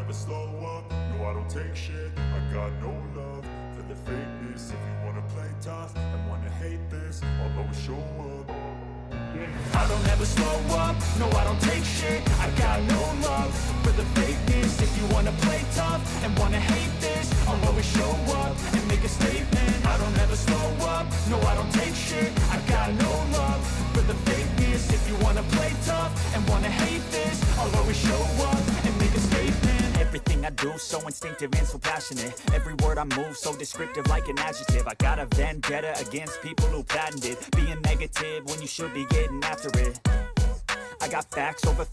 never slow up, no I don't take shit. I got no love for the fakeness. If you wanna play tough and wanna hate this, I'll always show up. I don't ever slow up, no I don't take shit. I got no love for the fakeness. If you wanna play tough and wanna hate this, I'll always show up and make a statement. I don't ever slow up, no I don't take shit. I got no love for the fakeness. If you wanna play tough and wanna hate this, I'll always show up and make a statement. Everything I do so instinctive and so passionate. Every word I move so descriptive like an adjective. I got a vendetta against people who patented being negative when you should be getting after it. I got facts over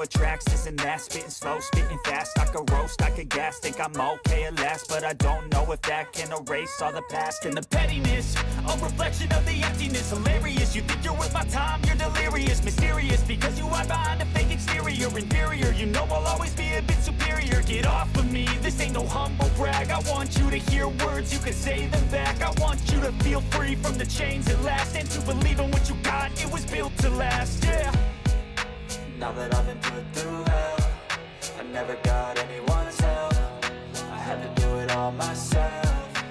tracks, this and that. Spitting slow, spitting fast. I could roast, I could gas. Think I'm okay at last, but I don't know if that can erase all the past. And the pettiness, a reflection of the emptiness. Hilarious, you think you're worth my time, you're delirious. Mysterious, because you hide behind a fake exterior. Inferior, you know I'll always be a bit superior. Get off of me, this ain't no humble brag. I want you to hear words, you can say them back. I want you to feel free from the chains at last, and to believe in what you got, it was built to last, yeah. Now that I've been put through hell, I never got anyone's help. I had to do it all myself.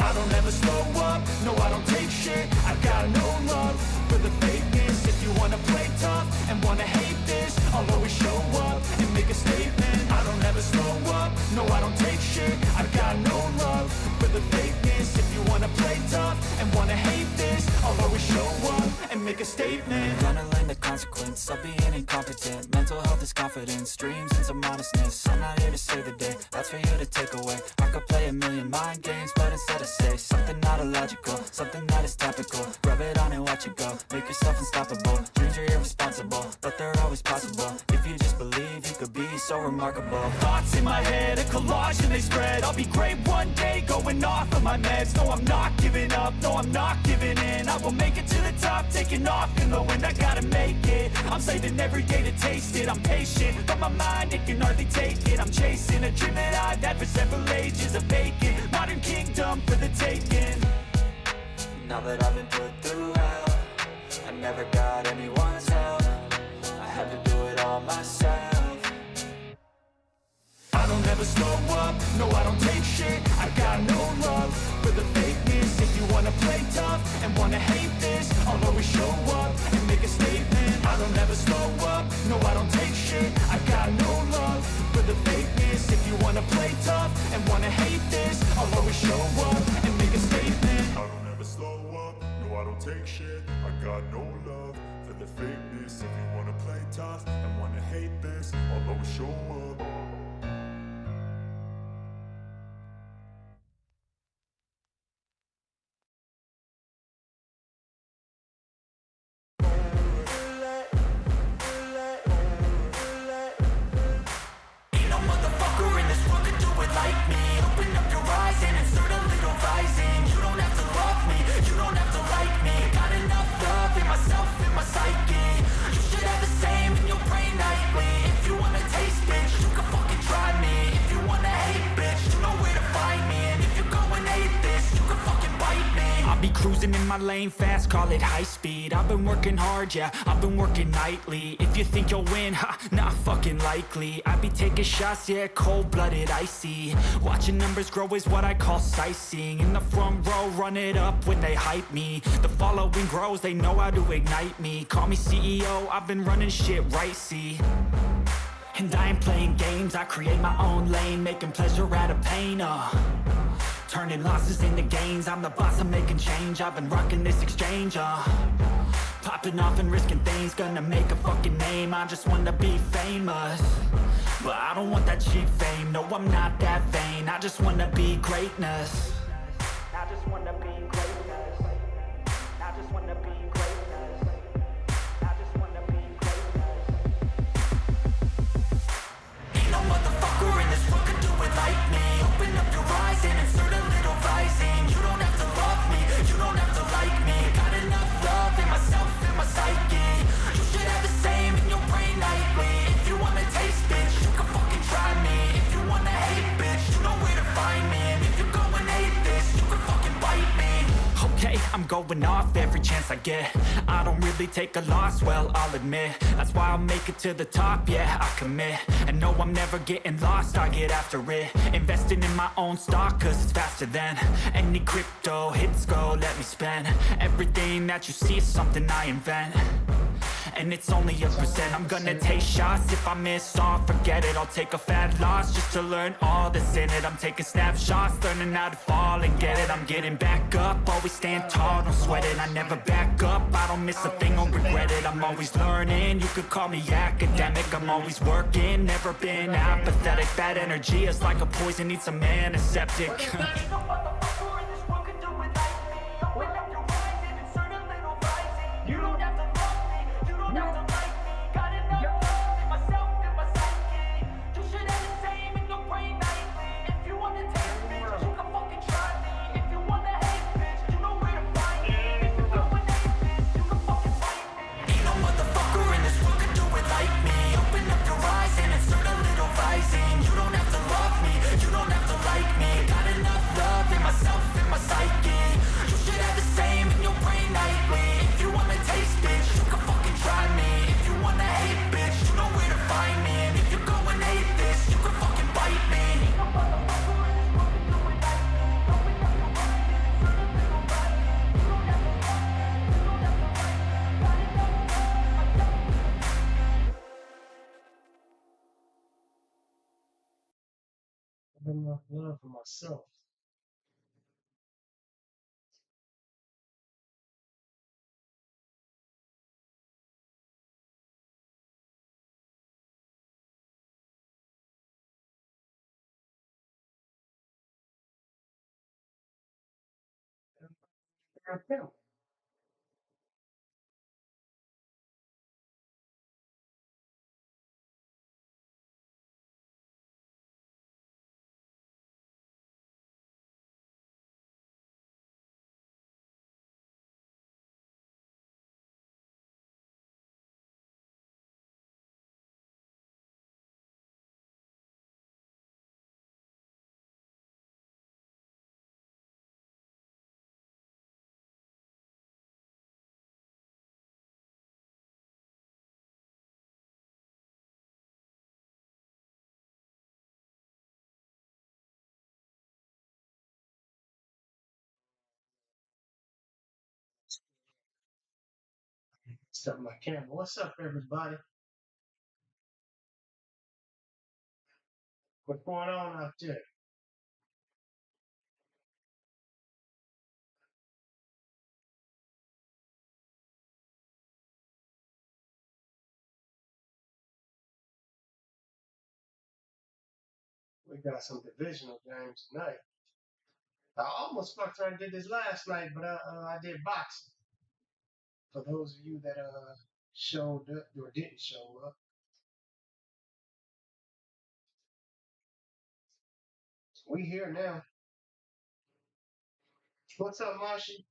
I don't ever slow up, no I don't take shit. I got no love for the fakeness. If you wanna play tough and wanna hate this, I'll always show up and make a statement. I don't ever slow up, no I don't take shit. I got no love for the fakeness. If you wanna play tough and wanna hate this, I'll always show up and make a statement. Gonna learn the consequence of being incompetent. Mental health is confidence, dreams and some honestness. I'm not here to save the day, that's for you to take away. I could play a million mind games, but instead I say something not illogical, something that is topical. Rub it on and watch it go, make yourself unstoppable. Dreams are irresponsible, but they're always possible. If you just believe, you could be so remarkable. Thoughts in my head, a collage and they spread. I'll be great one day, going off of my meds. No, I'm not giving up, no, I'm not giving in. I will make it to the top, taking off in the wind. I gotta make it, I'm saving every day to taste it. I'm patient, but my mind, it can hardly take it. I'm chasing a dream that I've had for several ages. A vacant, modern kingdom for the taking. Now that I've been put through hell, I never got anyone's help. I had to do it all myself. I don't ever slow up, no I don't take shit. I got no love for the fakeness. If you wanna play tough and wanna hate this, I'll always show up and make a statement. I don't ever slow up, no I don't take shit. I got no love for the fakeness. If you wanna play tough and wanna hate this, I'll always show up and make a statement. I don't ever slow up, no I don't take shit. I got no love for the fakeness. If you wanna play tough and wanna hate this, I'll always show up. Cruising in my lane fast, call it high speed. I've been working hard, yeah, I've been working nightly. If you think you'll win, ha, not fucking likely. I be taking shots, yeah, cold-blooded, icy. Watching numbers grow is what I call sightseeing. In the front row, run it up when they hype me. The following grows, they know how to ignite me. Call me CEO, I've been running shit right, see. And I ain't playing games, I create my own lane, making pleasure out of pain, turning losses into gains. I'm the boss, I'm making change. I've been rocking this exchange, popping off and risking things. Gonna make a fucking name. I just wanna be famous, but I don't want that cheap fame. No, I'm not that vain. I just wanna be greatness. I just wanna be greatness. I just wanna be greatness. I just wanna be greatness. Ain't no motherfucker in this world could do it like me. Open up your eyes and insert a little rising. You don't have to love me, you don't have to like me. Got enough love in myself, in my psyche. You should have the same in your brain nightly. If you wanna taste, bitch, you can fucking try me. If you wanna hate, bitch, you know where to find me. And if you're going hate, I'm going off every chance I get. I don't really take a loss, well, I'll admit. That's why I'll make it to the top, yeah, I commit. And no, I'm never getting lost, I get after it. Investing in my own stock, cause it's faster than any crypto hits go, let me spend. Everything that you see is something I invent. And it's only a percent. I'm gonna take shots. If I miss all, forget it. I'll take a fat loss just to learn all that's in it. I'm taking snapshots, learning how to fall and get it. I'm getting back up, always stand tall, don't sweat it. I never back up, I don't miss a thing or regret it. I'm always learning, you could call me academic. I'm always working, never been apathetic. Bad energy is like a poison, needs some antiseptic. Enough love for myself. Step my camera. What's up, everybody? What's going on out there? We got some divisional games tonight. I almost fucked around and did this last night, but I did boxing. For those of you that showed up or didn't show up, we here now. What's up, Marshy?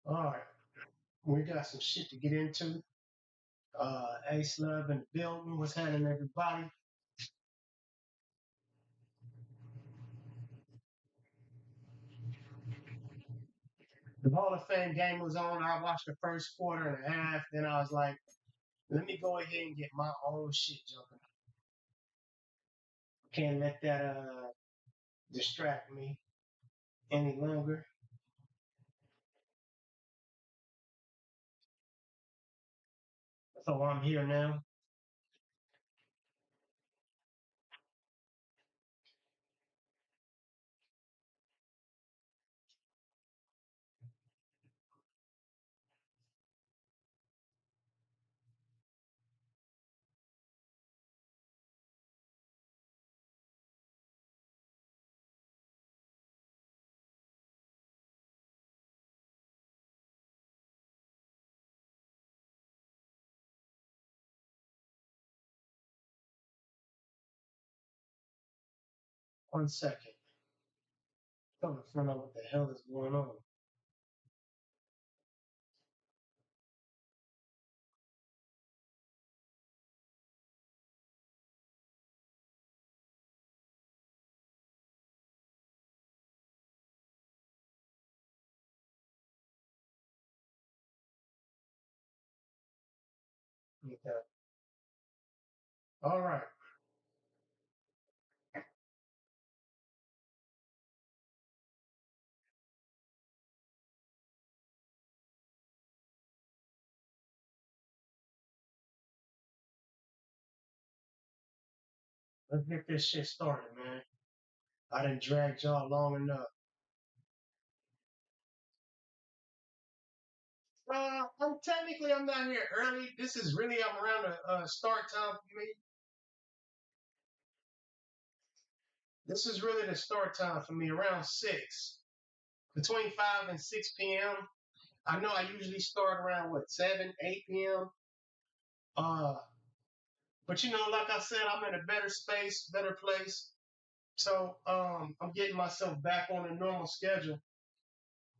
All right, we got some shit to get into. Ace Love in the building. What's happening, everybody? The Hall of Fame game was on. I watched the first quarter and a half. Then I was like, let me go ahead and get my own shit jumping. Can't let that distract me any longer. So I'm here now. 1 second. I'm trying to find out what the hell is going on. Okay. All right. Let's get this shit started, man. I done dragged y'all long enough. I'm not here early. This is really, I'm around the start time for me. This is really the start time for me, around 6. Between 5 and 6 p.m. I know I usually start around, what, 7, 8 p.m.? Uh, but like I said, I'm in a better space, better place. So I'm getting myself back on a normal schedule.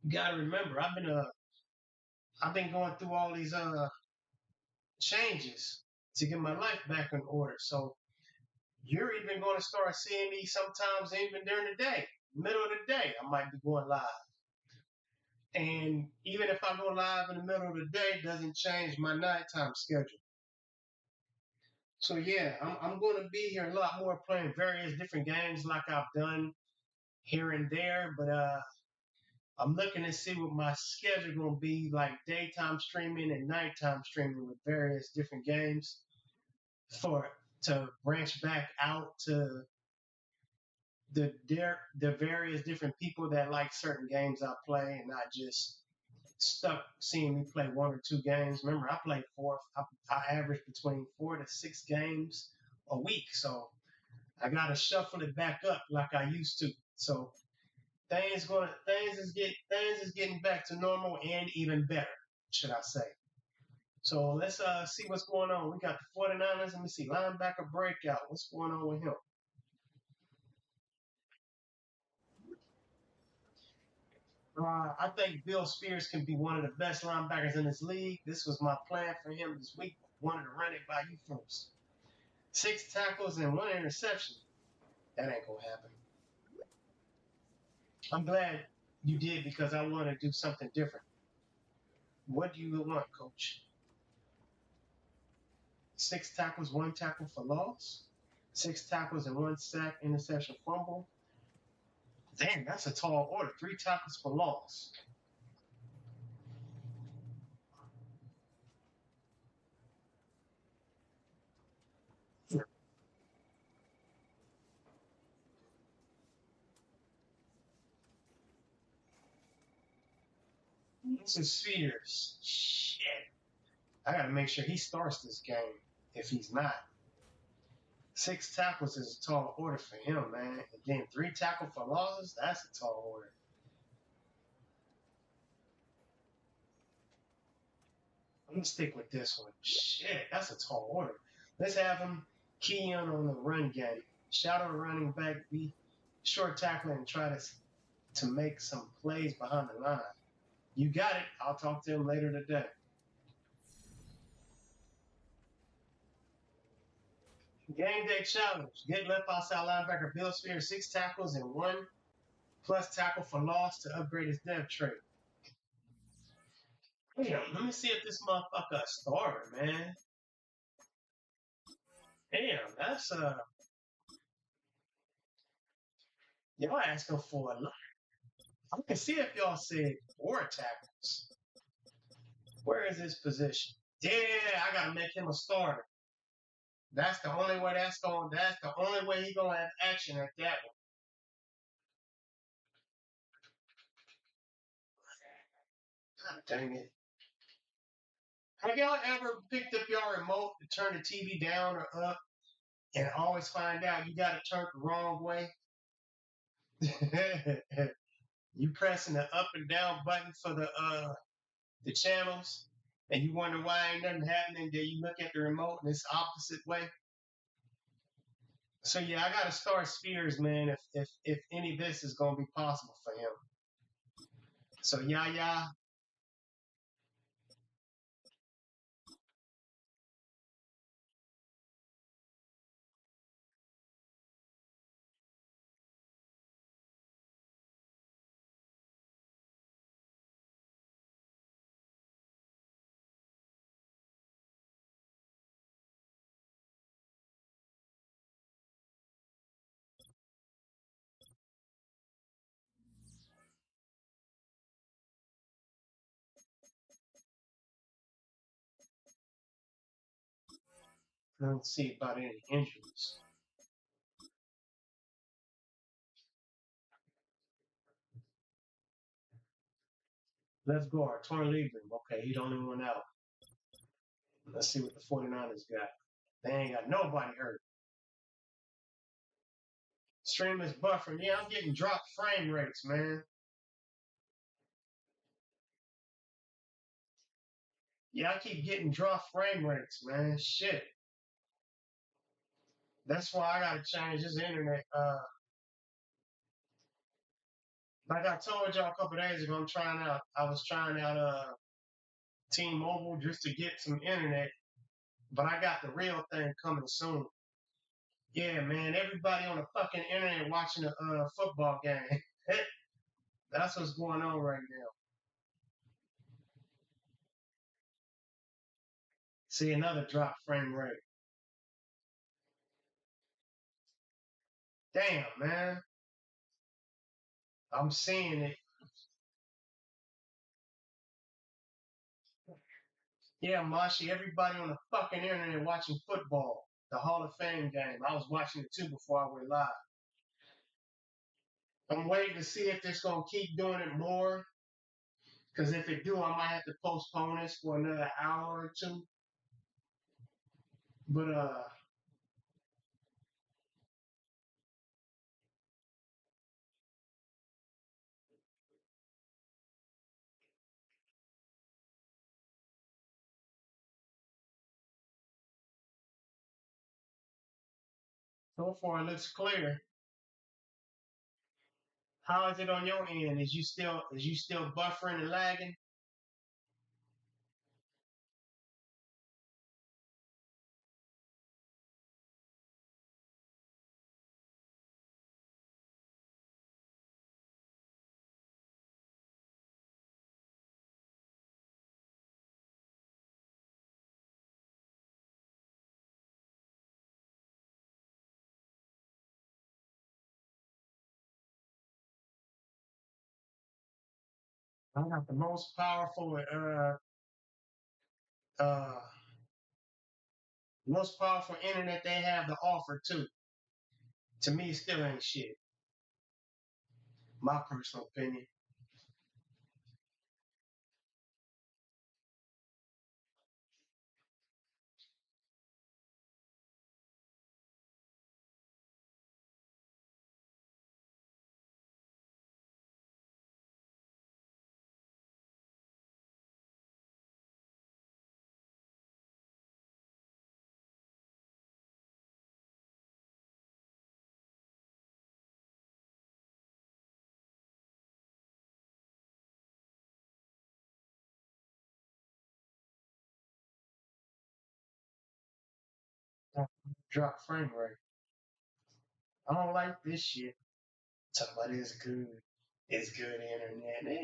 You gotta remember, I've been going through all these changes to get my life back in order. So you're even going to start seeing me sometimes even during the day, middle of the day. I might be going live, and even if I go live in the middle of the day, it doesn't change my nighttime schedule. So yeah, I'm going to be here a lot more playing various different games like I've done here and there, but I'm looking to see what my schedule going to be like daytime streaming and nighttime streaming with various different games for to branch back out to the various different people that like certain games I play and not just stuck seeing me play 1 or 2 games. Remember, I play four. I average between 4 to 6 games a week, so I gotta shuffle it back up like I used to. So things is getting back to normal and even better, should I say. So let's see what's going on. We got the 49ers. Let me see. Linebacker breakout. What's going on with him? I think Bill Spears can be one of the best linebackers in this league. This was my plan for him this week. Wanted to run it by you first. 6 tackles and 1 interception. That ain't gonna happen. I'm glad you did because I want to do something different. What do you want, coach? 6 tackles, 1 tackle for loss. 6 tackles and 1 sack, interception, fumble. Damn, that's a tall order. 3 tackles for loss. This is Spears. Shit. I got to make sure he starts this game. If he's not, 6 tackles is a tall order for him, man. And then 3 tackle for losses, that's a tall order. I'm gonna stick with this one. Shit, that's a tall order. Let's have him key in on the run game. Shadow running back, be short tackle, and try to make some plays behind the line. You got it. I'll talk to him later today. Game day challenge. Get left outside linebacker Bill Spears 6 tackles and 1 plus tackle for loss to upgrade his depth trait. Damn, let me see if this motherfucker a starter, man. Damn, that's y'all asking for a lot. I can see if y'all said 4 tackles. Where is his position? Yeah, I gotta make him a starter. That's the only way that's the only way he gonna have action at that one. God dang it. Have y'all ever picked up your remote to turn the TV down or up and always find out you got it turned the wrong way? You pressing the up and down button for the channels and you wonder why ain't nothing happening, then you look at the remote and it's opposite way. So yeah, I gotta start Spears, man. If any of this is gonna be possible for him. So yeah. I don't see about any injuries. Let's go. Torn Lieberman. Okay, he the only one out. Let's see what the 49ers got. They ain't got nobody hurt. Stream is buffering. Yeah, I'm getting dropped frame rates, man. Yeah, I keep getting dropped frame rates, man. Shit. That's why I gotta change this internet. Like I told y'all a couple days ago, I was trying out T-Mobile just to get some internet, but I got the real thing coming soon. Yeah, man, everybody on the fucking internet watching a football game. That's what's going on right now. See another drop frame rate. Damn, man. I'm seeing it. Yeah, Mashi, everybody on the fucking internet watching football. The Hall of Fame game. I was watching it too before I went live. I'm waiting to see if it's gonna keep doing it more. Because if it do, I might have to postpone this for another hour or two. But so far it looks clear. How is it on your end? Is you still buffering and lagging? I got the uh most powerful internet they have to offer too. To me, it still ain't shit. My personal opinion. Drop frame rate. I don't like this shit. Talk about it's good. It's good internet.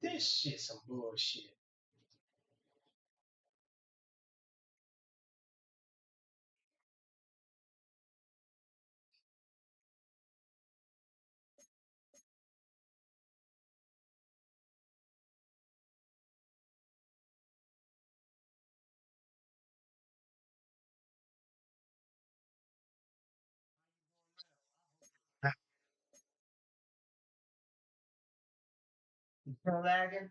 This shit some bullshit. You still lagging?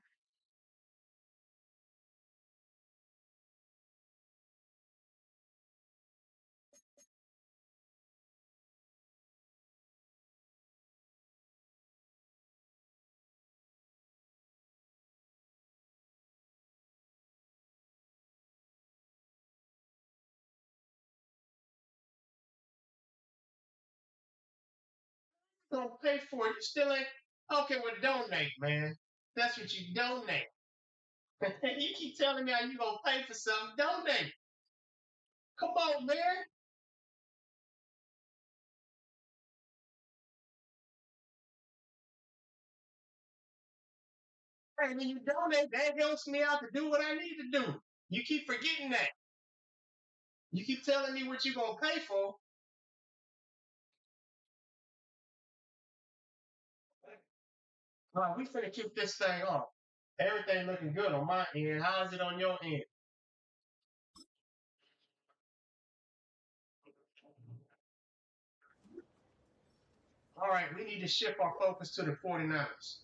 Gonna pay for it. You still ain't okay. Well, donate, man. That's what you donate. You keep telling me how you gonna pay for something. Donate. Come on, man. Hey, when you donate, that helps me out to do what I need to do. You keep forgetting that. You keep telling me what you gonna pay for. We finna keep this thing on. Everything looking good on my end. How is it on your end? All right, we need to shift our focus to the 49ers.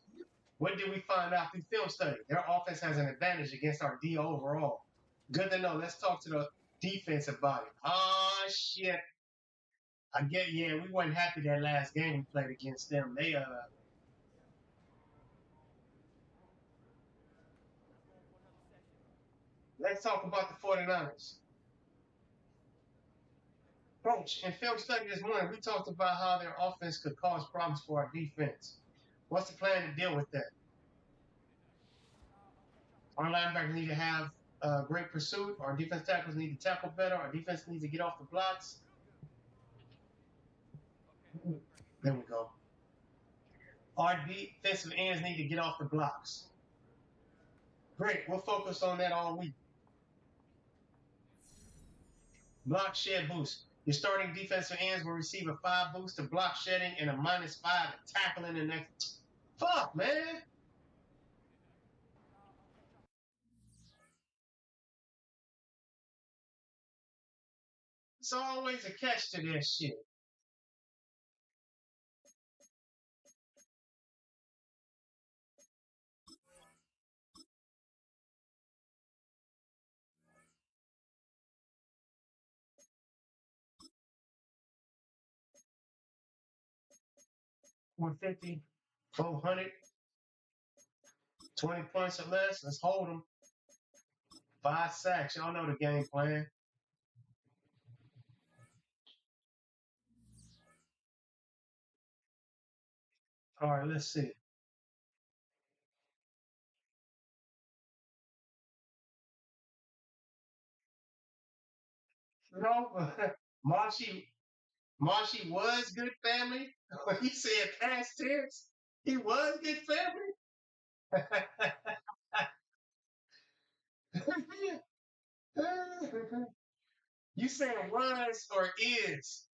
What did we find out through film study? Their offense has an advantage against our D overall. Good to know. Let's talk to the defense about it. Oh shit. Yeah, we weren't happy that last game we played against them. Let's talk about the 49ers. Coach, in film study this morning, we talked about how their offense could cause problems for our defense. What's the plan to deal with that? Our linebackers need to have great pursuit. Our defense tackles need to tackle better. Our defense needs to get off the blocks. There we go. Our defensive ends need to get off the blocks. Great. We'll focus on that all week. Block shed boost. Your starting defensive ends will receive a 5 boost to block shedding and a -5 to tackling the next. Fuck, man. It's always a catch to this shit. $150, 400, 20 points or less. Let's hold them. 5 sacks. Y'all know the game plan. All right, let's see. No, Marshy was good family. He said past tense. He was good family. You saying was or is?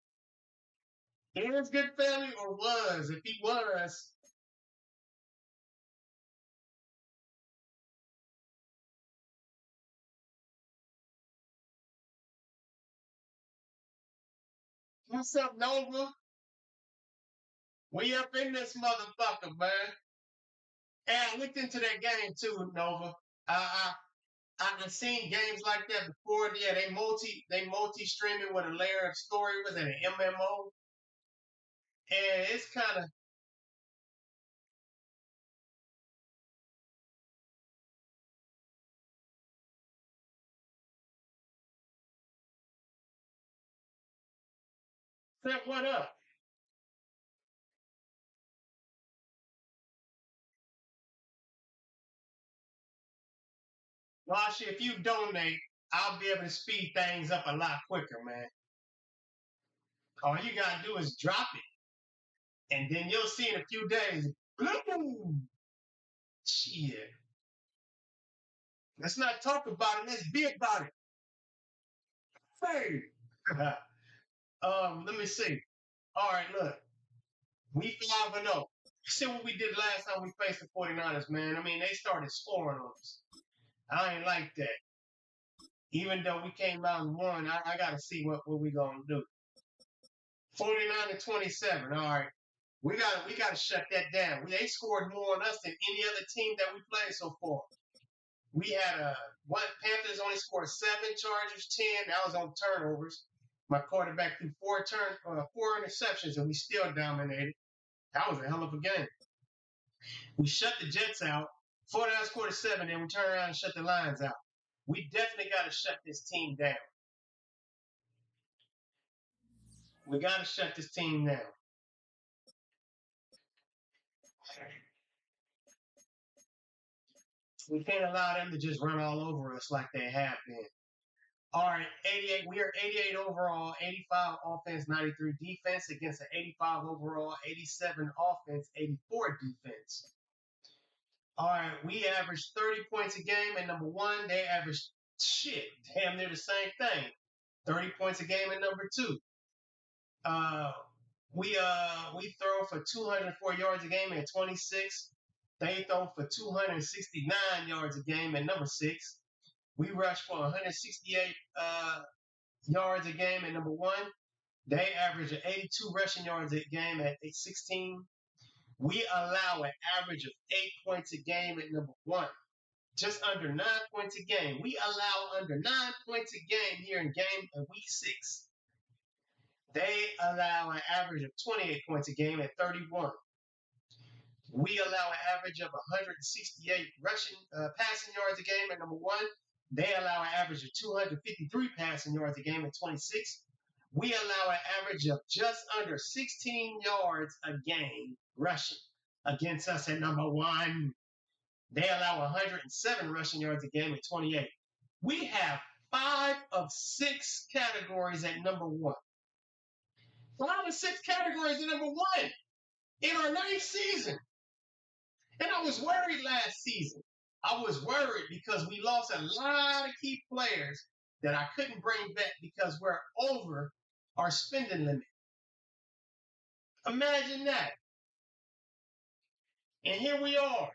Is good family or was? If he was, what's up, Nova? We up in this motherfucker, man. And I looked into that game too, Nova. I've seen games like that before. Yeah, they multi streaming with a layer of story. Was it an MMO? And it's kind of set what up. Washi, if you donate, I'll be able to speed things up a lot quicker, man. All you gotta do is drop it, and then you'll see in a few days. Boom! Shit. Let's not talk about it. Let's be about it. Hey. Let me see. All right, look. We 5-0. See what we did last time we faced the 49ers, man. I mean, they started scoring on us. I ain't like that. Even though we came out and won, I got to see what we going to do. 49-27. All right. We got to shut that down. They scored more on us than any other team that we played so far. We had Panthers only scored 7, Chargers 10. That was on turnovers. My quarterback threw 4 interceptions, and we still dominated. That was a hell of a game. We shut the Jets out. 49ers scored 7, then we turned around and shut the Lions out. We definitely got to shut this team down. We got to shut this team down. We can't allow them to just run all over us like they have been. All right, 88. We are 88 overall, 85 offense, 93 defense against an 85 overall, 87 offense, 84 defense. All right, we average 30 points a game at number one. They average damn near the same thing. 30 points a game at number two. We throw for 204 yards a game at 26. They throw for 269 yards a game at number 6. We rush for 168 yards a game at number 1. They average 82 rushing yards a game at 16. We allow an average of 8 points a game at number 1. Just under 9 points a game. We allow under 9 points a game here in week 6. They allow an average of 28 points a game at 31. We allow an average of 168 passing yards a game at number 1. They allow an average of 253 passing yards a game at 26. We allow an average of just under 16 yards a game rushing against us at number 1. They allow 107 rushing yards a game at 28. We have 5 of 6 categories at number 1. 5 of 6 categories at number 1 in our 9th season. And I was worried last season. I was worried because we lost a lot of key players that I couldn't bring back because we're over our spending limit. Imagine that. And here we are.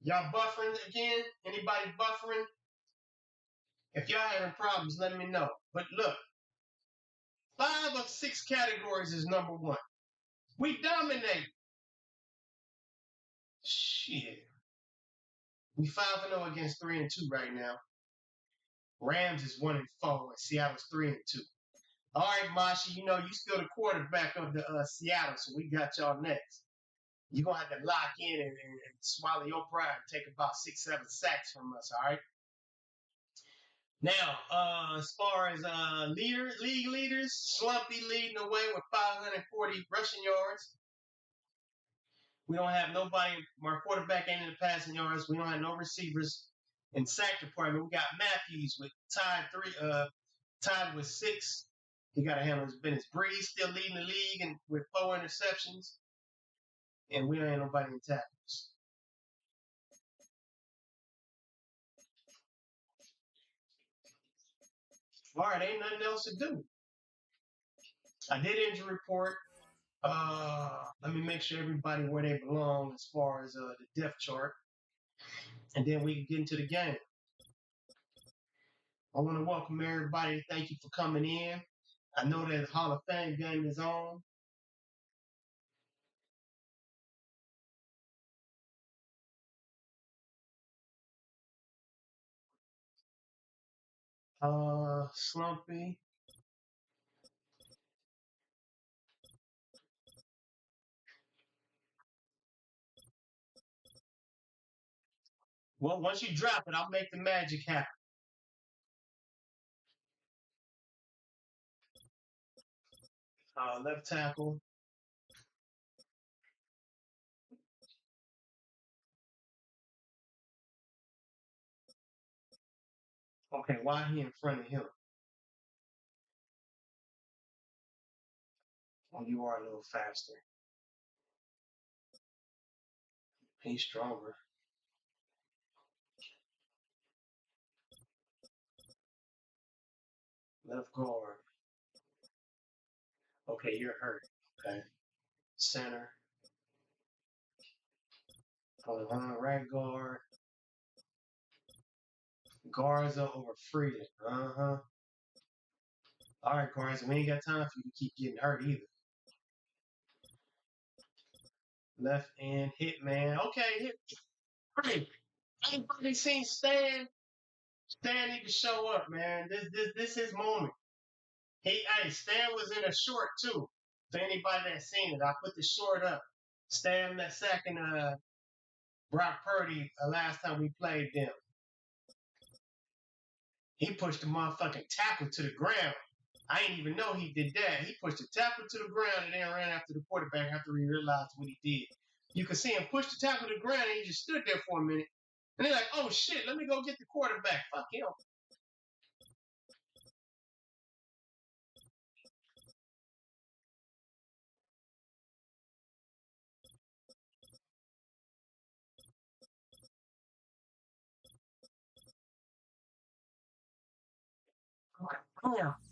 Y'all buffering again? Anybody buffering? If y'all having problems, let me know. But look, 5 of 6 categories is number 1. We dominate. Shit. We 5-0 against 3-2 right now. Rams is 1-4 and Seattle's 3-2. All right, Mashi, you still the quarterback of the Seattle, so we got y'all next. You're going to have to lock in and swallow your pride and take about 6-7 sacks from us, all right? Now, as far as league leaders, Slumpy leading the way with 540 rushing yards. We don't have nobody. Our quarterback ain't in the passing yards. We don't have no receivers in sack department. We got Matthews with tied with 6. He got to handle his business. Breeze still leading the league and with 4 interceptions. And we don't have nobody in tackles. All right, ain't nothing else to do. I did injury report. Let me make sure everybody where they belong as far as the depth chart. And then we can get into the game. I want to welcome everybody. Thank you for coming in. I know that the Hall of Fame game is on. Slumpy. Well, once you drop it, I'll make the magic happen. Left tackle. Okay, why he in front of him? Oh, you are a little faster. He's stronger. Left guard. Okay, you're hurt. Okay. Center. Right guard. Garza over Freeland. All right, Garza, we ain't got time for you to keep getting hurt either. Left end hit, man. Okay, hit. Hey, anybody seen Stan? Stan need to show up, man. This his moment. Stan was in a short too. For anybody that's seen it, I put the short up. Stan that second Brock Purdy last time we played them. He pushed the motherfucking tackle to the ground. I didn't even know he did that. He pushed the tackle to the ground and then ran after the quarterback after he realized what he did. You could see him push the tackle to the ground and he just stood there for a minute. And they're like, oh shit, let me go get the quarterback. Fuck him.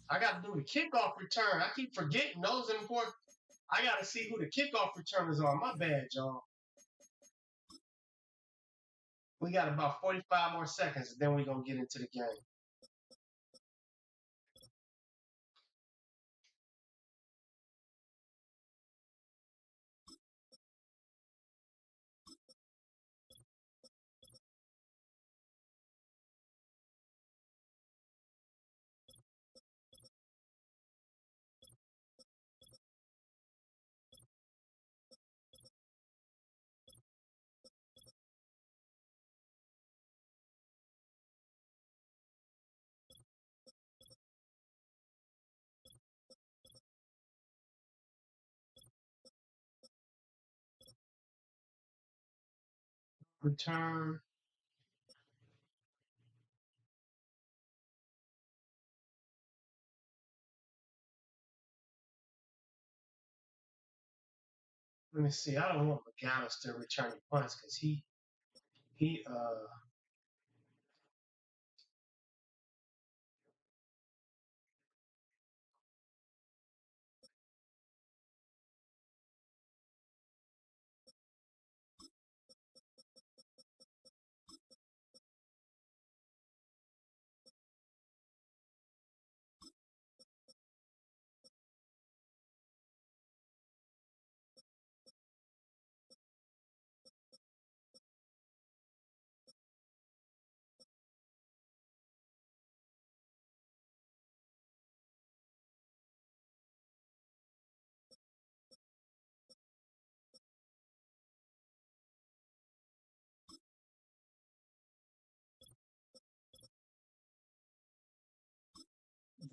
I got to do the kickoff return. I keep forgetting those are important. I got to see who the kickoff returners are. My bad, y'all. We got about 45 more seconds, and then we're going to get into the game. Return. Let me see. I don't want McAllister returning punts because he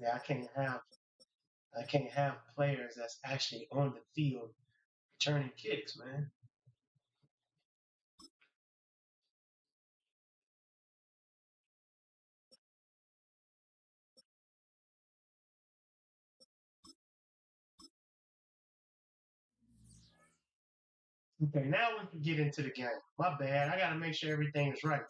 yeah, I can't have players that's actually on the field returning kicks, man. Okay, now we can get into the game. My bad. I got to make sure everything is right.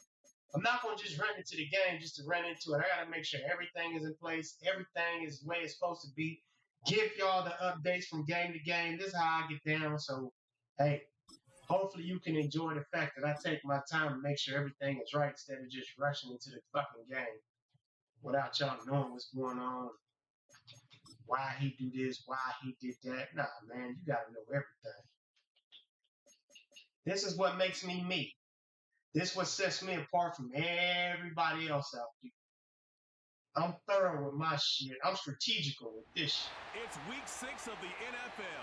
I'm not going to just run into the game just to run into it. I got to make sure everything is in place. Everything is the way it's supposed to be. Give y'all the updates from game to game. This is how I get down. So, hey, hopefully you can enjoy the fact that I take my time to make sure everything is right instead of just rushing into the fucking game without y'all knowing what's going on, why he do this, why he did that. Nah, man, you got to know everything. This is what makes me me. This is what sets me apart from everybody else out there. I'm thorough with my shit. I'm strategical with this shit. It's week 6 of the NFL,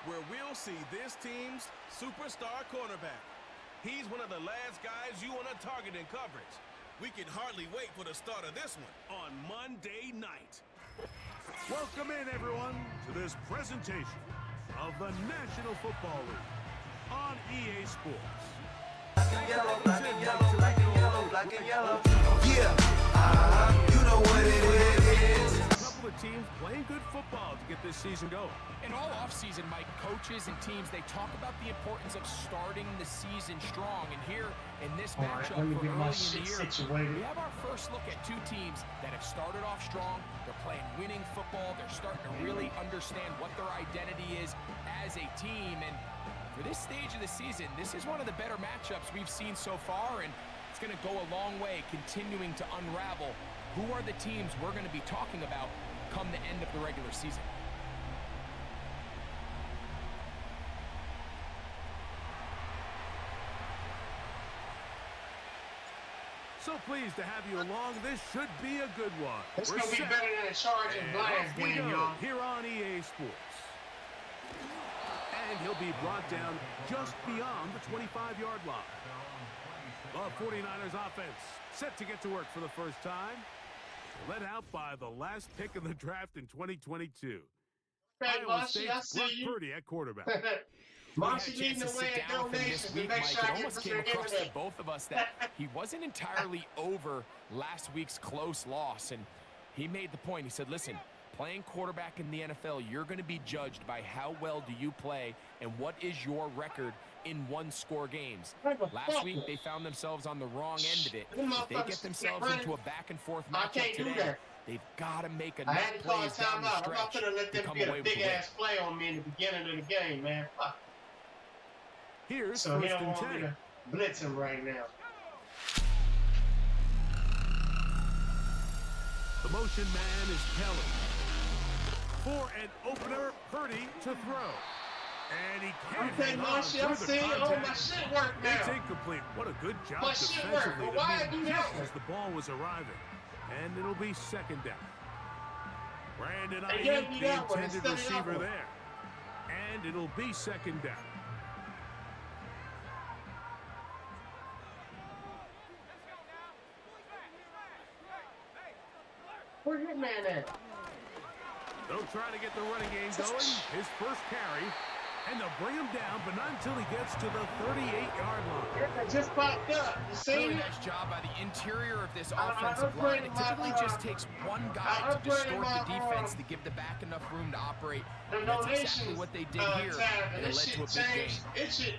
where we'll see this team's superstar cornerback. He's one of the last guys you want to target in coverage. We can hardly wait for the start of this one on Monday night. Welcome in, everyone, to this presentation of the National Football League on EA Sports. Black and yellow, black and yellow, black and yellow, black and yellow. Yeah, you know what it is. A couple of teams playing good football to get this season going. And all offseason, Mike, coaches and teams, they talk about the importance of starting the season strong. And here in this matchup let me for get early my in the shit year, situated. we have our first look at two teams that have started off strong. They're playing winning football. They're starting to really understand what their identity is as a team. And for this stage of the season, this is one of the better matchups we've seen so far, and it's going to go a long way continuing to unravel who are the teams we're going to be talking about come the end of the regular season. So pleased to have you along. This should be a good one. It's We're going to be set. better than a charge and And Lions off we game, go y'all. here on EA Sports. And he'll be brought down just beyond the 25-yard line. The 49ers offense set to get to work for the first time. Led out by the last pick in the draft in 2022. Hey, Iowa Mushy, State's I see Brock you. Purdy at quarterback. we had a Marcy chance leading to the way sit at down with him donations this to week, make Mike. sure It I get almost some came across to dividends. both of us that he wasn't entirely over last week's close loss, and he made the point. He said, listen, playing quarterback in the NFL, you're going to be judged by how well do you play and what is your record in one-score games. Last week, they found themselves on the wrong end of it. If they get themselves into a back-and-forth matchup today, they've got to make I enough had to call a plays down the timeout. I'm not stretch gonna let to them come get away a with the big win. ass play on me in the beginning of the game, man. Fuck. Here's So he first don't and want me 10. to blitz him right now. The motion man is Kelly. For an opener, Purdy to throw. And he can't Okay, hang my on shit, through I'm the seeing, oh, contact. my shit work It's now. incomplete. What a good job My shit work, defensively but to why be do just that? as the ball was arriving. And it'll be second down. Brandon They gave Ayuk, me the that one intended instead of that receiver one. there. And it'll be second down. Where's your man at? They'll try to get the running game going. His first carry. And they'll bring him down, but not until he gets to the 38-yard line. It just popped up. You see Really it? nice job by the interior of this I offensive line. It upgraded my, typically just takes one guy I to upgraded distort my, the defense to give the back enough room to operate. The And that's donations exactly what they did here, tab, and it this led to a shit big gain. changed. It should,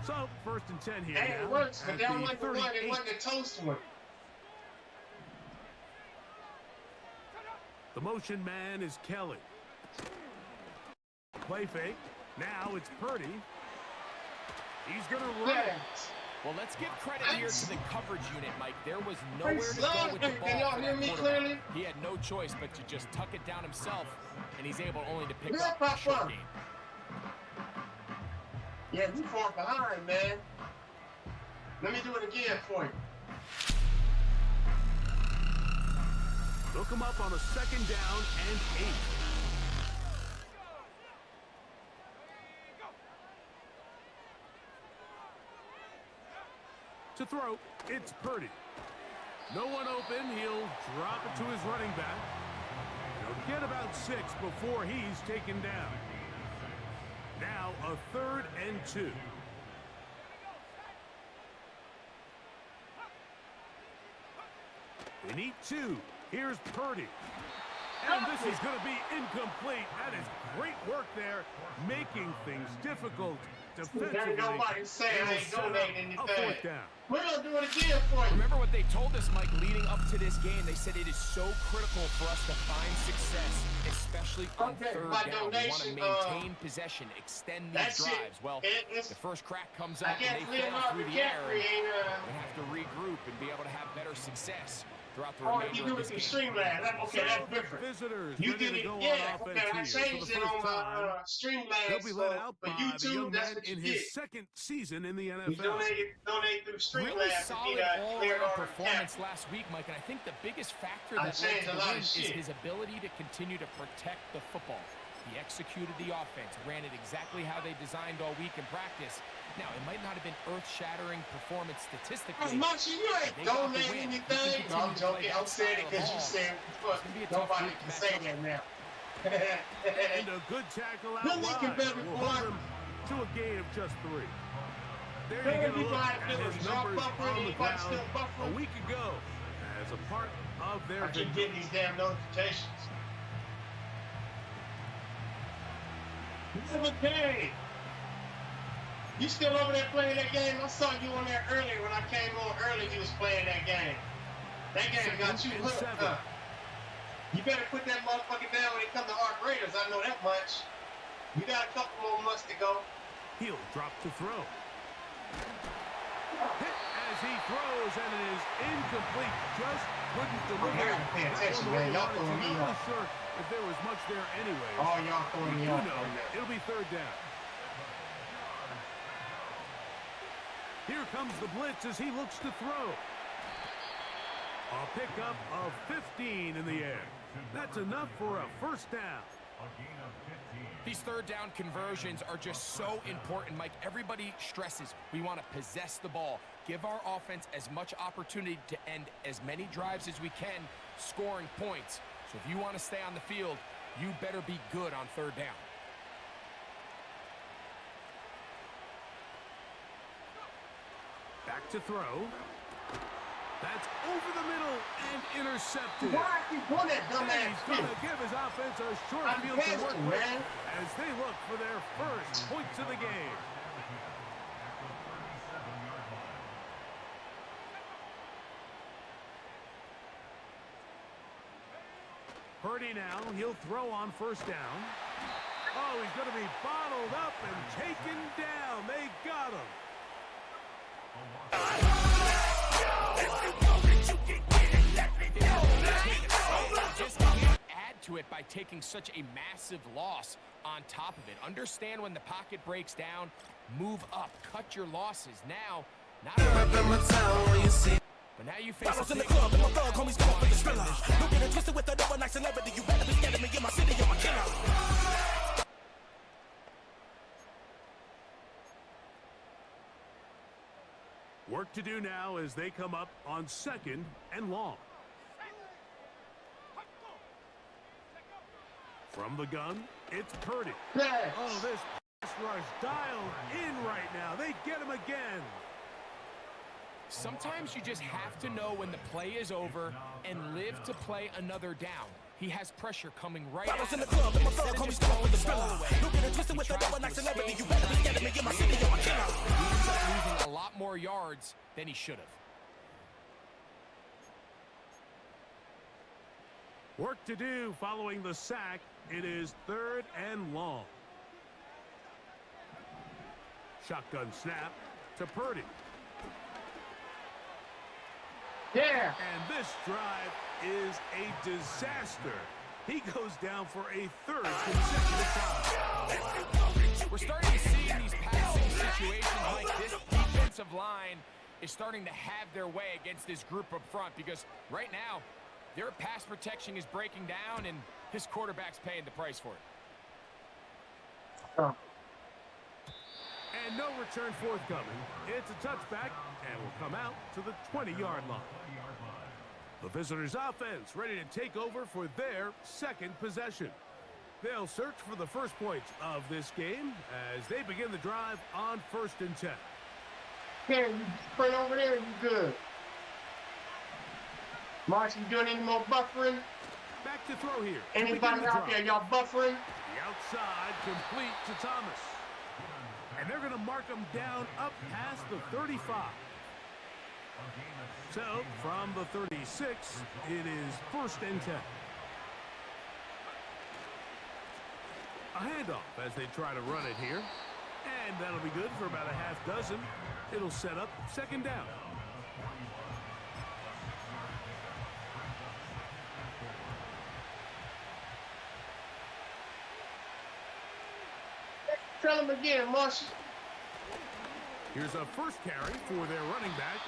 So, first and 10 here and now. it works, but at that the wasn't the one, it 38. wasn't the toast one. The motion man is Kelly. Play fake. Now it's Purdy. He's going to run it. Yes. Well, let's give credit here to the coverage unit, Mike. There was Hey, nowhere to go with the Slug, ball can y'all for hear that me quarterback. clearly? He had no choice but to just tuck it down himself, and he's able only to pick Yeah, up a Papa. short gain. Yeah, we far behind, man. Let me do it again for you. Look him up on a second down and 8. To throw, it's Purdy. No one open. He'll drop it to his running back. He'll get about 6 before he's taken down. Now a 3rd and 2. They need 2. Here's Purdy. And this is going to be incomplete. That is great work there, making things difficult defensively. There ain't nobody saying And they will set up donate a anything. 4th down. We're gonna do it again for you. Remember what they told us, Mike, leading up to this game. They said it is so critical for us to find success, especially on Okay, third my down. We want to donation, maintain possession, extend these that's it. drives. Well, It's- the first crack comes I up guess and they fail Leonardo through the air. DiCaprio ain't They have to regroup and be able to have better success throughout the Oh, remainder you of do this it game. through Streamlabs. Okay, So that's the different. visitors You ready did to it, go yeah. on Okay, I offense here changed for it the on first my time. Streamlabs. He'll be let out for by the YouTube, young that's man what you in get. his second season in the You NFL. donate through Streamlabs Really to solid get all-around Leonardo performance DiCaprio. last week, Mike, and I think the biggest factor I that led changed to a the lot win of is shit. his ability to continue to protect the football. He executed the offense, ran it exactly how they designed all week in practice. Now, it might not have been earth-shattering performance Hey, statistically. Marcy, you ain't They got the donating win. You anything. can No, I'm continue to play joking. I'm that saying it style of because you ball. said It's gonna be a tough nobody week can to say match that now. And a good tackle out Good looking, wide baby will boy. hold him to a gain of just 3. There Hey, you get a you look guys at doing? his Y'all numbers buffering? on the Anybody ground still a buffering? week ago as a part of their I keep victory. getting these damn notifications. Okay. You still over there playing that game? I saw you on there earlier when I came on early. You was playing that game. That game got you Second and hooked, 7. huh? You better put that motherfucker down when it comes to Arc Raiders. I know that much. You got a couple more months to go. He'll drop to throw. Hit as he throws, and it is incomplete. Just couldn't deliver. I gotta pay That attention, one man. Y'all wanted to. throwing me Not really off. sure if there was much there anyway. Oh, y'all throwing me You off know, on that. it'll be 3rd down. Here comes the blitz as he looks to throw. A pickup of 15 in the air. That's enough for a 1st down. These third down conversions are just so important, Mike. Everybody stresses we want to possess the ball, give our offense as much opportunity to end as many drives as we can, scoring points. So if you want to stay on the field, you better be good on 3rd down. Back to throw. That's over the middle and intercepted. Why are you doing that And dumbass he's going shit? to give his offense a short I'm field to pissed, work with man. as they look for their first points of the game. Purdy now, he'll throw on first down. Oh, he's going to be bottled up and taken down. They got him. Just can't add to it by taking such a massive loss on top of it. Understand when the pocket breaks down, move up, cut your losses. Now, not only but now you face a big club and my thug homies going for the thriller. Don't get it twisted with a double night celebrity. You better be scared of me in my city, you're my killer. Work to do now as they come up on 2nd and long. From the gun, it's Purdy. Yes. Oh, this pass rush dialed in right now. They get him again. Sometimes you just have to know when the play is over and live to play another down. He has pressure coming right at him. Instead of just throwing the ball away, he tries to escape. He ends up losing a lot more yards than he should have. Work to do following the sack. It is 3rd and long. Shotgun snap to Purdy. Yeah. And this drive is a disaster. He goes down for a 3rd consecutive time. We're starting to see in these passing situations like this defensive line is starting to have their way against this group up front, because right now their pass protection is breaking down and his quarterback's paying the price for it. Oh. And no return forthcoming. It's a touchback and will come out to the 20-yard line. The visitors' offense ready to take over for their 2nd possession. They'll search for the first points of this game as they begin the drive on 1st and 10. Yeah, you sprint over there, you good. Marsh, you doing any more buffering? Back to throw here. Anybody out there, y'all buffering? The outside complete to Thomas. And they're going to mark him down up past the 35. So, from the 36, it is 1st and 10. A handoff as they try to run it here. And that'll be good for about a half dozen. It'll set up 2nd down. Tell him again, Marshall. Here's a first carry for their running back.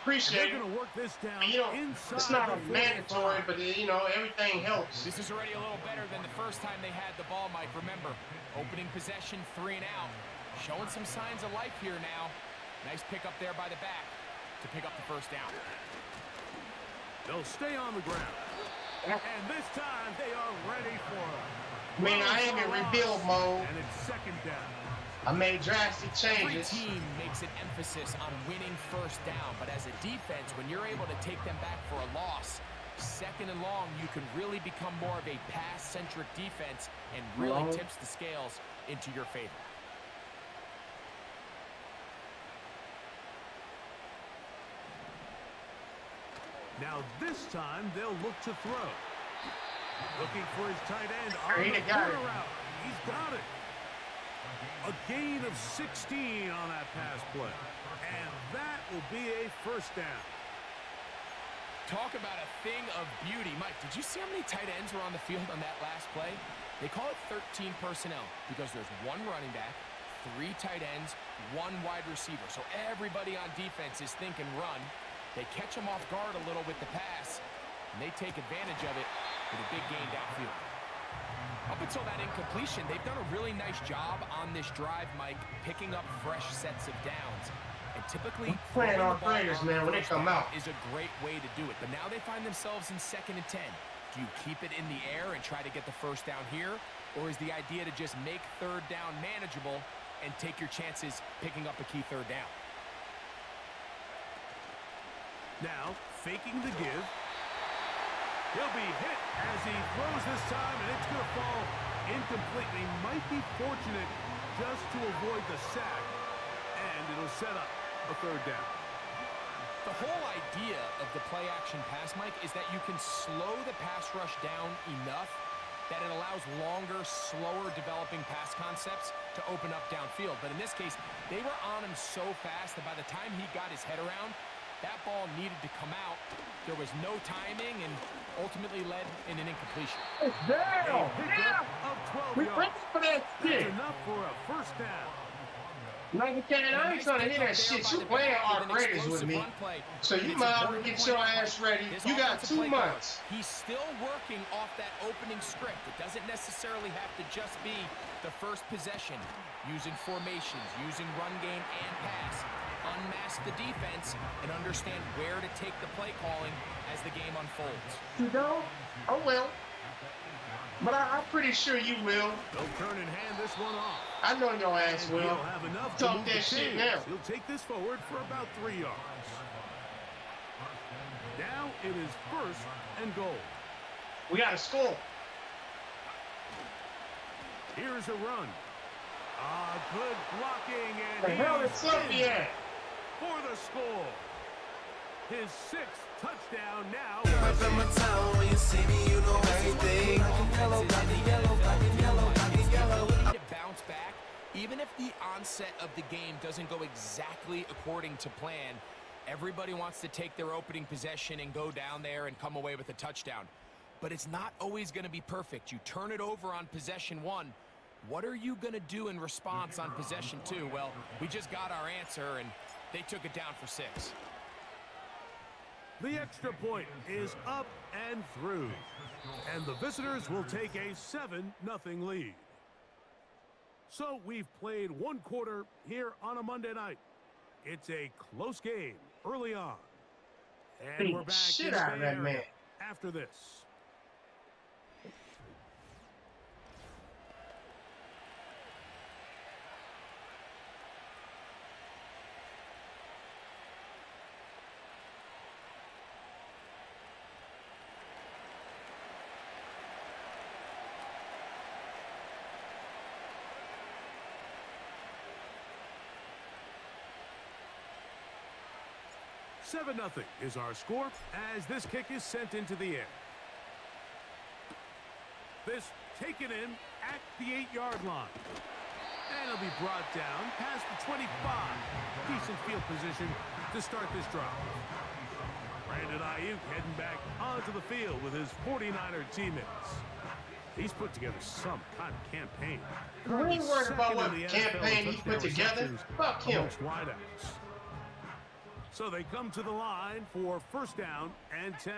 Appreciate it. They're going to work this down inside. It's not a the 45. mandatory, but everything helps. This is already a little better than the first time they had the ball, Mike. Remember, opening possession, 3 and out. Showing some signs of life here now. Nice pick up there by the back to pick up the first down. They'll stay on the ground. And this time they are ready for it. I mean, I am in rebuild mode. And it's 2nd down. I made drastic Every changes. team makes an emphasis on winning first down, but as a defense, when you're able to take them back for a loss, 2nd and long, you can really become more of a pass-centric defense and really tips the scales into your favor. Now this time they'll look to throw. Looking for his tight end on He the got it. corner route. He's got it. A gain of 16 on that pass play. And that will be a 1st down. Talk about a thing of beauty. Mike, did you see how many tight ends were on the field on that last play? They call it 13 personnel because there's 1 running back, 3 tight ends, 1 wide receiver. So everybody on defense is thinking run. They catch them off guard a little with the pass, and they take advantage of it with a big gain downfield. Up until that incompletion, they've done a really nice job on this drive, Mike, picking up fresh sets of downs. And typically, Playing throwing on the ball graders, on man, when they first come down out. is a great way to do it. But now they find themselves in 2nd and 10. Do you keep it in the air and try to get the first down here? Or is the idea to just make 3rd down manageable and take your chances picking up a key 3rd down? Now, faking the give. He'll be hit as he throws this time, and it's going to fall incompletely. Might be fortunate just to avoid the sack, and it'll set up a third down. The whole idea of the play-action pass, Mike, is that you can slow the pass rush down enough that it allows longer, slower developing pass concepts to open up downfield. But in this case, they were on him so fast that by the time he got his head around, that ball needed to come out. There was no timing and ultimately led in an incompletion. It's down. Pickup of 12 We yards. went for that shit. That's enough for a first down. Like, I ain't trying to hear that shit. You playing Arc Raiders with me, so you might as well get your ass ready. You got 2 months. He's still working off that opening script. It doesn't necessarily have to just be the first possession. Using formations, using run game and pass. Unmask the defense and understand where to take the play calling as the game unfolds. You don't? Oh, well. But I'm pretty sure you will. They'll turn and hand this one off. I know your ass And will. he'll have enough to Talk move that the shit chains. now. He'll take this forward for about 3 yards. Now it is first and goal. We got to score. Here's a run. Good blocking, and The hell is he's Sunday in at? for the score. His 6th touchdown now. From a town when you see me, you know everything. Black and yellow, black and yellow, black and yellow, black and yellow. To bounce back, even if the onset of the game doesn't go exactly according to plan, everybody wants to take their opening possession and go down there and come away with a touchdown. But it's not always going to be perfect. You turn it over on possession 1. What are you going to do in response on possession 2? Well, we just got our answer, and they took it down for 6. The extra point is up and through. And the visitors will take a 7-0 lead. So we've played 1 quarter here on a Monday night. It's a close game early on. And Beat we're the back shit in out of the that area man. after this. Seven 0 is our score as this kick is sent into the air. This taken in at the 8-yard line. And it'll be brought down past the 25. Decent field position to start this drive. Brandon Ayuk heading back onto the field with his 49er teammates. He's put together some kind of campaign. We ain't worried about what Second in the campaign NFL he put touchdown together. receptions Fuck him. amongst wideouts. So they come to the line for first down and 10.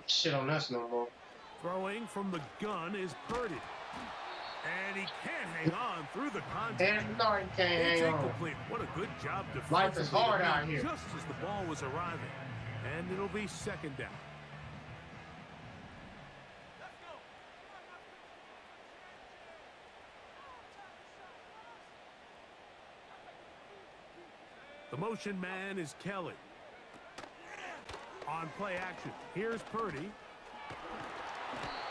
Shit on us no more. Throwing from the gun is Purdy. And he can't hang on through the contact. And no, he can't It's hang on. incomplete. What a good job defensively. Life is hard out here. Just as the ball was arriving. And it'll be second down. The motion man is Kelly. On play action, here's Purdy.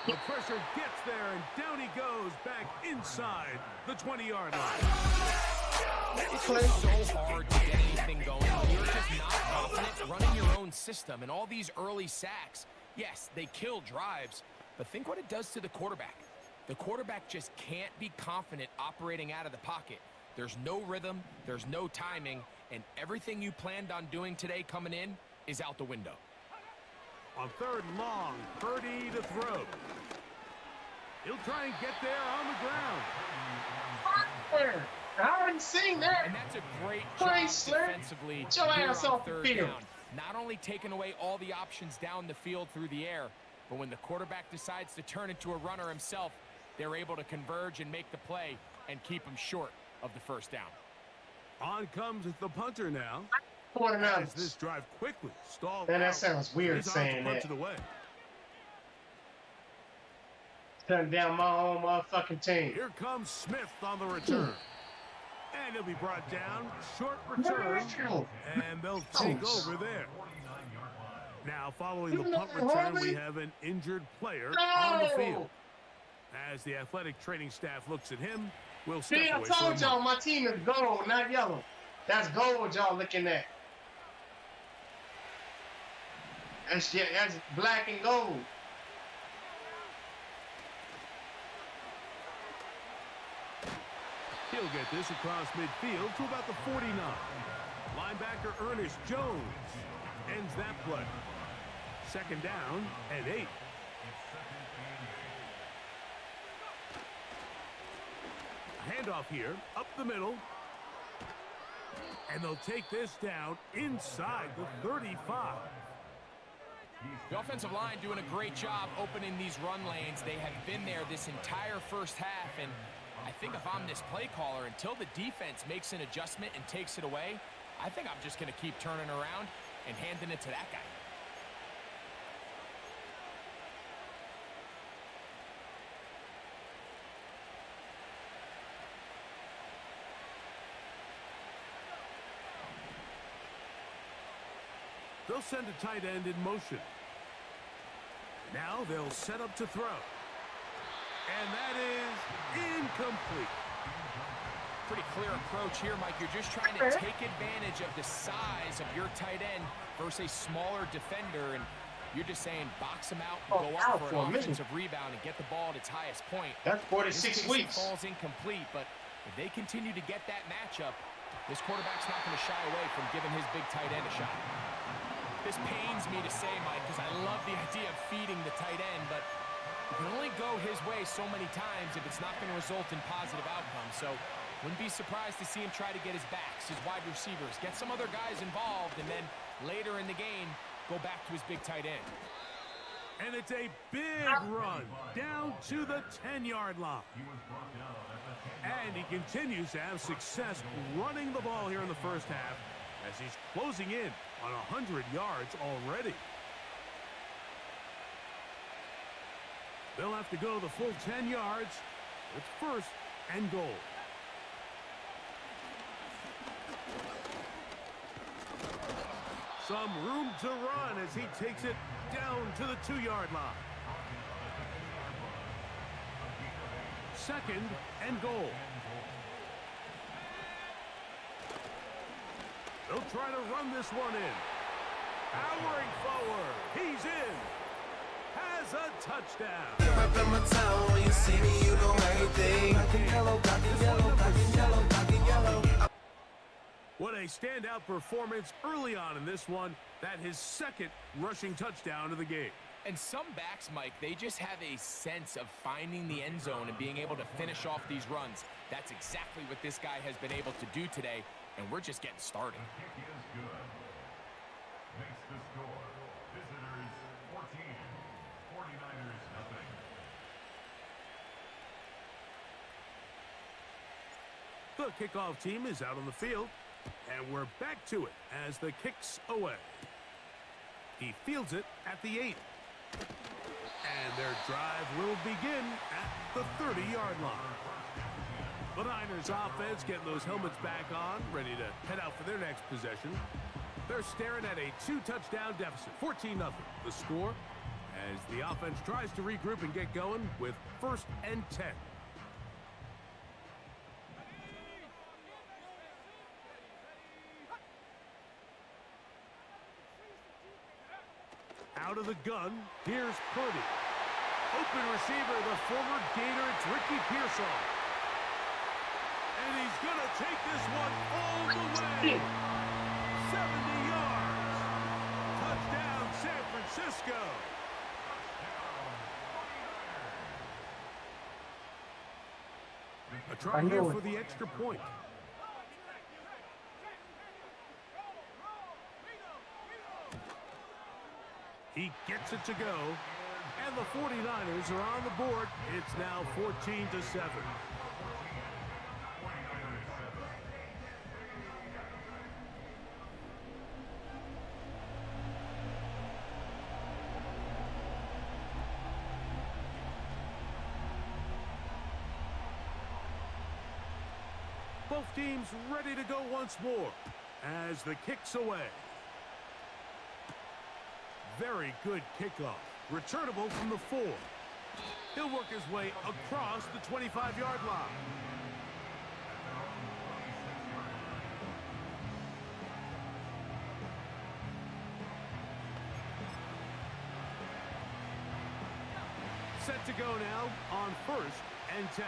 The pressure gets there, and down he goes back inside the 20-yard line. It's just so hard to get anything going when you're just not confident running your own system. And all these early sacks, yes, they kill drives, but think what it does to the quarterback. The quarterback just can't be confident operating out of the pocket. There's no rhythm, there's no timing, and everything you planned on doing today coming in is out the window. On third and long, Purdy to throw. He'll try and get there on the ground. I haven't seen that. And that's a great Play, job Slick. defensively Get your here ass on off the third field. down. Not only taking away all the options down the field through the air, but when the quarterback decides to turn into a runner himself, they're able to converge and make the play and keep him short of the first down. On comes the punter now. As this 49ers. drive quickly stalled Man, that out. sounds weird He's on to saying punch that. it away. Turn down my own motherfucking team. Here comes Smith on the return. And he'll be brought down. Short return. And they'll take over there. Now, following the punt return, we have an injured player on the field. As the athletic training staff looks at him, we'll step away. See, I told y'all my team is gold, not yellow. That's gold y'all looking at. That's black and gold. He'll get this across midfield to about the 49. Linebacker Ernest Jones ends that play. Second down and 8. Handoff here, up the middle. And they'll take this down inside the 35. The offensive line doing a great job opening these run lanes. They have been there this entire first half, and I think if I'm this play caller, until the defense makes an adjustment and takes it away, I think I'm just going to keep turning around and handing it to that guy. They'll send a tight end in motion. Now they'll set up to throw. And that is incomplete. Pretty clear approach here, Mike. You're just trying to take advantage of the size of your tight end versus a smaller defender, and you're just saying box him out and go out for an offensive rebound and get the ball at its highest point. That's 46 weeks. It falls incomplete, but if they continue to get that matchup, this quarterback's not going to shy away from giving his big tight end a shot. This pains me to say, Mike, because I love the idea of feeding the tight end, but you can only go his way so many times if it's not going to result in positive outcomes. So wouldn't be surprised to see him try to get his backs, his wide receivers, get some other guys involved, and then later in the game, go back to his big tight end. And it's a big run down to the 10-yard line. And he continues to have success running the ball here in the first half as he's closing in on 100 yards already. They'll have to go the full 10 yards. It's first and goal. Some room to run as he takes it down to the 2-yard line. Second and goal. They'll try to run this one in. Powering forward. He's in. Has a touchdown. Up in my town, when you see me, you know everything. Black and yellow, black and yellow, black and yellow, black and yellow. What a standout performance early on in this one. That his second rushing touchdown of the game. And some backs, Mike, they just have a sense of finding the end zone and being able to finish off these runs. That's exactly what this guy has been able to do today, and we're just getting started. Makes the score. Visitors 14, 49ers nothing. The kickoff team is out on the field, and we're back to it as the kick's away. He fields it at the 8. And their drive will begin at the 30-yard line. The Niners offense getting those helmets back on, ready to head out for their next possession. They're staring at a 2-touchdown deficit, 14-0. The score as the offense tries to regroup and get going with first and 10. Out of the gun, here's Purdy. Open receiver, the former Gator, it's Ricky Pearsall. And he's going to take this one all the way. 70 yards. Touchdown, San Francisco. A try here for the extra point. He gets it to go, and the 49ers are on the board. It's now 14-7. Both teams ready to go once more as the kick's away. Very good kickoff. Returnable from the 4. He'll work his way across the 25-yard line. Set to go now on 1st and 10.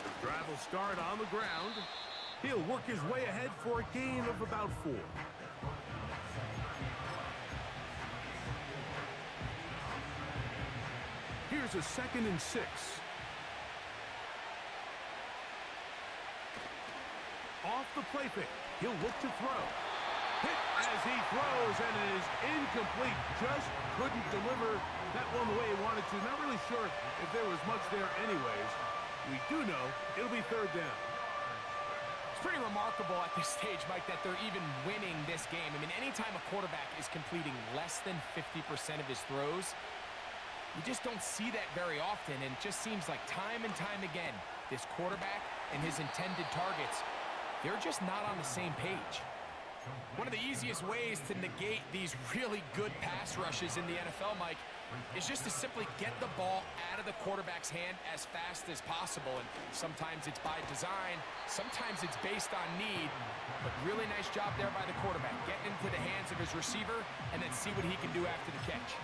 The drive will start on the ground. He'll work his way ahead for a gain of about 4. Here's a 2nd and 6. Off the play fake. He'll look to throw. Hit as he throws, and it is incomplete. Just couldn't deliver that one the way he wanted to. Not really sure if there was much there anyways. We do know it'll be 3rd down. It's pretty remarkable at this stage, Mike, that they're even winning this game. I mean, anytime a quarterback is completing less than 50% of his throws, you just don't see that very often, and it just seems like time and time again, this quarterback and his intended targets, they're just not on the same page. One of the easiest ways to negate these really good pass rushes in the NFL, Mike, is just to simply get the ball out of the quarterback's hand as fast as possible. And sometimes it's by design, sometimes it's based on need, but really nice job there by the quarterback, getting into the hands of his receiver and then see what he can do after the catch.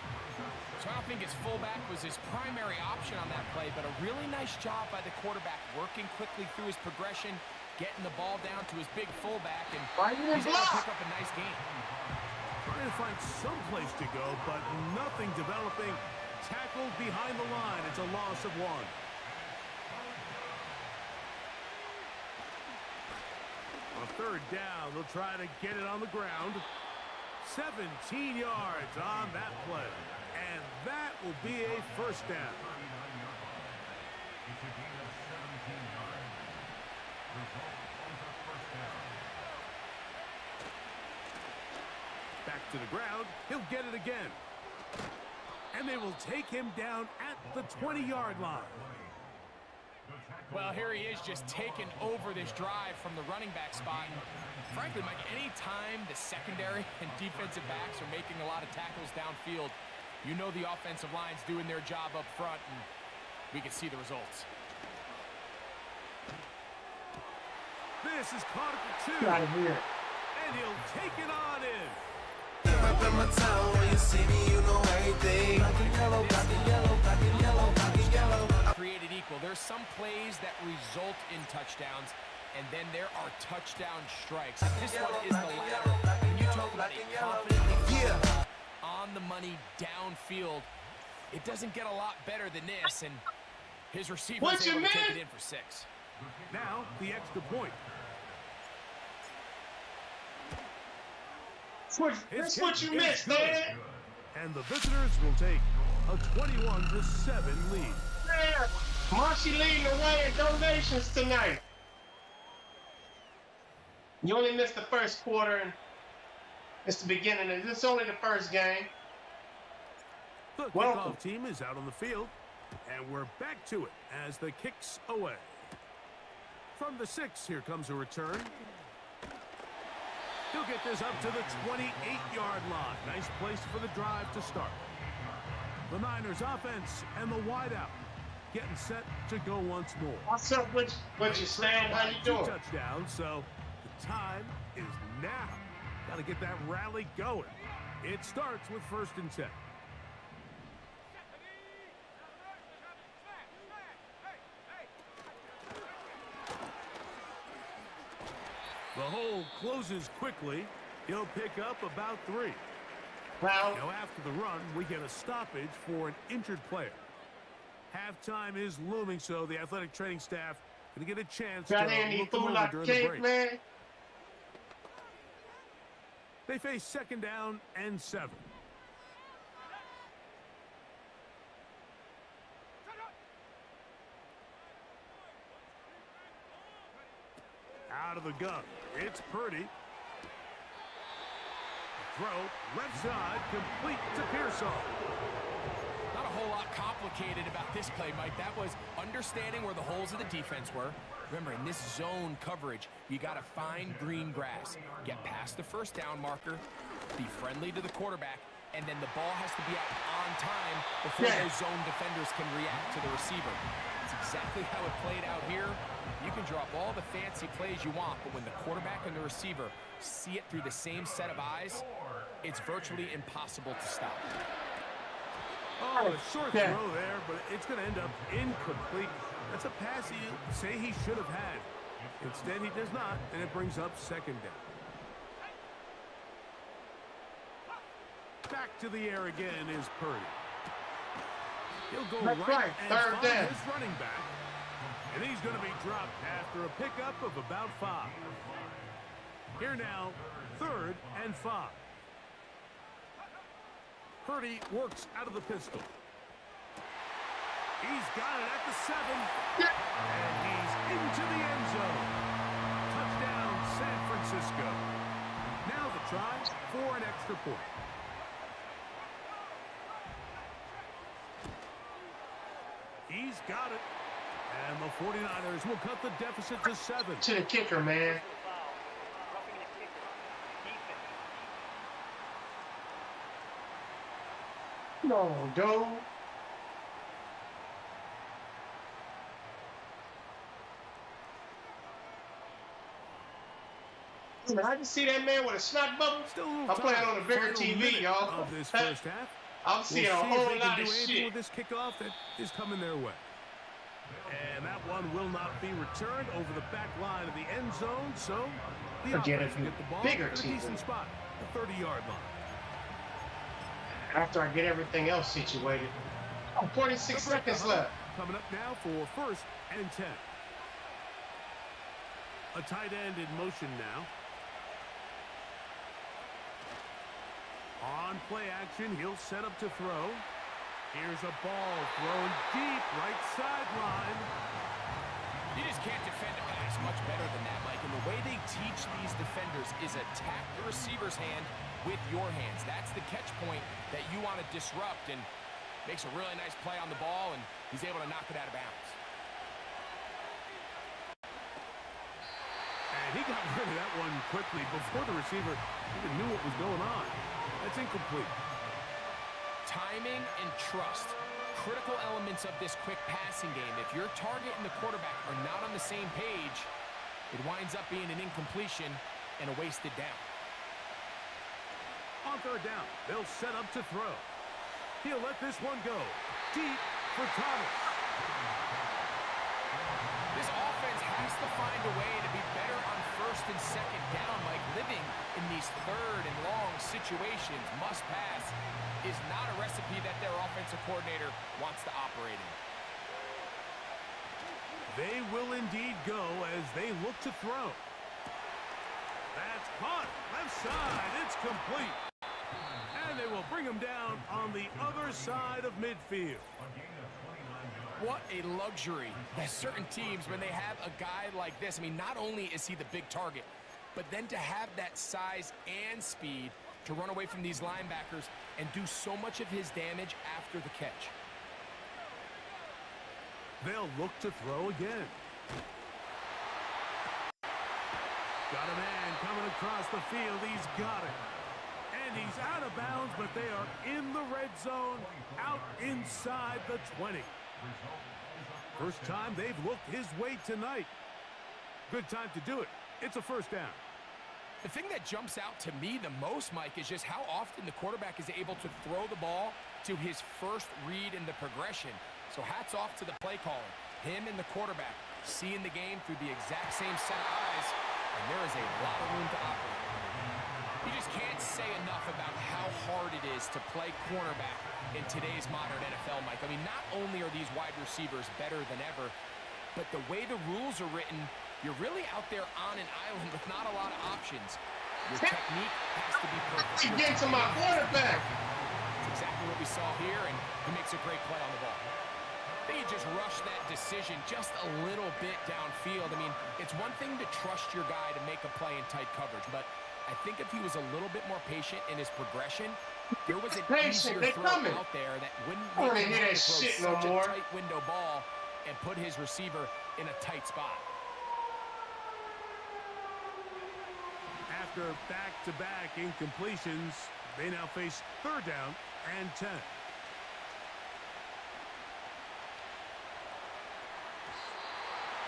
So I don't think his fullback was his primary option on that play, but a really nice job by the quarterback, working quickly through his progression, getting the ball down to his big fullback, and he's able to pick up a nice game. Trying to find some place to go, but nothing developing. Tackled behind the line. It's a loss of 1. On 3rd down, they'll try to get it on the ground. 17 yards on that play. And that will be a 1st down. Back to the ground. He'll get it again. And they will take him down at the 20-yard line. Well, here he is just taking over this drive from the running back spot. And frankly, Mike, any time the secondary and defensive backs are making a lot of tackles downfield, you know the offensive line's doing their job up front, and we can see the results. This is caught at the 2. Get out of here. And he'll take it on in. Up in my town, when you see me, you know everything. Black and yellow, black and yellow, black and yellow, black and yellow. Created equal. There's some plays that result in touchdowns, and then there are touchdown strikes. This one is the latter. When you talk about a confidently on the money downfield, it doesn't get a lot better than this, and his receiver was able to take it in for 6. Now the extra point. That's what you missed, man. And the visitors will take a 21-7 lead. Man, Marshy leading the way in donations tonight. You only missed the first quarter, and it's the beginning. It's only the first game. The kickoff team is out on the field, and we're back to it as the kick's away. From the 6, here comes a return. He'll get this up to the 28-yard line. Nice place for the drive to start. The Niners offense and the wideout getting set to go once more. What's up with you, Stan? How you doing? 2 touchdowns, so the time is now. Got to get that rally going. It starts with 1st and 10. The hole closes quickly. He'll pick up about 3. Well, Now after the run, we get a stoppage for an injured player. Halftime is looming, so the athletic training staff going to get a chance to look them over during the break. Man. They face 2nd down and 7. Out of the gun. It's Purdy. Throw left side, complete to Pearsall. Not a whole lot complicated about this play, Mike. That was understanding where the holes of the defense were. Remember, in this zone coverage, you got to find green grass, get past the first down marker, be friendly to the quarterback, and then the ball has to be out on time before those zone defenders can react to the receiver. It's exactly how it played out here. You can draw up all the fancy plays you want, but when the quarterback and the receiver see it through the same set of eyes, it's virtually impossible to stop. Oh, a short throw there, but it's going to end up incomplete. That's a pass you say he should have had. Instead, he does not, and it brings up second down. Back to the air again is Purdy. He'll go right and find his running back. And he's going to be dropped after a pickup of about 5. Here now, 3rd and 5. Purdy works out of the pistol. He's got it at the 7. And he's into the end zone. Touchdown, San Francisco. Now the try for an extra point. He's got it. And the 49ers will cut the deficit to 7. To the kicker, man. No, dude. I just see that man with a snot bubble. I'm playing on a bigger TV, y'all. Of this first half. I'm seeing a whole lot of shit. With this kickoff that is coming their way. And that one will not be returned over the back line of the end zone. So the offense will get the ball in a decent spot, the 30-yard line. After I get everything else situated. 46 seconds left. Coming up now for 1st and 10. A tight end in motion now. On play action, he'll set up to throw. Here's a ball thrown deep, right sideline. You just can't defend a pass much better than that, Mike. And the way they teach these defenders is attack the receiver's hand with your hands. That's the catch point that you want to disrupt, and makes a really nice play on the ball, and he's able to knock it out of bounds. And he got rid of that one quickly before the receiver even knew what was going on. That's incomplete. Timing and trust, critical elements of this quick passing game. If your target and the quarterback are not on the same page, it winds up being an incompletion and a wasted down. On 3rd down, they'll set up to throw. He'll let this one go deep for Thomas. This offense has to find a way to be better on 1st and 2nd down. Like living in these 3rd and long situations, must pass, is not a recipe that their offensive coordinator wants to operate in. They will indeed go as they look to throw. That's caught. Left side. It's complete. And they will bring him down on the other side of midfield. What a luxury that certain teams, when they have a guy like this, I mean, not only is he the big target, but then to have that size and speed to run away from these linebackers and do so much of his damage after the catch. They'll look to throw again. Got a man coming across the field. He's got it. And he's out of bounds, but they are in the red zone, out inside the 20. First time they've looked his way tonight. Good time to do it. It's a 1st down. The thing that jumps out to me the most, Mike, is just how often the quarterback is able to throw the ball to his first read in the progression. So hats off to the play caller. Him and the quarterback seeing the game through the exact same set of eyes, and there is a lot of room to operate. You just can't say enough about how hard it is to play cornerback in today's modern NFL, Mike. I mean, not only are these wide receivers better than ever, but the way the rules are written, you're really out there on an island with not a lot of options. Your technique has to be perfect. He gets to my quarterback. That's exactly what we saw here, and he makes a great play on the ball. I think he just rushed that decision just a little bit downfield. I mean, it's one thing to trust your guy to make a play in tight coverage, but I think if he was a little bit more patient in his progression, There was an Patient, easier they throw coming. out there that wouldn't I make don't him hear have that to throw shit no such more. a tight window ball and put his receiver in a tight spot. After back-to-back incompletions, they now face 3rd down and 10.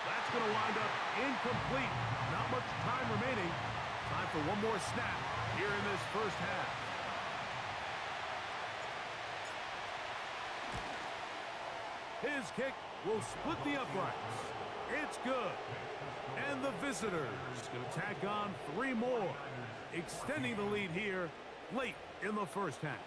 That's going to wind up incomplete. Not much time remaining. Time for one more snap here in this first half. His kick will split the uprights. It's good. And the visitors going to tack on 3 more, extending the lead here late in the first half.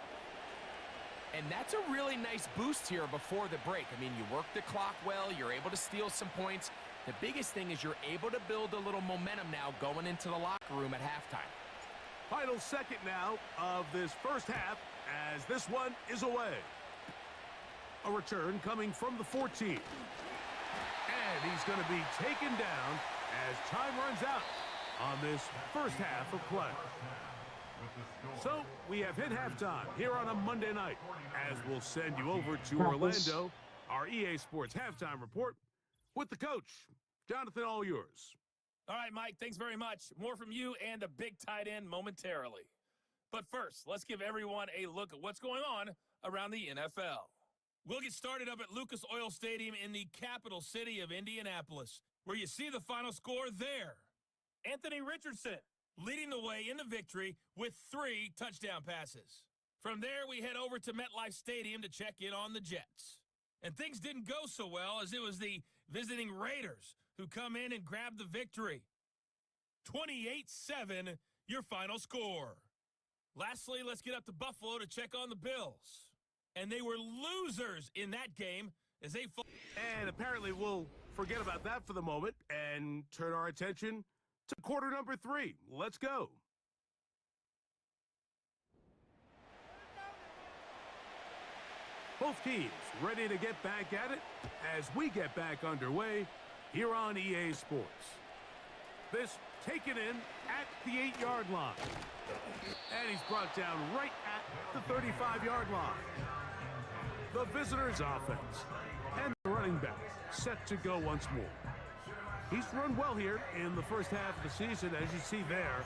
And that's a really nice boost here before the break. I mean, you work the clock well. You're able to steal some points. The biggest thing is you're able to build a little momentum now going into the locker room at halftime. Final second now of this first half as this one is away. A return coming from the 14. And he's going to be taken down as time runs out on this first half of play. So we have hit halftime here on a Monday night as we'll send you over to Orlando, our EA Sports halftime report with the coach. Jonathan, all yours. All right, Mike, thanks very much. More from you and a big tight end momentarily. But first, let's give everyone a look at what's going on around the NFL. We'll get started up at Lucas Oil Stadium in the capital city of Indianapolis, where you see the final score there. Anthony Richardson leading the way in the victory with 3 touchdown passes. From there, we head over to MetLife Stadium to check in on the Jets. And things didn't go so well as it was the visiting Raiders who come in and grab the victory. 28-7, your final score. Lastly, let's get up to Buffalo to check on the Bills. And they were losers in that game as they... And apparently we'll forget about that for the moment and turn our attention to quarter number 3. Let's go. Both teams ready to get back at it as we get back underway here on EA Sports. This taken in at the 8-yard line. And he's brought down right at the 35-yard line. The visitors' offense and the running back set to go once more. He's run well here in the first half of the season. As you see there,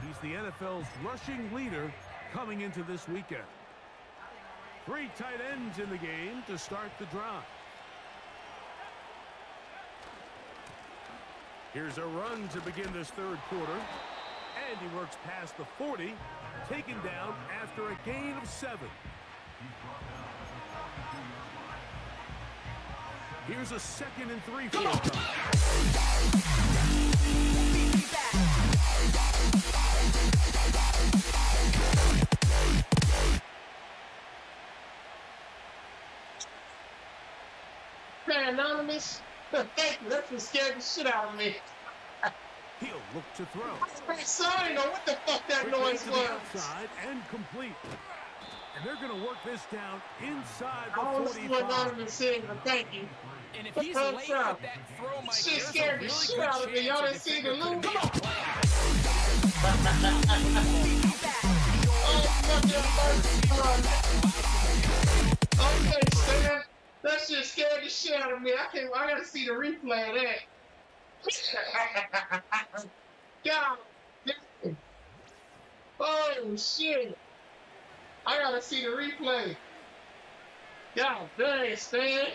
he's the NFL's rushing leader coming into this weekend. 3 tight ends in the game to start the drive. Here's a run to begin this third quarter. And he works past the 40, taken down after a gain of 7. Here's a 2nd and 3 for him. Anonymous. Thank you. That just scared the shit out of me. He'll look to throw. So I didn't know what the fuck that Quickly noise to was. the outside and complete. And they're going to work this down inside I don't the see what 45. Anonymous saying, but thank you. And if he's late with that throw, Mike, Shit there's scared a the really shit good out of me. chance Y'all the didn't see the defender loop? could be Come on. a player. Okay, Stan. That shit scared the shit out of me. I gotta see the replay of that. God damn. Oh shit. I gotta see the replay. God dang, Stan.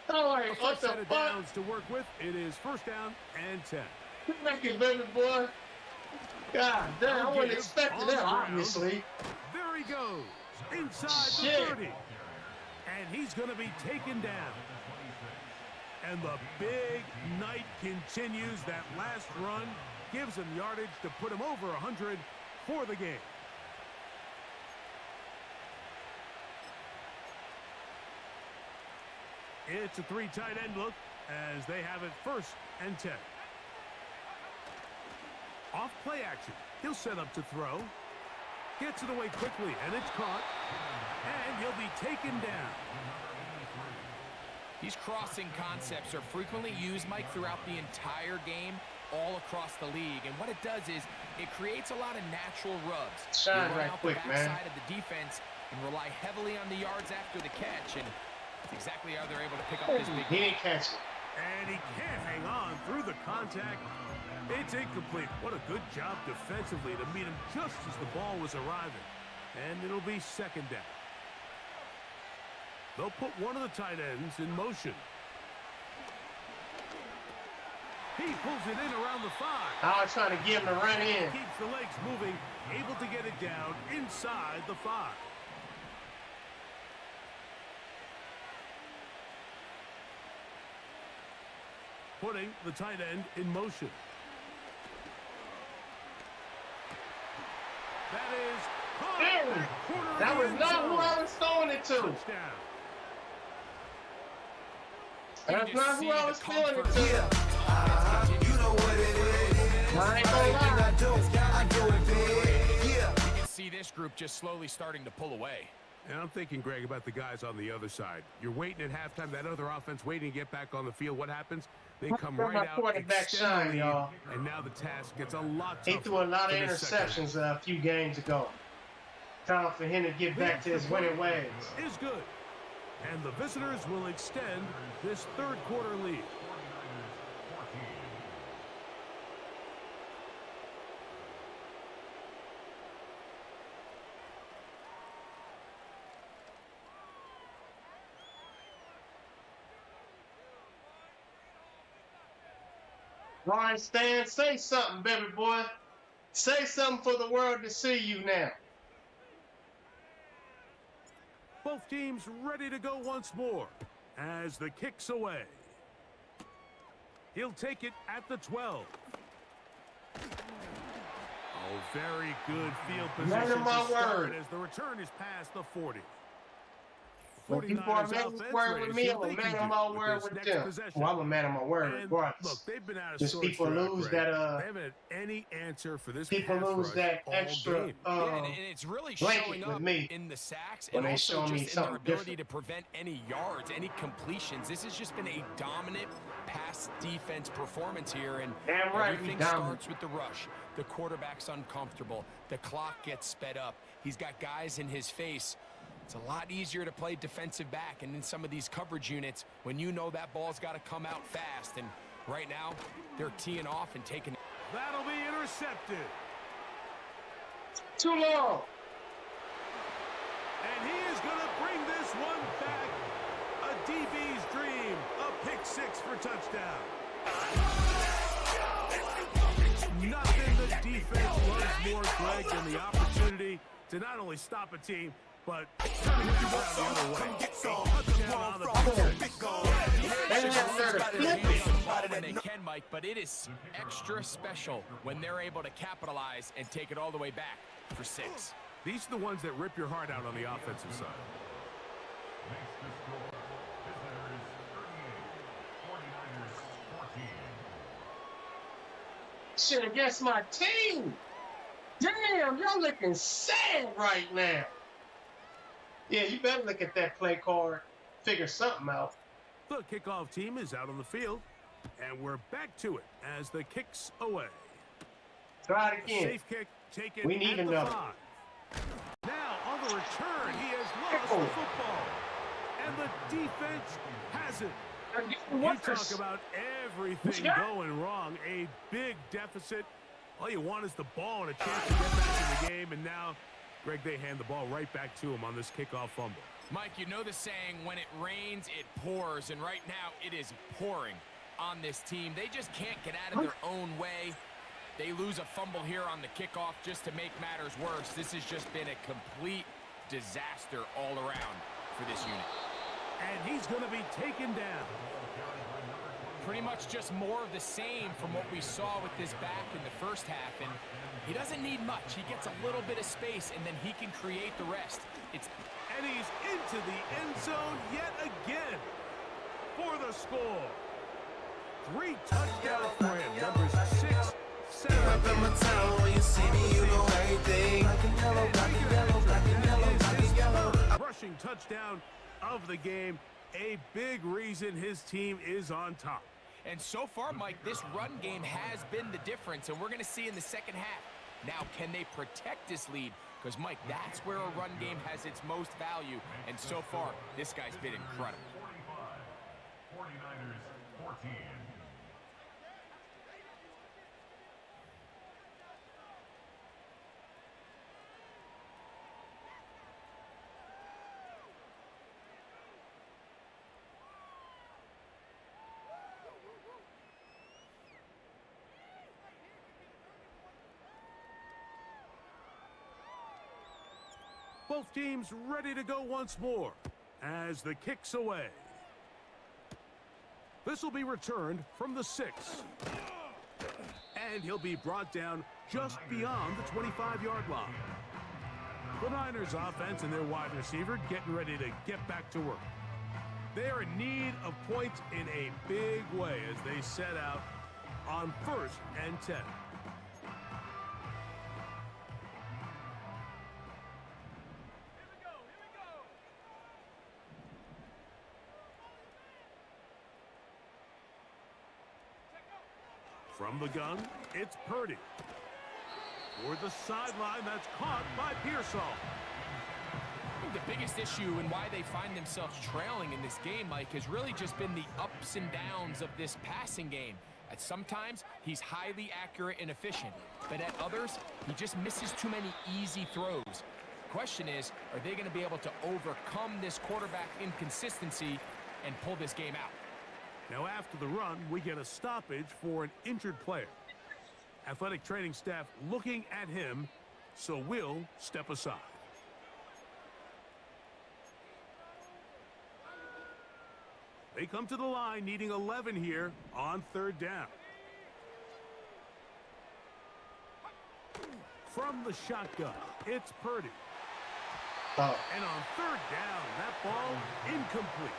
Alright, A what first the set of fuck? downs to work with. It is 1st down and 10. Good making, baby boy. God damn, I wasn't Give expecting on that, the ground. obviously. There he goes. Inside Shit. the 30. And he's going to be taken down. And the big night continues. That last run gives him yardage to put him over 100 for the game. It's a 3 tight end look as they have it 1st and 10. Off play action. He'll set up to throw. Gets it away quickly, and it's caught. And he'll be taken down. These crossing concepts are frequently used, Mike, throughout the entire game. all across the league. And what it does is it creates a lot of natural rubs. Shine You run right out quick, the man. backside of the defense and rely heavily on the yards after the catch. And that's exactly how they're able to pick up this big He didn't catch it. And he can't hang on through the contact. It's incomplete. What a good job defensively to meet him just as the ball was arriving. And it'll be second down. They'll put one of the tight ends in motion. He pulls it in around the 5. I was trying to get him to run in. Keeps the legs moving, able to get it down inside the 5. Putting the tight end in motion. That is caught. That was not who I was throwing it to. Touchdown. That's not who I was throwing it to. You know what it is. I ain't gonna lie. I do it big. Yeah. You can see this group just slowly starting to pull away. And I'm thinking, Greg, about the guys on the other side. You're waiting at halftime, that other offense waiting to get back on the field. What happens? They come Let my right out, quarterback extend shine, the lead, y'all. and now the task gets a lot tougher. He threw a lot of for this second interceptions a few games ago. Time for him to get back to his winning ways. half. Is good. And the visitors will extend this third quarter lead. Ryan Stan, say something, baby boy. Say something for the world to see you now. Both teams ready to go once more as the kick's away. He'll take it at the 12. Oh, very good field position None of my to start word. as the return is past the 40. When people are 49ers man of offense word ready with to me, see I'm what a they man can of do my with word this with next them. possession. Well, I'm a man of my word And regardless. look, they've been out of Just sorts people throughout, lose Greg. that, They haven't had any answer for this people pass lose rush that all extra game. And it's really blanket showing with up me in the sacks when and they also show me just in their something ability different. to prevent any yards, any completions. This has just been a dominant pass defense performance here, and Damn right, we everything dominant. starts with the rush. The quarterback's uncomfortable. The clock gets sped up. He's got guys in his face. It's a lot easier to play defensive back, and in some of these coverage units, when you know that ball's got to come out fast, and right now, they're teeing off and taking. That'll be intercepted. Too long. And he is going to bring this one back. A DB's dream. A pick six for touchdown. Nothing the defense loves more, Greg, than the opportunity to not only stop a team, but turn it around the other way. A touchdown on the When they can, Mike, but it is extra special when they're able to capitalize and take it all the way back for 6. These are the ones that rip your heart out on the offensive side. Shit against my team. Damn, y'all looking sad right now. Yeah, you better look at that play card, figure something out. The kickoff team is out on the field, and we're back to it as the kick's away. Try it again. Safe kick taken We need at the another. 5. Now on the return, he has lost the football, and the defense has it. You talk about everything going wrong. A big deficit. All you want is the ball and a chance to get back in the game, and now, Greg, they hand the ball right back to him on this kickoff fumble. Mike, you know the saying, when it rains, it pours, and right now it is pouring on this team. They just can't get out of their own way. They lose a fumble here on the kickoff just to make matters worse. This has just been a complete disaster all around for this unit. And he's going to be taken down. Pretty much just more of the same from what we saw with this back in the first half, and he doesn't need much. He gets a little bit of space, and then he can create the rest. And he's into the end zone yet again for the score. 3 touchdowns for him. Numbers 6, 7, Up in my town, when you see me, you know everything. Black and yellow, black and yellow, black and yellow, black and yellow. rushing touchdown of the game. A big reason his team is on top. And so far, Mike, this run game has been the difference, and we're going to see in the second half. Now, can they protect this lead? Because, Mike, that's where a run game has its most value, and so far, this guy's been incredible. 49ers 14. Both teams ready to go once more as the kick's away. This will be returned from the 6. And he'll be brought down just beyond the 25-yard line. The Niners offense and their wide receiver getting ready to get back to work. They're in need of points in a big way as they set out on 1st and 10. From the gun, it's Purdy. Toward the sideline, that's caught by Pearsall. I think the biggest issue and why they find themselves trailing in this game, Mike, has really just been the ups and downs of this passing game. At sometimes, he's highly accurate and efficient, but at others, he just misses too many easy throws. The question is, are they going to be able to overcome this quarterback inconsistency and pull this game out? Now after the run, we get a stoppage for an injured player. Athletic training staff looking at him, so we'll step aside. They come to the line needing 11 here on 3rd down. From the shotgun, it's Purdy. And on 3rd down, that ball incomplete.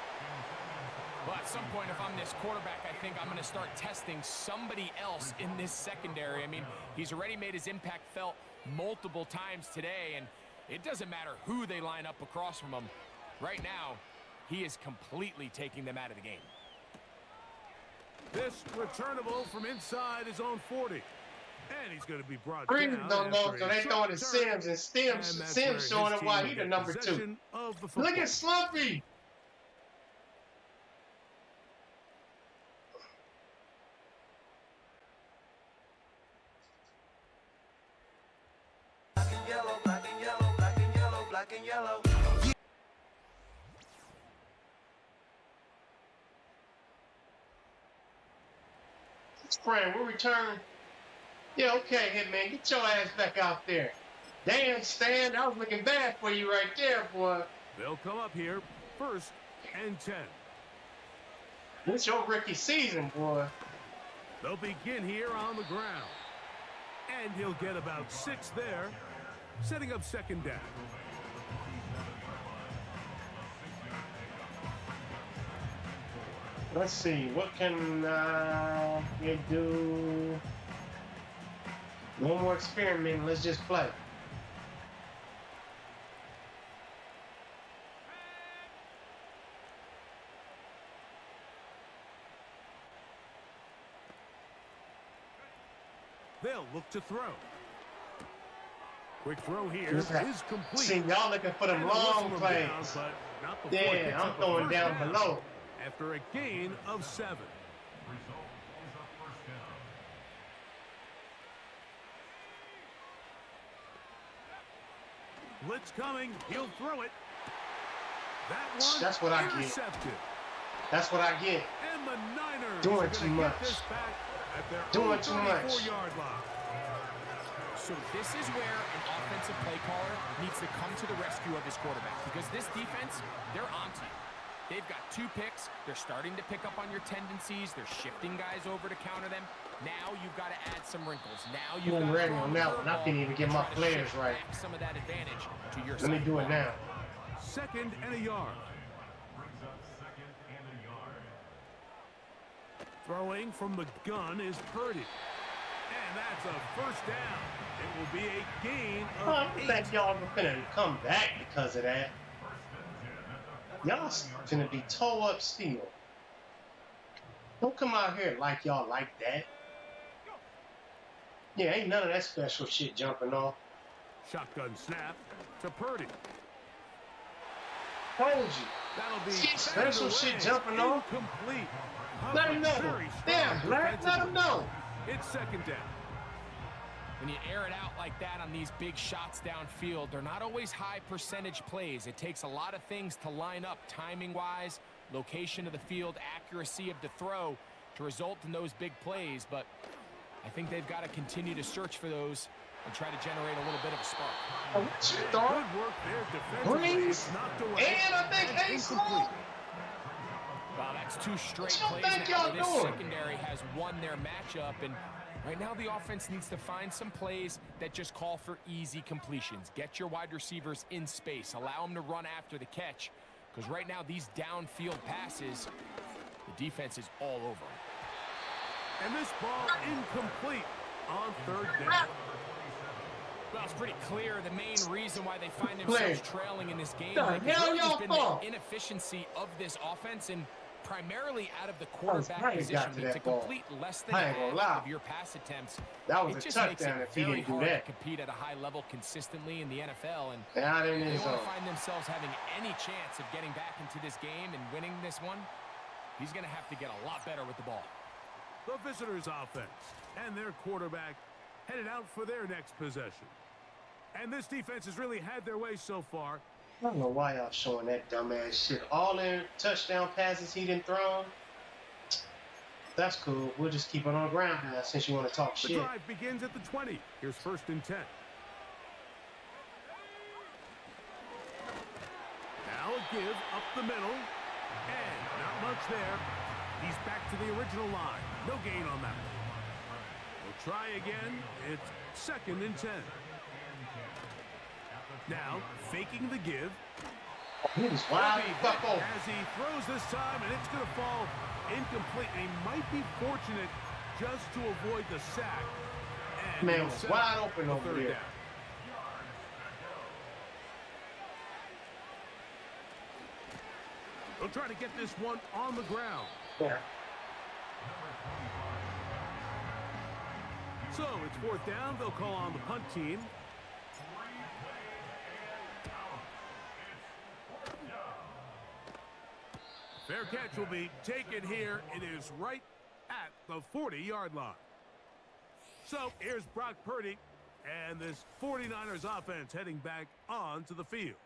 Well, at some point, if I'm this quarterback, I think I'm going to start testing somebody else in this secondary. I mean, he's already made his impact felt multiple times today, and it doesn't matter who they line up across from him. Right now, he is completely taking them out of the game. This returnable from inside his own 40. And he's going to be brought Green down. don't know, so they throwing to Sims, and Sims showing up why he the number 2. Look at Slumpy. Black and yellow, black and yellow, black and yellow. Spraying, we'll return. Yeah, okay, Hitman, get your ass back out there. Damn, Stan, I was looking bad for you right there, boy. They'll come up here 1st and 10. This your rookie season, boy. They'll begin here on the ground. And he'll get about 6 there, setting up 2nd down. Let's see, what can you do? No more experimenting, let's just play. They'll look to throw. Quick throw here is complete. See, y'all looking for them long plays. Yeah, I'm throwing down below. After a gain of 7. Blitz coming. He'll throw it. That one That's what I intercepted. get. That's what I get. And the Niners doing too much. Doing too much. Line. So this is where an offensive play caller needs to come to the rescue of his quarterback, because this defense, they're onto you. They've got 2 picks. They're starting to pick up on your tendencies. They're shifting guys over to counter them. Now you've got to add some wrinkles. Now you've got to ready on that one. I can't even get my players right. Some of that advantage to your Let me do it now. 2nd and a yard. Throwing from the gun is Purdy. And that's a 1st down. It will be a gain of 8. I think y'all are gonna come back because of that. Y'all gonna be toe up still. Don't come out here like y'all like that. Yeah, ain't none of that special shit jumping off. Shotgun snap to Purdy. Told you. That'll be Special shit jumping off. Incomplete. Let him know. Damn, Black, let him know. It's second down. When you air it out like that on these big shots downfield, they're not always high percentage plays. It takes a lot of things to line up timing-wise, location of the field, accuracy of the throw to result in those big plays. But I think they've got to continue to search for those and try to generate a little bit of a spark. Good work there defensively. It's knocked away. And I think Ace incomplete. Wow, that's two straight What plays you think now y'all where this doing? secondary has won their matchup. And right now the offense needs to find some plays that just call for easy completions. Get your wide receivers in space. Allow them to run after the catch. Because right now these downfield passes, the defense is all over them. And this ball incomplete on third down. Well, it's pretty clear the main reason why they find themselves trailing in this game The has hell really just y'all been thought? the inefficiency of this offense and primarily out of the I quarterback ain't position. got to that To ball. complete less than I ain't gonna half lie. of your pass attempts, That was it a just makes touchdown it if he very didn't do hard that. to compete at a high level consistently in the NFL. And Out in if his they want zone. to find themselves having any chance of getting back into this game and winning this one, he's going to have to get a lot better with the ball. The visitors' offense and their quarterback headed out for their next possession. And this defense has really had their way so far. I don't know why y'all showing that dumbass shit. All them touchdown passes he done thrown. That's cool. We'll just keep it on the ground now since you want to talk The shit. drive begins at the 20. Here's 1st and 10. Now a give up the middle. And not much there. He's back to the original line. No gain on that one. We'll try again. It's 2nd and 10. Now, faking the give. He was wild the fuck over. As he throws this time, and it's going to fall incomplete. And he might be fortunate just to avoid the sack. And Man he'll was set wide up open the over third there. down. They'll try to get this one on the ground. Yeah. So it's 4th down. They'll call on the punt team. Fair catch will be taken here. It is right at the 40-yard line. So here's Brock Purdy and this 49ers offense heading back onto the field.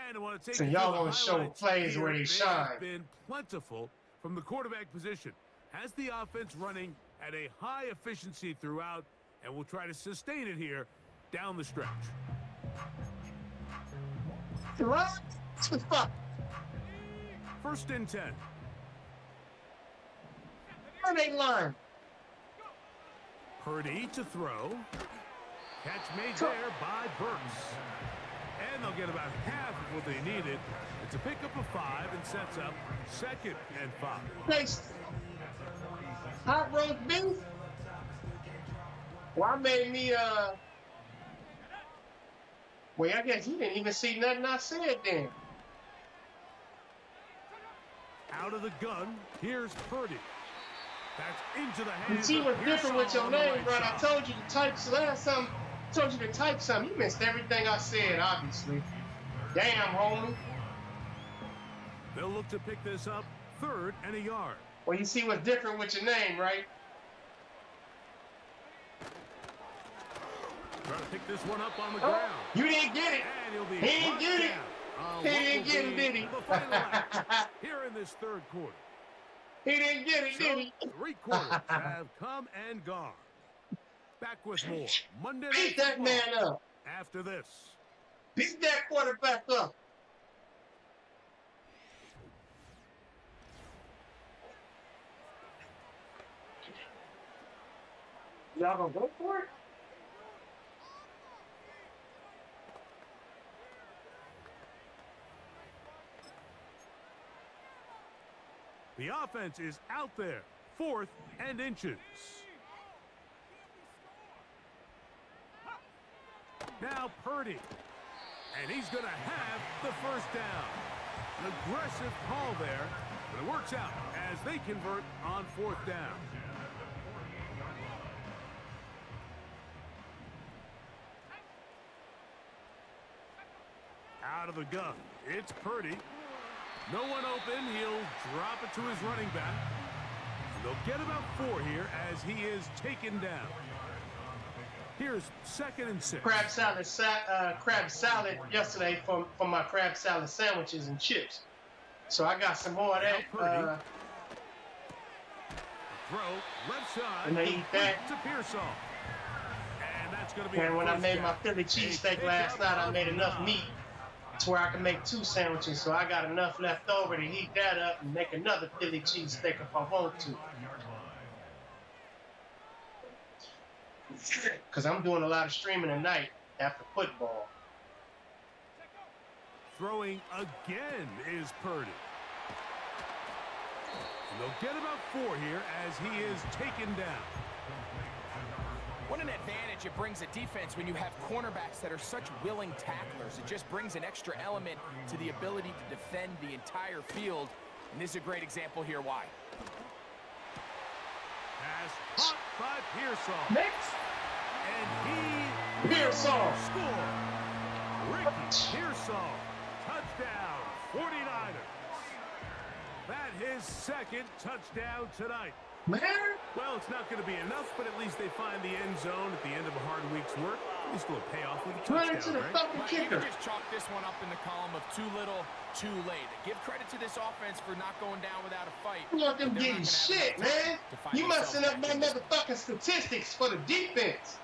And I want to take So you y'all through the gonna show highlights plays here. where they have shine. been plentiful from the quarterback position. Has the offense running at a high efficiency throughout, and we'll try to sustain it here down the stretch. What? Fuck. 1st and 10. Where they line? Purdy to throw. Catch made there by Burks. And they'll get about half of what they needed. It's a pickup of 5 and sets up 2nd and 5. Next. Hot roast beef? Well, I made me, Well, I guess you didn't even see nothing I said then. Out of the gun, here's Purdy. That's into the You hands see of what's different with your Pearsall on the name, right bro. I side. told you to type last something. Told you to type something. You missed everything I said, obviously. Damn, homie. They'll look to pick this up 3rd and a yard. Well, you see what's different with your name, right? Trying to pick this one up on the ground. You didn't get it. And he'll be He didn't brought get it. down. He What didn't will get it, be did he? the final act here in this 3rd quarter. He didn't get it, did he? So 3 quarters have come and gone. Back with more Monday Night Beat that Football man up. after this. Beat that quarterback up. Y'all gonna go for it? The offense is out there, 4th and inches. Now Purdy. And he's going to have the 1st down. An aggressive call there, but it works out as they convert on 4th down. Out of the gun, it's Purdy. No one open, he'll drop it to his running back. And they'll get about 4 here as he is taken down. Here's 2nd and 6. Crab salad yesterday from my crab salad sandwiches and chips. So I got some more of that. Throw left side. And they eat that. To Pearsall. And that's going to be. And when I made my Philly cheesesteak last night, I made enough meat to where I can make 2 sandwiches. So I got enough left over to heat that up and make another Philly cheesesteak if I want to. Because I'm doing a lot of streaming tonight after football. Throwing again is Purdy. And they'll get about 4 here as he is taken down. What an advantage it brings a defense when you have cornerbacks that are such willing tacklers. It just brings an extra element to the ability to defend the entire field. And this is a great example here why. Pass caught by Pearsall. Next. And he Pearsall. Score. Ricky Pearsall. Touchdown. 49ers. That his 2nd touchdown tonight. Man. Well, it's not going to be enough, but at least they find the end zone at the end of a hard week's work. At least it'll pay off with a touchdown, to the right? fucking But you kicker. can just chalk this one up in the column of too little, too late. Give credit to this offense for not going down without a fight. You want them But they're getting not gonna shit, have enough man. time to find You messing up my themselves motherfucking statistics for the defense.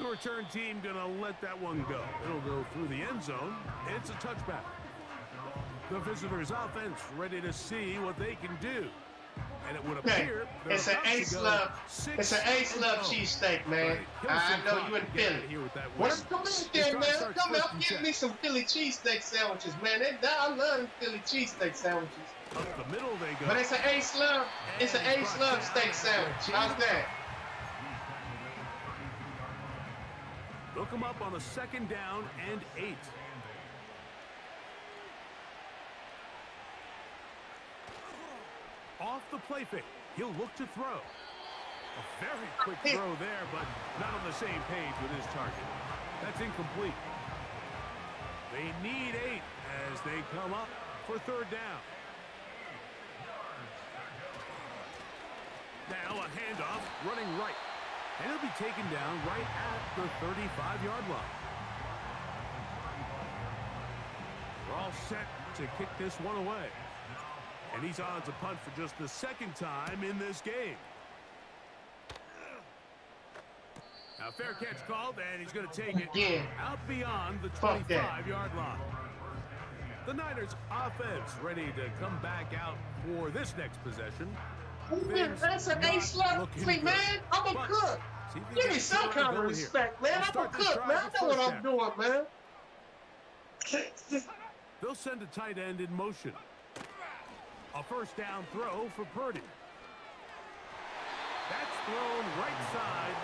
The return team going to let that one go. It'll go through the end zone. It's a touchback. The visitors' offense ready to see what they can do. And it would appear it's an ace love. It's an ace love cheesesteak, man. I know you in Philly. When I come out there, man, come out get me some Philly cheesesteak sandwiches, man. I love Philly cheesesteak sandwiches. Up the middle they go. But it's an ace love. It's an ace love steak sandwich. How's that? Look him up on a 2nd down and 8. Off the play fake. He'll look to throw. A very quick throw there, but not on the same page with his target. That's incomplete. They need 8 as they come up for 3rd down. Now a handoff running right. And he'll be taken down right at the 35-yard line. We're all set to kick this one away. And he's on to punt for just the 2nd time in this game. Now fair catch called, and he's going to take it out beyond the 25-yard line. The Niners offense ready to come back out for this next possession. That's an ace love me, man. I'm a cook. Give me some kind of respect, man. I'm a cook, man. I know what I'm doing, man. They'll send a tight end in motion. A 1st down throw for Purdy. That's thrown right side,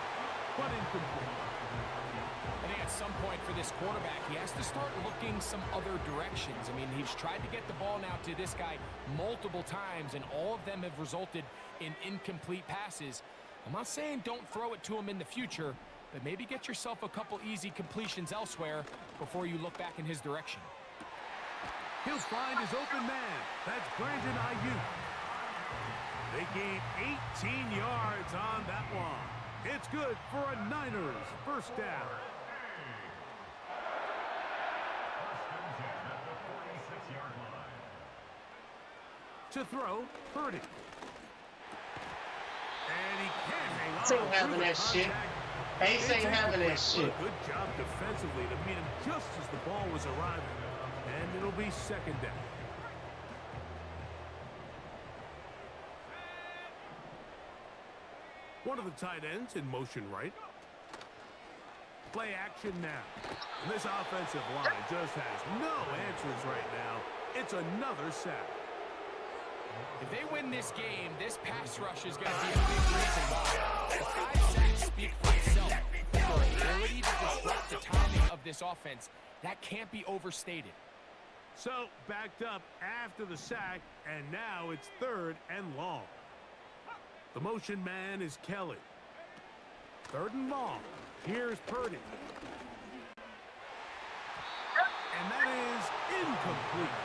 but incomplete. I think at some point for this quarterback, he has to start looking some other directions. I mean, he's tried to get the ball now to this guy multiple times, and all of them have resulted in incomplete passes. I'm not saying don't throw it to him in the future, but maybe get yourself a couple easy completions elsewhere before you look back in his direction. He'll find his open man. That's Brandon Ayuk. They gain 18 yards on that one. It's good for a Niners 1st down. To throw, Purdy. And he can't hang on. Ace ain't having that shit. Ace ain't having that shit. Good job defensively to meet him just as the ball was arriving. And it'll be 2nd down. One of the tight ends in motion right. Play action now. And this offensive line just has no answers right now. It's another sack. If they win this game, this pass rush is going to be a big reason why. The 5 sacks speak for itself. Their ability to disrupt the timing of this offense, that can't be overstated. So, backed up after the sack, and now it's 3rd and long. The motion man is Kelly. 3rd and long. Here's Purdy. And that is incomplete.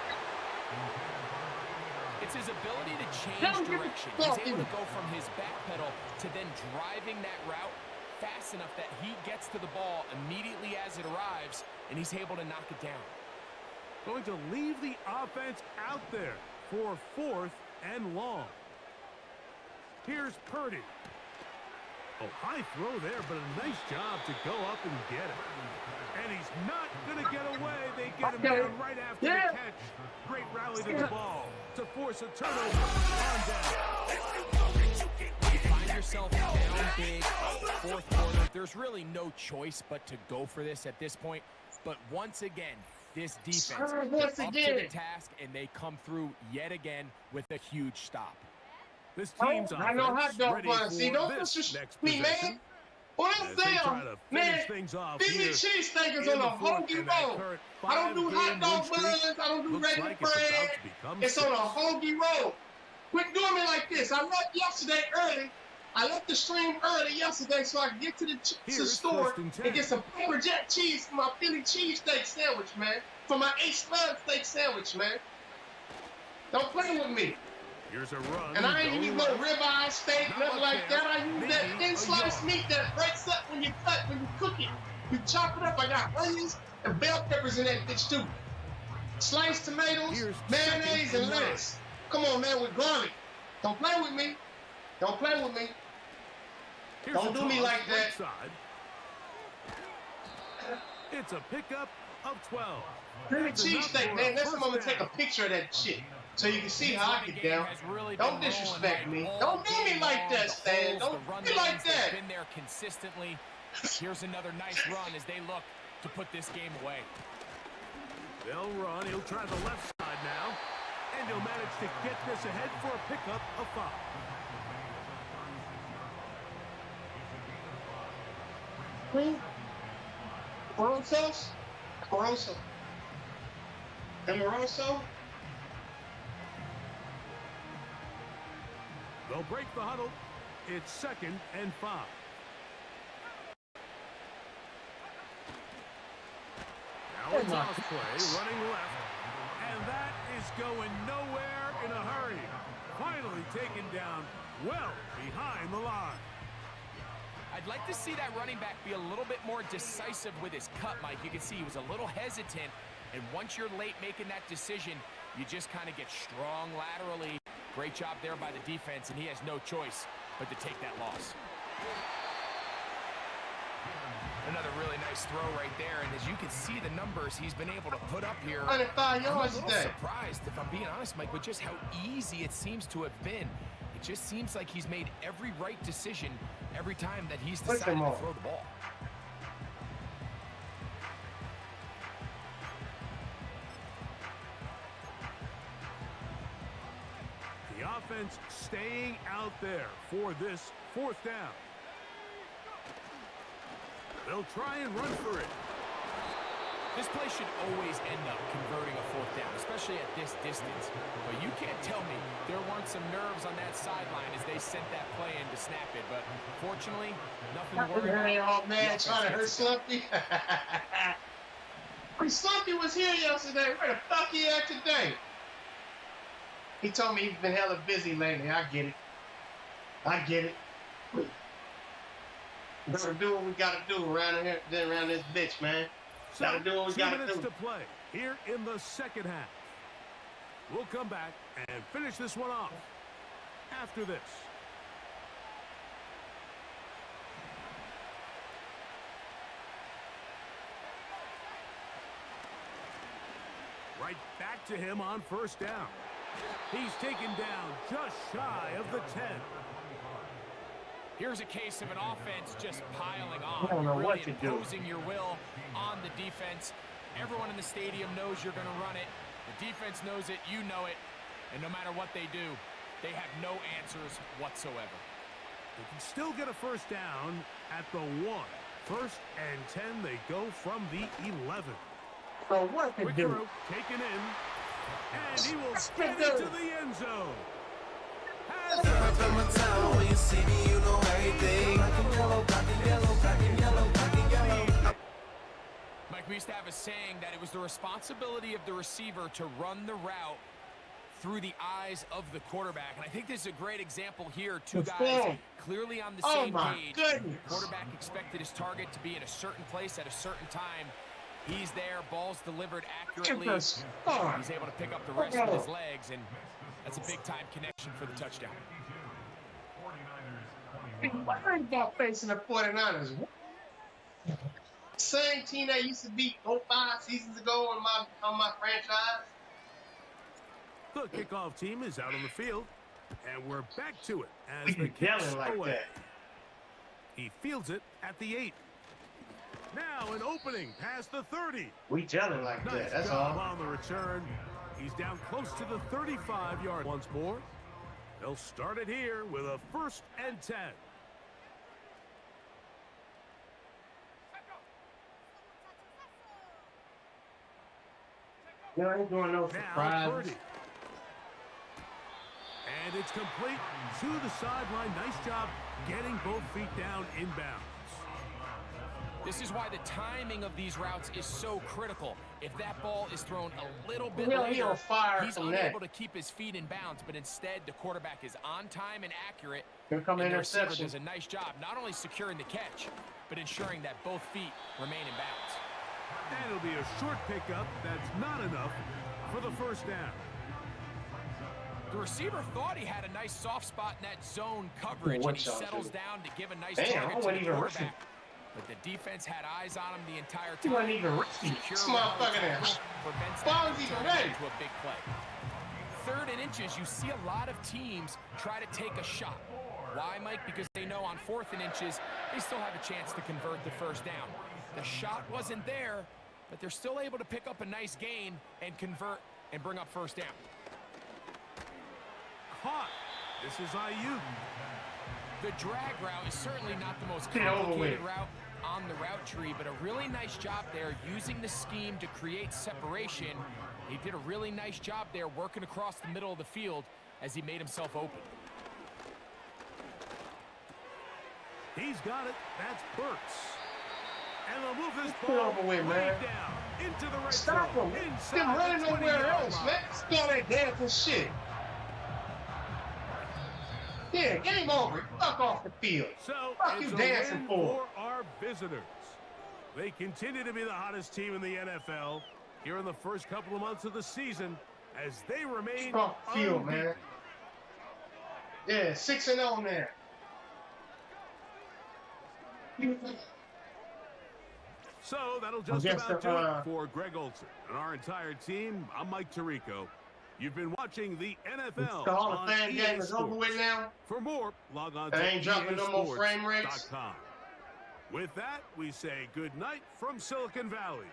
It's his ability to change direction. He's able to go from his back pedal to then driving that route fast enough that he gets to the ball immediately as it arrives, and he's able to knock it down. Going to leave the offense out there for 4th and long. Here's Purdy. Oh, high throw there, but a nice job to go up and get it. And he's not going to get away. They get him down right after the catch. Great rally to the ball to force a turnover on down. You find yourself down big, 4th quarter. There's really no choice but to go for this at this point. But once again, this defense up to the task, and they come through yet again with a huge stop. This team's I know hot dog fun. See, don't this disrespect me, man. What I'm saying, man, feed me cheesesteaks on a hoagie roll. I don't do hot dog buns. I don't do regular bread. It's on a hoagie roll. Quit doing me like this. I left yesterday early. I left the stream early yesterday so I could get to the store and get some pepper jack cheese for my Philly cheesesteak sandwich, man. For my H-Slab steak sandwich, man. Don't play with me. Here's a run. And I ain't use no ribeye steak, nothing like that. I use that thin sliced meat that breaks up when you cook it. You chop it up. I got onions and bell peppers in that bitch too. Sliced tomatoes, mayonnaise, and lettuce. Come on, man, with garlic. Don't play with me. Don't play with me. Don't do me like that. It's a pickup of 12. Give me cheesesteak, man. Next time I'm gonna take a picture of that shit so you can see how I get down. Don't disrespect me. Don't do me like that, Stan. Don't do me like that. Been there consistently. Here's another nice run as they look to put this game away. They'll run. He'll try the left side now, and he'll manage to get this ahead for a pickup of 5. Caruso. They'll break the huddle. It's 2nd and 5. Now a toss play, running left. And that is going nowhere in a hurry. Finally taken down well behind the line. I'd like to see that running back be a little bit more decisive with his cut, Mike. You can see he was a little hesitant, and once you're late making that decision, you just kind of get strong laterally. Great job there by the defense, and he has no choice but to take that loss. Another really nice throw right there, and as you can see the numbers he's been able to put up here, I'm a little surprised, if I'm being honest, Mike, with just how easy it seems to have been. It just seems like he's made every right decision every time that he's decided to throw the ball. The offense staying out there for this 4th down. They'll try and run for it. This play should always end up converting a 4th down, especially at this distance. But you can't tell me there weren't some nerves on that sideline as they sent that play in to snap it. But fortunately, nothing to worry about. Oh, man, trying to hurt Slumpy. Slumpy was here yesterday. Where the fuck he at today? He told me he's been hella busy lately. I get it. We're gonna do what we gotta do around here, around this bitch, man. So, gotta do what we 2 gotta minutes do. to play here in the 2nd half. We'll come back and finish this one off after this. Right back to him on 1st down. He's taken down just shy of the 10. Here's a case of an offense just piling on. You're really imposing your will on the defense. Everyone in the stadium knows you're going to run it. The defense knows it, you know it. And no matter what they do, they have no answers whatsoever. They can still get a 1st down at the 1. 1st and 10, they go from the 11. So what to Quick do? throw, taken in. And he will get into the end zone. Has Up in my town, when you see me, you know everything. Black and yellow, black and yellow, black and yellow, black and yellow. Mike, we used to have a saying that it was the responsibility of the receiver to run the route through the eyes of the quarterback. And I think this is a great example here. Two guys clearly on the same page. Goodness. The quarterback expected his target to be in a certain place at a certain time. He's there, ball's delivered accurately. He's able to pick up the rest with his legs, and that's a big-time connection for the touchdown. Why are you about facing the 49ers? Same team that used to beat 5 seasons ago on my franchise. The kickoff team is out on the field, and we're back to it as We the be kick's yelling like away. that. He fields it at the 8. Now an opening past the 30. We gelling like Nice that. That's job all. on the return. He's down close to the 35-yard once more. They'll start it here with a 1st and 10. You know, I ain't doing no Now surprises. 30. And it's complete to the sideline. Nice job getting both feet down inbounds. This is why the timing of these routes is so critical. If that ball is thrown a little bit He later, on fire he's from that. unable to keep his feet in bounds, but instead the quarterback is on time and accurate. Here come And the receiver interception. does a nice job not only securing the catch, but ensuring that both feet remain in bounds. And it'll be a short pickup. That's not enough for the 1st down. The receiver thought he had a nice soft spot in that zone coverage, and he settles down to give a nice Damn, I target to wasn't the even quarterback. But the defense had eyes on him the entire He time. wasn't even risky. Secure This route motherfucker there. prevents Ball that was from even turning ready. into a big play. 3rd and inches, you see a lot of teams try to take a shot. Why, Mike? Because they know on 4th and inches, they still have a chance to convert the 1st down. The shot wasn't there, but they're still able to pick up a nice gain and convert and bring up 1st down. Caught. This is Ayuk. The drag route is certainly not the most Get over complicated with. route on the route tree, but a really nice job there using the scheme to create separation. He did a really nice job there working across the middle of the field as he made himself open. He's got it. That's Burks. And they'll move this Get ball over with, way man. down into the right Stop zone. him. Inside Them running the 20-yard nowhere else, line. man. Stop that dancing shit. Yeah, game over. Fuck off the field. So Fuck it's you a dancing win for? our visitors. They continue to be the hottest team in the NFL here in the first couple of months of the season as they remain Fuck off the field, unbeaten. man. Yeah, 6-0 now. So that'll just guess about the, do it for Greg Olson and our entire team. I'm Mike Tirico. You've been watching the NFL The Hall of on Fame EA game is over Sports. with now. For more, log on I to ain't dropping no more frame rates. EASports.com. With that, we say good night from Silicon Valley.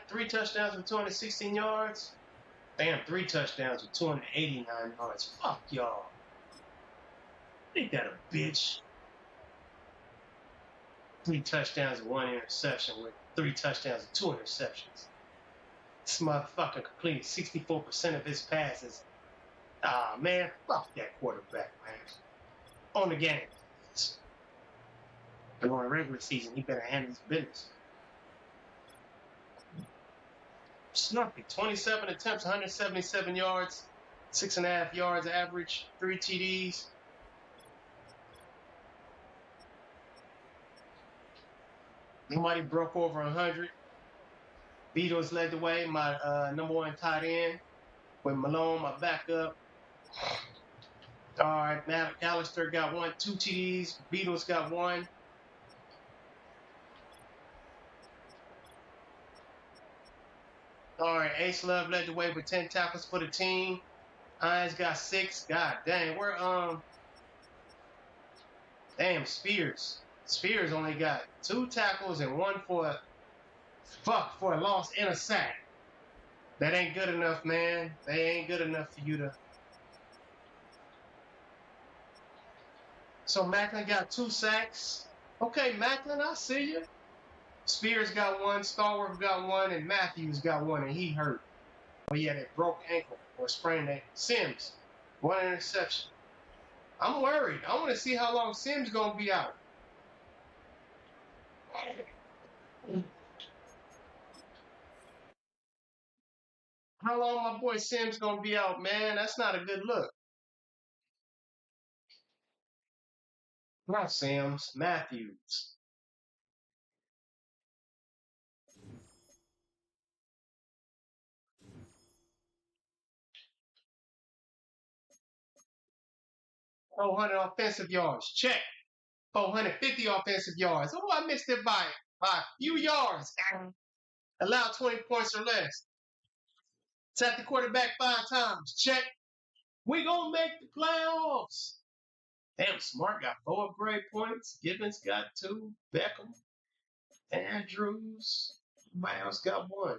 Three touchdowns for 216 yards. Damn, 3 touchdowns for 289 yards. Fuck y'all. Ain't that a bitch? 3 touchdowns and 1 interception with 3 touchdowns and 2 interceptions. This motherfucker completed 64% of his passes. Ah, man, fuck that quarterback, man. On the game. During the regular season, he better handle his business. Snuffy, 27 attempts, 177 yards, 6.5 yards average, 3 TDs. Nobody broke over 100. Beatles led the way, my number 1 tight end. With Malone, my backup. All right, Matt Allister got 1, 2 TDs. Beatles got 1. All right, Ace Love led the way with 10 tackles for the team. Hines got 6. God dang, where Damn, Spears. Spears only got 2 tackles and 1 for a loss and a sack. That ain't good enough, man. They ain't good enough for you to. So Macklin got 2 sacks. Okay, Macklin, I see you. Spears got 1, Stallworth got 1, and Matthews got 1, and he hurt. But he had a broke ankle or sprained ankle. Sims, 1 interception. I'm worried. I want to see how long Sims gonna be out. How long my boy Sims gonna be out, man? That's not a good look. Not Sims, Matthews. Oh, 100 offensive yards. Check. 450 offensive yards. Oh, I missed it by a few yards. Allow 20 points or less. Sack the quarterback 5 times. Check. We gonna make the playoffs. Damn, Smart got 4 upgrade points. Gibbons got 2. Beckham, Andrews. Everybody else got 1.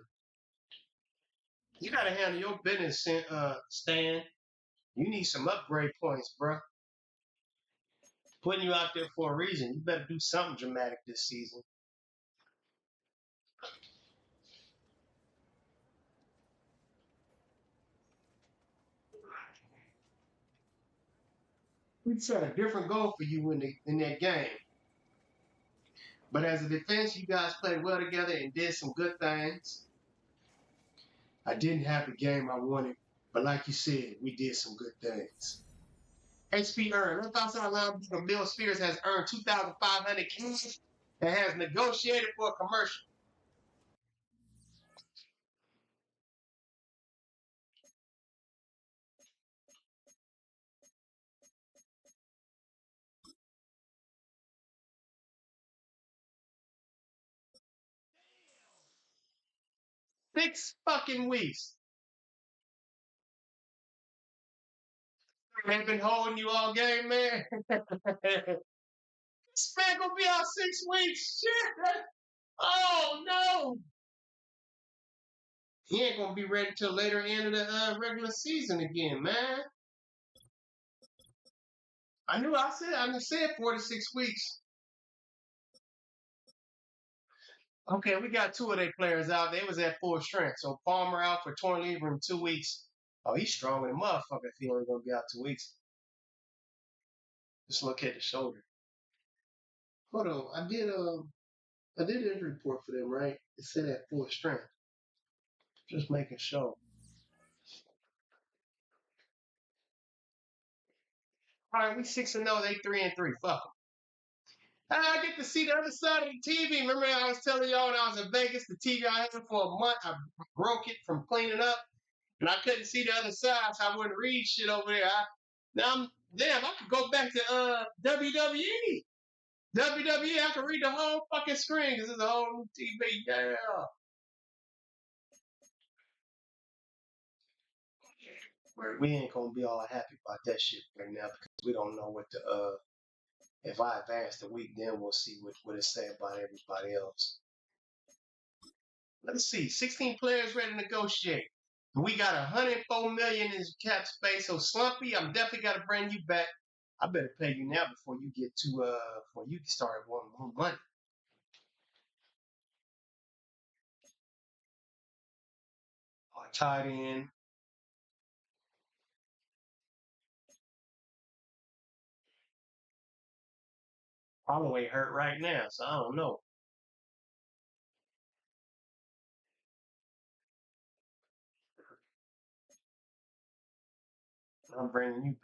You gotta handle your business, Stan. You need some upgrade points, bro. Putting you out there for a reason. You better do something dramatic this season. We set a different goal for you in that game. But as a defense, you guys played well together and did some good things. I didn't have the game I wanted, but like you said, we did some good things. HP earned. Left outside linebacker Bill Spears has earned 2,500 cash and has negotiated for a commercial. Six fucking weeks. They've been holding you all game, man. This man gonna be out 6 weeks. Shit. Oh no. He ain't gonna be ready till later end of the regular season again, man. I said 4 to 6 weeks. Okay, we got 2 of their players out. They was at full strength. So Palmer out for torn labor in 2 weeks. Oh, he's strong in a motherfucker if he only gonna be out 2 weeks. Just look at the shoulder. Hold on, I did an injury report for them, right? It said at full strength. Just making sure. All right, we 6-0. They 3-3. Fuck 'em. I get to see the other side of the TV. Remember, I was telling y'all when I was in Vegas, the TV I had for a month, I broke it from cleaning up, and I couldn't see the other side, so I wouldn't read shit over there. I could go back to WWE. WWE, I could read the whole fucking screen because it's a whole new TV. Yeah. We ain't gonna be all happy about that shit right now because we don't know what the if I advance the week, then we'll see what it say about everybody else. Let's see. 16 players ready to negotiate. We got 104 million in cap space. So Slumpy, I'm definitely gotta bring you back. I better pay you now before you get to before you start wanting more money. Tight end. Holloway hurt right now, so I don't know. I'm bringing you.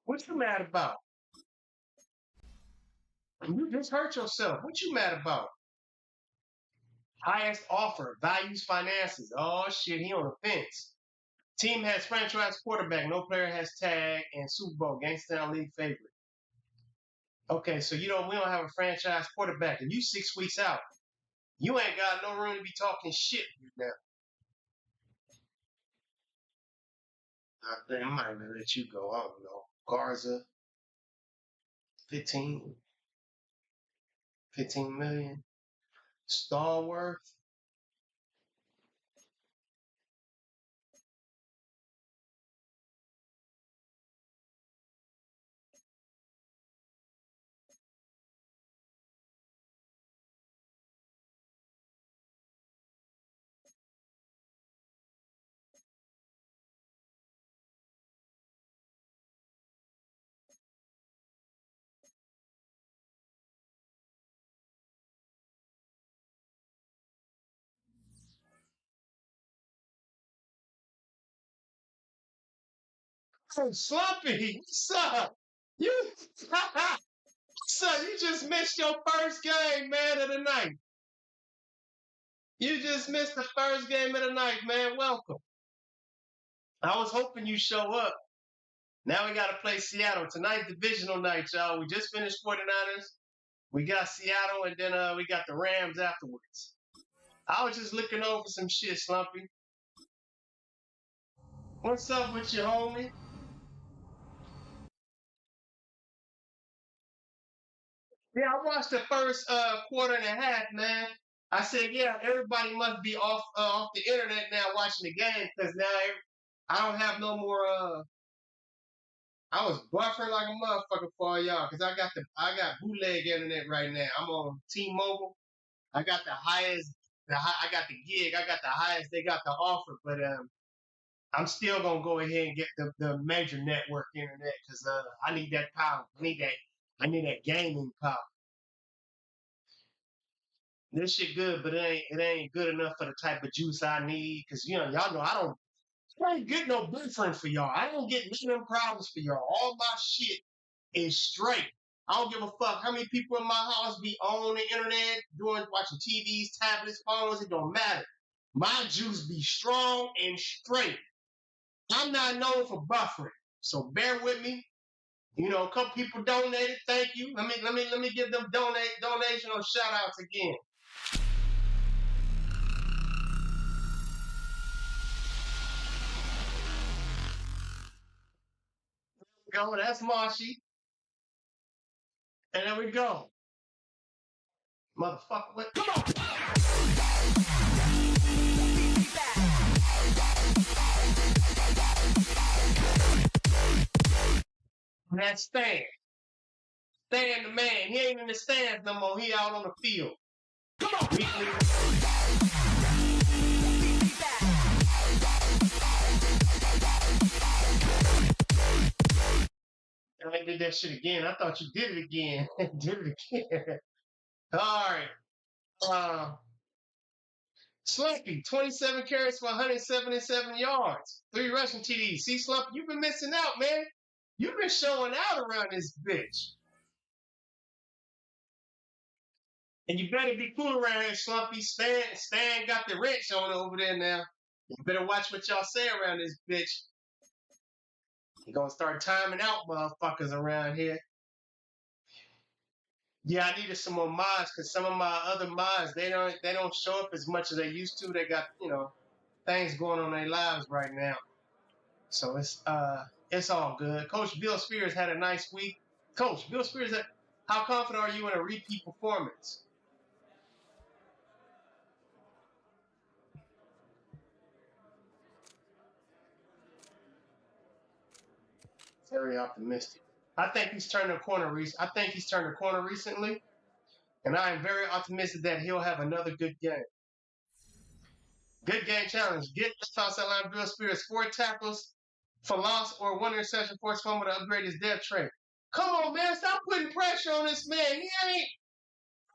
What you mad about? You just hurt yourself. What you mad about? Highest offer, values finances. Oh shit, he on the fence. Team has franchise quarterback. No player has tag and Super Bowl Gangstown League favorite. Okay, so we don't have a franchise quarterback, and you 6 weeks out. You ain't got no room to be talking shit now. I think I might let you go. I don't know. Garza. 15 million. Stallworth. Hey, Slumpy, what's up? You, son, you just missed your first game, man, of the night. You just missed the first game of the night, man. Welcome. I was hoping you show up. Now we got to play Seattle tonight. Divisional night, y'all. We just finished 49ers. We got Seattle, and then we got the Rams afterwards. I was just looking over some shit, Slumpy. What's up with you, homie? Yeah, I watched the first quarter and a half, man. I said, yeah, everybody must be off the internet now watching the game because now I don't have no more. I was buffering like a motherfucker for all y'all because I got bootleg internet right now. I'm on T-Mobile. I got the highest. I got the gig. I got the highest they got to offer, but I'm still gonna go ahead and get the major network internet because I need that power. I need that gaming power. This shit good, but it ain't good enough for the type of juice I need. Cause y'all know I ain't get no boyfriend for y'all. I don't get none of them problems for y'all. All my shit is straight. I don't give a fuck how many people in my house be on the internet, watching TVs, tablets, phones. It don't matter. My juice be strong and straight. I'm not known for buffering, so bear with me. A couple people donated. Thank you. Let me give them donation or shout outs again. Go. That's Marshy. And there we go. Motherfucker. Come on. That's Stan. Stan the man. He ain't in the stands no more. He out on the field. Come on. I did that shit again. I thought you did it again. Did it again. All right. Slumpy, 27 carries for 177 yards. 3 rushing TDs. See, Slumpy, you've been missing out, man. You've been showing out around this bitch. And you better be cool around here, Slumpy. Stan got the wrench on over there now. You better watch what y'all say around this bitch. You're gonna start timing out motherfuckers around here. Yeah, I needed some more mods because some of my other mods they don't show up as much as they used to. They got things going on in their lives right now, so it's all good. Coach Bill Spears had a nice week. Coach Bill Spears, how confident are you in a repeat performance? Very optimistic. I think he's turned a corner. I think he's turned a corner recently, and I am very optimistic that he'll have another good game. Good game challenge. Get toss that line. Bill Spears 4 tackles for loss or 1 interception, forced fumble to upgrade his depth trait. Come on, man. Stop putting pressure on this man. He ain't.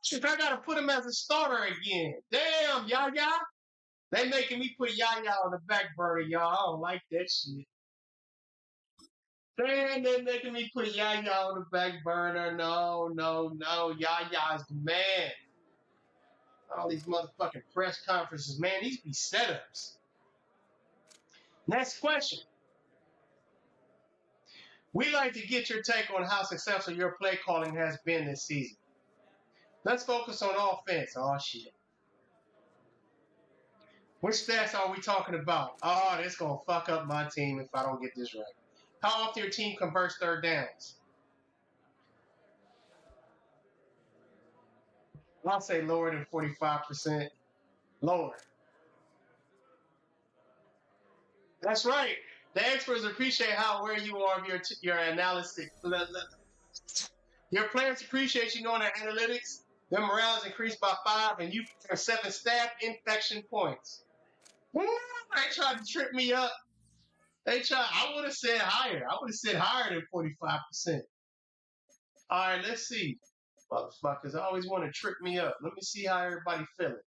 Shit, I got to put him as a starter again. Damn, Yaya. They making me put Yaya on the back burner, y'all. I don't like that shit. Damn, they making me put Yaya on the back burner. No. Yaya's the man. All these motherfucking press conferences, man. These be setups. Next question. We'd like to get your take on how successful your play calling has been this season. Let's focus on offense. Oh, shit. Which stats are we talking about? Oh, that's going to fuck up my team if I don't get this right. How often your team converts third downs? I'll say lower than 45%. Lower. That's right. The experts appreciate how aware you are of your analysis. Your players appreciate you knowing their analytics. Their morale is increased by 5, and you earn 7 staff infection points. Woo, they tried to trip me up. I would have said higher. I would have said higher than 45%. All right, let's see. Motherfuckers always want to trick me up. Let me see how everybody feeling.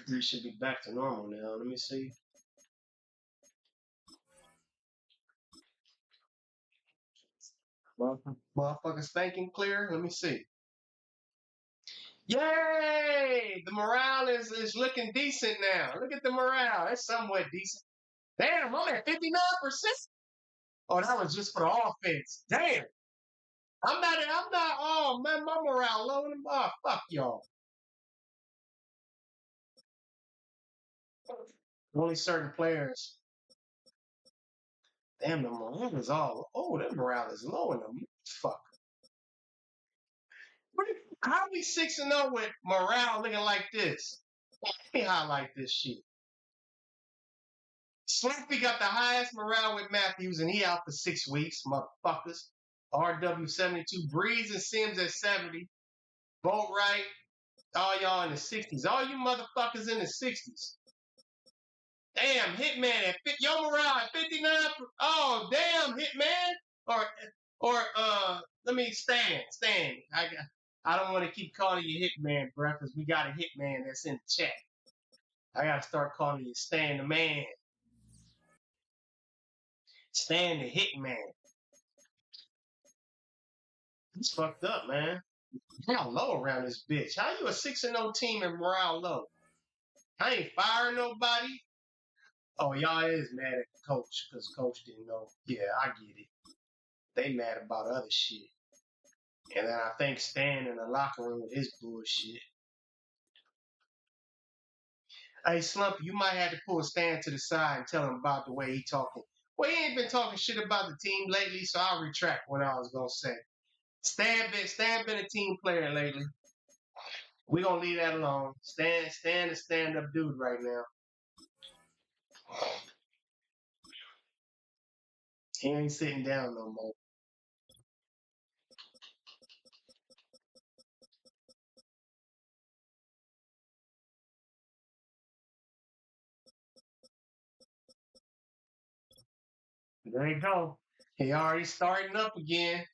This should be back to normal now. Let me see. Motherfuckers thinking clear. Let me see. Yay! The morale is looking decent now. Look at the morale. It's somewhat decent. Damn, I'm at 59%. Oh, that was just for the offense. Damn. I'm not, oh man, my morale low. Oh, fuck y'all. Only certain players. Damn, the morale is all, oh, that morale is low in the fuck. How we 6-0 with morale looking like this? Let me highlight this shit. Slappy got the highest morale with Matthews, and he out for 6 weeks, motherfuckers. RW72, Breeze and Sims at 70. Boat right, all y'all in the 60s. All you motherfuckers in the 60s. Damn, Hitman at your morale at 59. Oh, damn, Hitman. Let me stand. I don't want to keep calling you Hitman, bro, because we got a Hitman that's in the chat. I gotta start calling you Stan the Man. Stan the Hitman. It's fucked up, man. Morale low around this bitch. How you a 6-0 team and morale low? I ain't firing nobody. Oh, y'all is mad at the coach because coach didn't know. Yeah, I get it. They mad about other shit. And then I think Stan in the locker room with his bullshit. Hey, Slump, you might have to pull Stan to the side and tell him about the way he talking. Well, he ain't been talking shit about the team lately, so I'll retract what I was going to say. Stan been a team player lately. We're going to leave that alone. Stan is stand-up dude right now. He ain't sitting down no more. There you go. He already starting up again.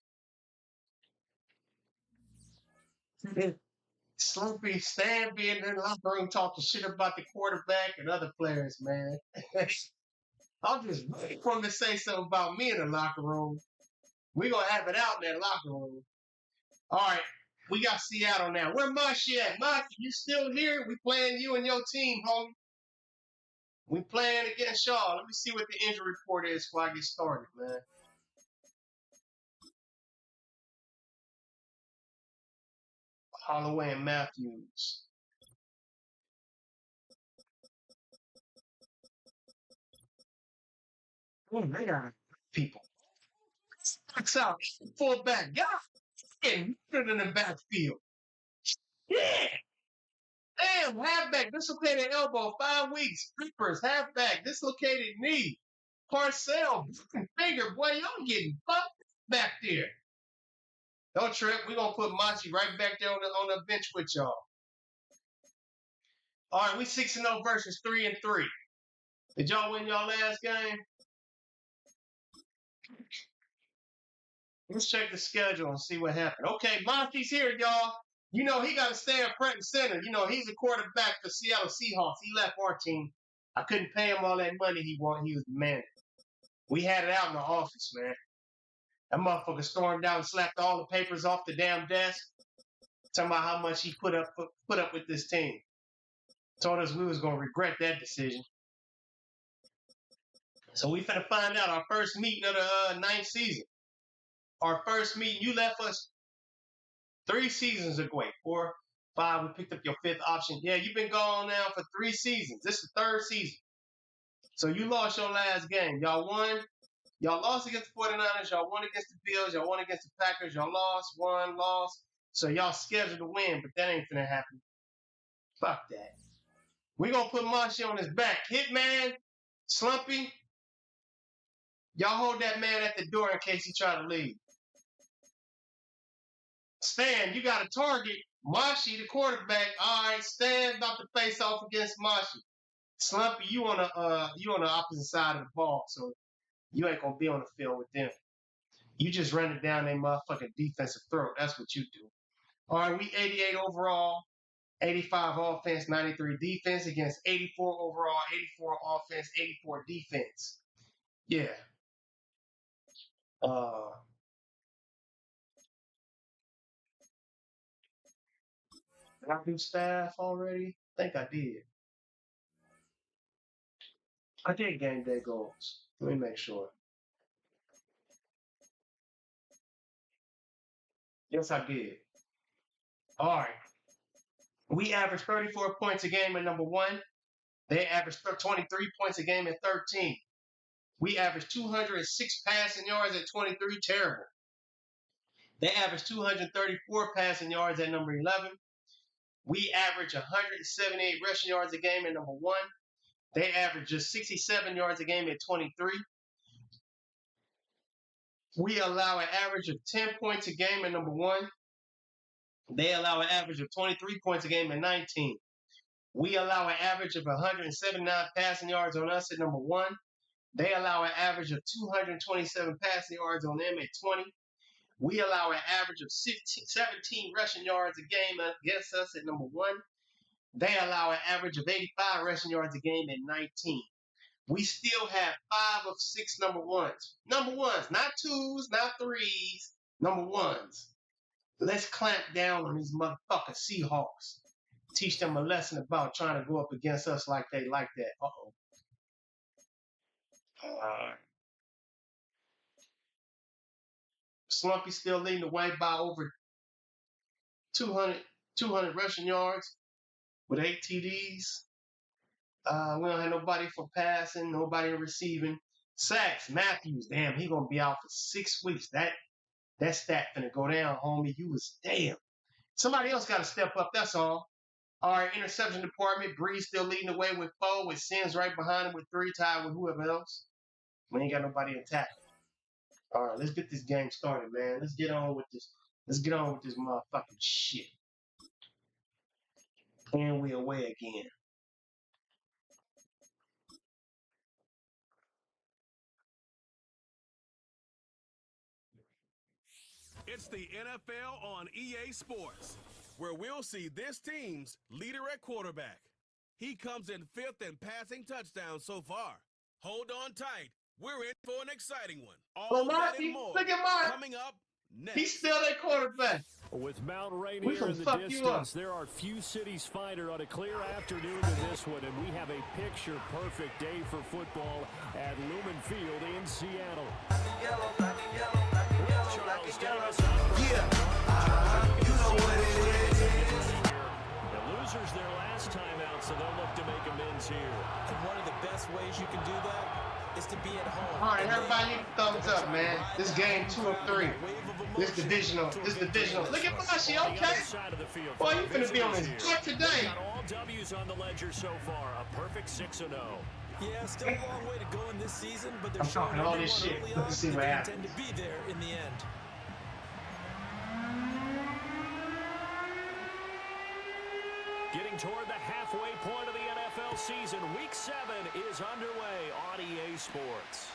Slumpy Stan being in the locker room talking shit about the quarterback and other players, man. I'll just wait for him to say something about me in the locker room. We're going to have it out in that locker room. All right. We got Seattle now. Where Mushy at? Mushy, you still here? We playing you and your team, homie. We playing against y'all. Let me see what the injury report is before I get started, man. Holloway and Matthews. Oh, they got people. Fucks out. Fullback. God, getting better than the backfield. Yeah. Damn, halfback, dislocated elbow, 5 weeks. Creepers, halfback, dislocated knee. Parcell, finger. Boy, y'all getting fucked back there. Don't trip. We're going to put Machi right back there on the bench with y'all. All right, we 6-0 versus 3-3. Did y'all win y'all last game? Let's check the schedule and see what happened. Okay, Machi's here, y'all. You know he got to stay up front and center. You know, he's a quarterback for Seattle Seahawks. He left our team. I couldn't pay him all that money he wanted. He was the man. We had it out in the office, man. That motherfucker stormed out and slapped all the papers off the damn desk. Talking about how much he put up with this team. Told us we was going to regret that decision. So we finna find out our first meeting of the 9th season. Our first meeting, you left us 3 seasons ago. Wait, 4, 5, we picked up your 5th option. Yeah, you've been gone now for 3 seasons. This is the 3rd season. So you lost your last game. Y'all won Y'all lost against the 49ers. Y'all won against the Bills. Y'all won against the Packers. Y'all lost, won, lost. So y'all scheduled to win, but that ain't finna happen. Fuck that. We gonna put Marshy on his back. Hitman, Slumpy, y'all hold that man at the door in case he try to leave. Stan, you got a target. Marshy, the quarterback. All right, Stan about to face off against Marshy. Slumpy, you on the opposite side of the ball, so you ain't gonna be on the field with them. You just run it down their motherfucking defensive throat. That's what you do. All right, we 88 overall, 85 offense, 93 defense against 84 overall, 84 offense, 84 defense. Yeah. Did I do staff already? I think I did. I did game day goals. Let me make sure. Yes, I did. All right. We averaged 34 points a game at number 1. They averaged 23 points a game at 13. We averaged 206 passing yards at 23. Terrible. They averaged 234 passing yards at number 11. We average 178 rushing yards a game at number 1. They average just 67 yards a game at 23. We allow an average of 10 points a game at number 1. They allow an average of 23 points a game at 19. We allow an average of 179 passing yards on us at number 1. They allow an average of 227 passing yards on them at 20. We allow an average of 17 rushing yards a game against us at number 1. They allow an average of 85 rushing yards a game at 19. We still have 5 of 6 number 1s. Number 1s, not 2s, not 3s, number 1s. Let's clamp down on these motherfucking Seahawks. Teach them a lesson about trying to go up against us like they like that. Uh-oh. Slumpy still leading the way by over 200 rushing yards with 8 TDs. We don't have nobody for passing, nobody receiving. Sacks, Matthews, damn, he gonna be out for 6 weeks. That stat finna go down, homie. You was damn. Somebody else gotta step up, that's all. All right, interception department, Breeze still leading the way with 4, with Sims right behind him with 3, tied with whoever else. We ain't got nobody in tackle. All right, let's get this game started, man. Let's get on with this. Let's get on with this motherfucking shit. And we away again. It's the NFL on EA Sports, where we'll see this team's leader at quarterback. He comes in 5th in passing touchdowns so far. Hold on tight. We're in for an exciting one. All that and more look at Mark. coming up next. He's still their quarterback. With Mount Rainier in the distance, there are few cities finer on a clear afternoon than this one, and we have a picture-perfect day for football at Lumen Field in Seattle. You know what it is. The losers their last time out, so they'll look to make amends here. And one of the best ways you can do that is to be at home. All right, everybody, thumbs up, man. This game 2 of 3. This divisional. Look at Mashi, okay? Boy, you finna be on his butt today. Got all W's on the ledger so far. A perfect 6-0. Yeah, still a long way to go in this season, but they're I'm showing talking all this everyone shit. early Let's on see that what they happens. intend to be there in the end. Getting toward the halfway point of the NFL season, Week 7 is underway on EA Sports.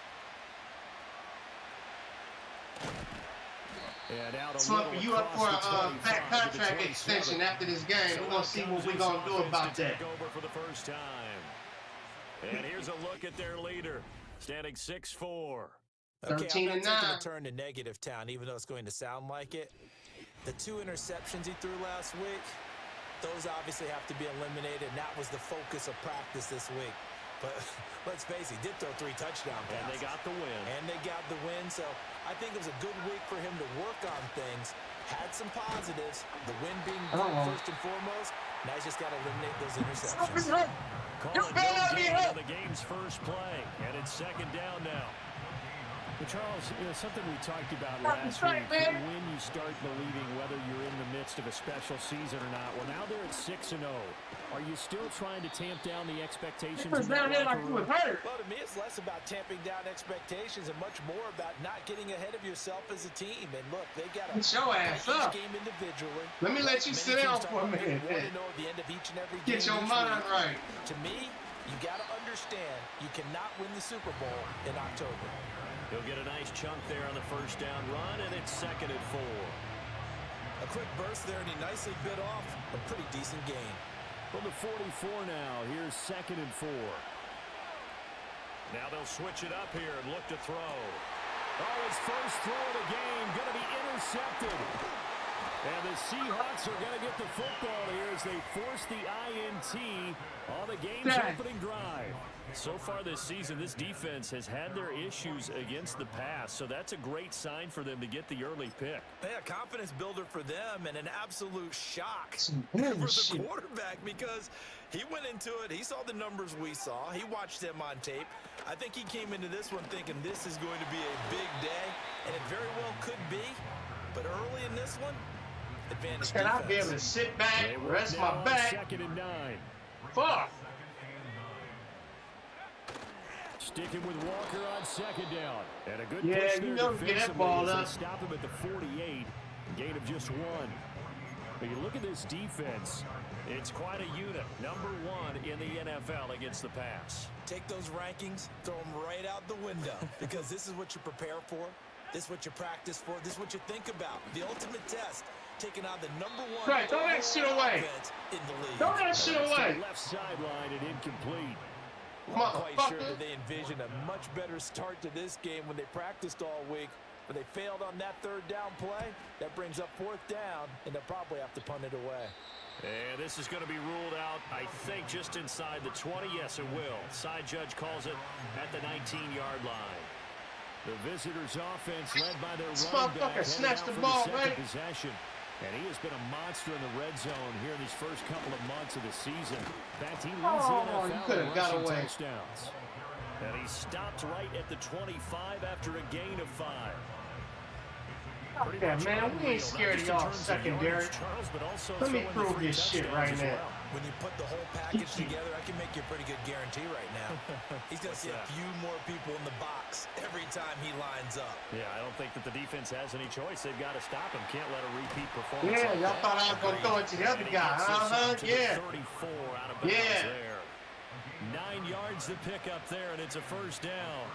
And out Slumpy, you up for a back contract extension after this game. We're going to see what we're going to do about that. Over for the first time. And here's a look at their leader, standing 6'4". Okay, 13 I'm and not taking 9. a turn to negative town, even though it's going to sound like it. The 2 interceptions he threw last week, those obviously have to be eliminated, and that was the focus of practice this week. But let's face it, he did throw 3 touchdown passes. And they got the win. So I think it was a good week for him to work on things. Had some positives, the win being first and foremost. Now he's just got to eliminate those interceptions. Call it no gain on the game's first play, and it's 2nd down now. Well, Charles, something we talked about last week, when you start believing whether you're in the midst of a special season or not. Well, now they're at 6-0. Are you still trying to tamp down the expectations? Down there like you was hurt. Well, to me, it's less about tamping down expectations and much more about not getting ahead of yourself as a team. And look, they got to get your ass up. Game individually. Let me let you sit down for a minute. The end of each and every get your mind right. To me, you got to understand you cannot win the Super Bowl in October. He'll get a nice chunk there on the first down run, and it's 2nd and 4. A quick burst there, and he nicely bit off a pretty decent gain. From the 44 now, here's 2nd and 4. Now they'll switch it up here and look to throw. Oh, his first throw of the game going to be intercepted. And the Seahawks are going to get the football here as they force the INT on the game's opening drive. So far this season, this defense has had their issues against the pass, so that's a great sign for them to get the early pick. Yeah, confidence builder for them and an absolute shock for the quarterback because he went into it. He saw the numbers we saw. He watched them on tape. I think he came into this one thinking this is going to be a big day, and it very well could be. But early in this one, advantage Can defense. I be able to sit back, rest my back? 2nd and 9. Fuck. Sticking with Walker on 2nd down. And a good push there you know, get that ball up. Stop him at the 48. Gain of just 1. But you look at this defense, it's quite a unit. Number 1 in the NFL against the pass. Take those rankings, throw them right out the window because this is what you prepare for. This is what you practice for. This is what you think about. The ultimate test. Taking on the number 1 right, throw that shit away. In the league. Throw that shit away. Left sideline and incomplete. I'm not quite sure that they envisioned a much better start to this game when they practiced all week, but they failed on that 3rd down play. That brings up 4th down, and they'll probably have to punt it away. And this is going to be ruled out, I think, just inside the 20. Yes, it will. Side judge calls it at the 19-yard line. The visitors' offense led by their running back. Snatched the ball, right? Possession. And he has been a monster in the red zone here in these first couple of months of the season. In fact, he leads the NFL in rushing touchdowns. And he stopped right at the 25 after a gain of 5. Okay, man, we ain't scared of y'all secondary. Let me prove this shit right now. When you put the whole package together, I can make you a pretty good guarantee right now. He's going to see a few more people in the box every time he lines up. Yeah, I don't think that the defense has any choice. They've got to stop him. Can't let a repeat performance. Yeah, y'all thought I was going to throw it to the other guy. Yeah. 34 out of bounds there. 9 yards to pick up there, and it's a first down.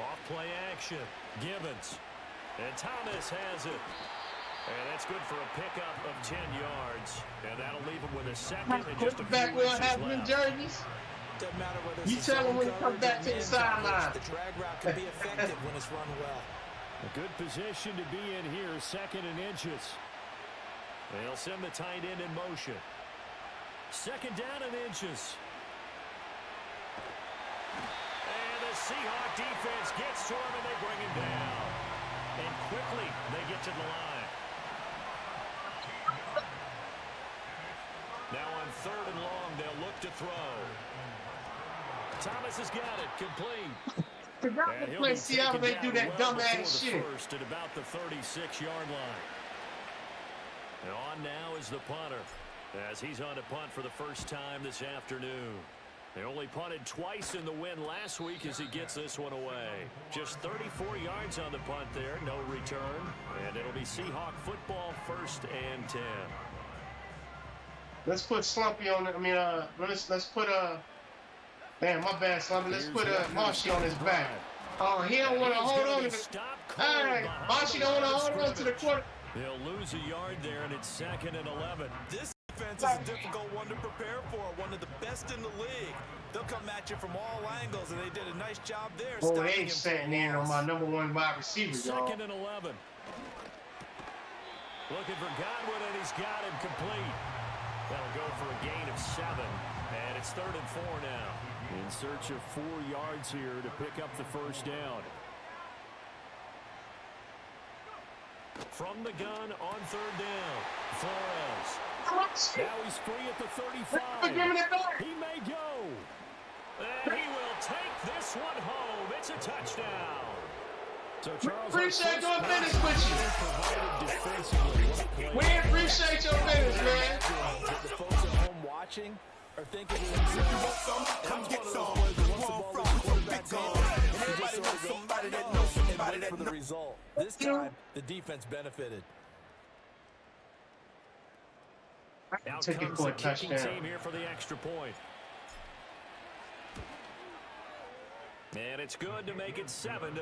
Off play action. Gibbons. And Thomas has it. And that's good for a pickup of 10 yards. And that'll leave him with a second and just a few back will have left. them jerseys. Doesn't matter whether You tell him when he comes back to the sideline. The drag route can be effective when it's run well. A good position to be in here, 2nd and inches. They'll send the tight end in motion. 2nd down and inches. And the Seahawk defense gets to him and they bring him down. And quickly they get to the line. Now on 3rd and long, they'll look to throw. Thomas has got it, complete. Play Seattle, they do that dumbass shit. First at about the 36-yard line. And on now is the punter, as he's on to punt for the first time this afternoon. They only punted twice in the win last week as he gets this one away. Just 34 yards on the punt there, no return. And it'll be Seahawk football, 1st and 10. Let's put Slumpy on it. I mean, let's put damn, my bad, Slumpy. Let's put Marshy on his back. Oh, he don't want to hold on to the. Hey, Marshy don't want to hold on to the quarter. They'll lose a yard there, and it's 2nd and 11. This defense is a difficult one to prepare for. One of the best in the league. They'll come at you from all angles, and they did a nice job there. Oh, they ain't sitting in on my number 1 wide receiver, y'all. 2nd and 11. Looking for Godwin, and he's got him complete. That'll go for a gain of 7, and it's 3rd and 4 now. In search of 4 yards here to pick up the first down. From the gun on 3rd down, Flores. Now he's free at the 35. Give me that back. He may go. And he will take this one home. It's a touchdown. So Charles, Appreciate your business with you. We appreciate your business, man. The folks at home watching are thinking to themselves, Come get some. everybody knows somebody that knows somebody that for the result. This time, the defense benefited. Now Take it comes for the a kicking touchdown. team here for the extra point. And it's good to make it 7-0.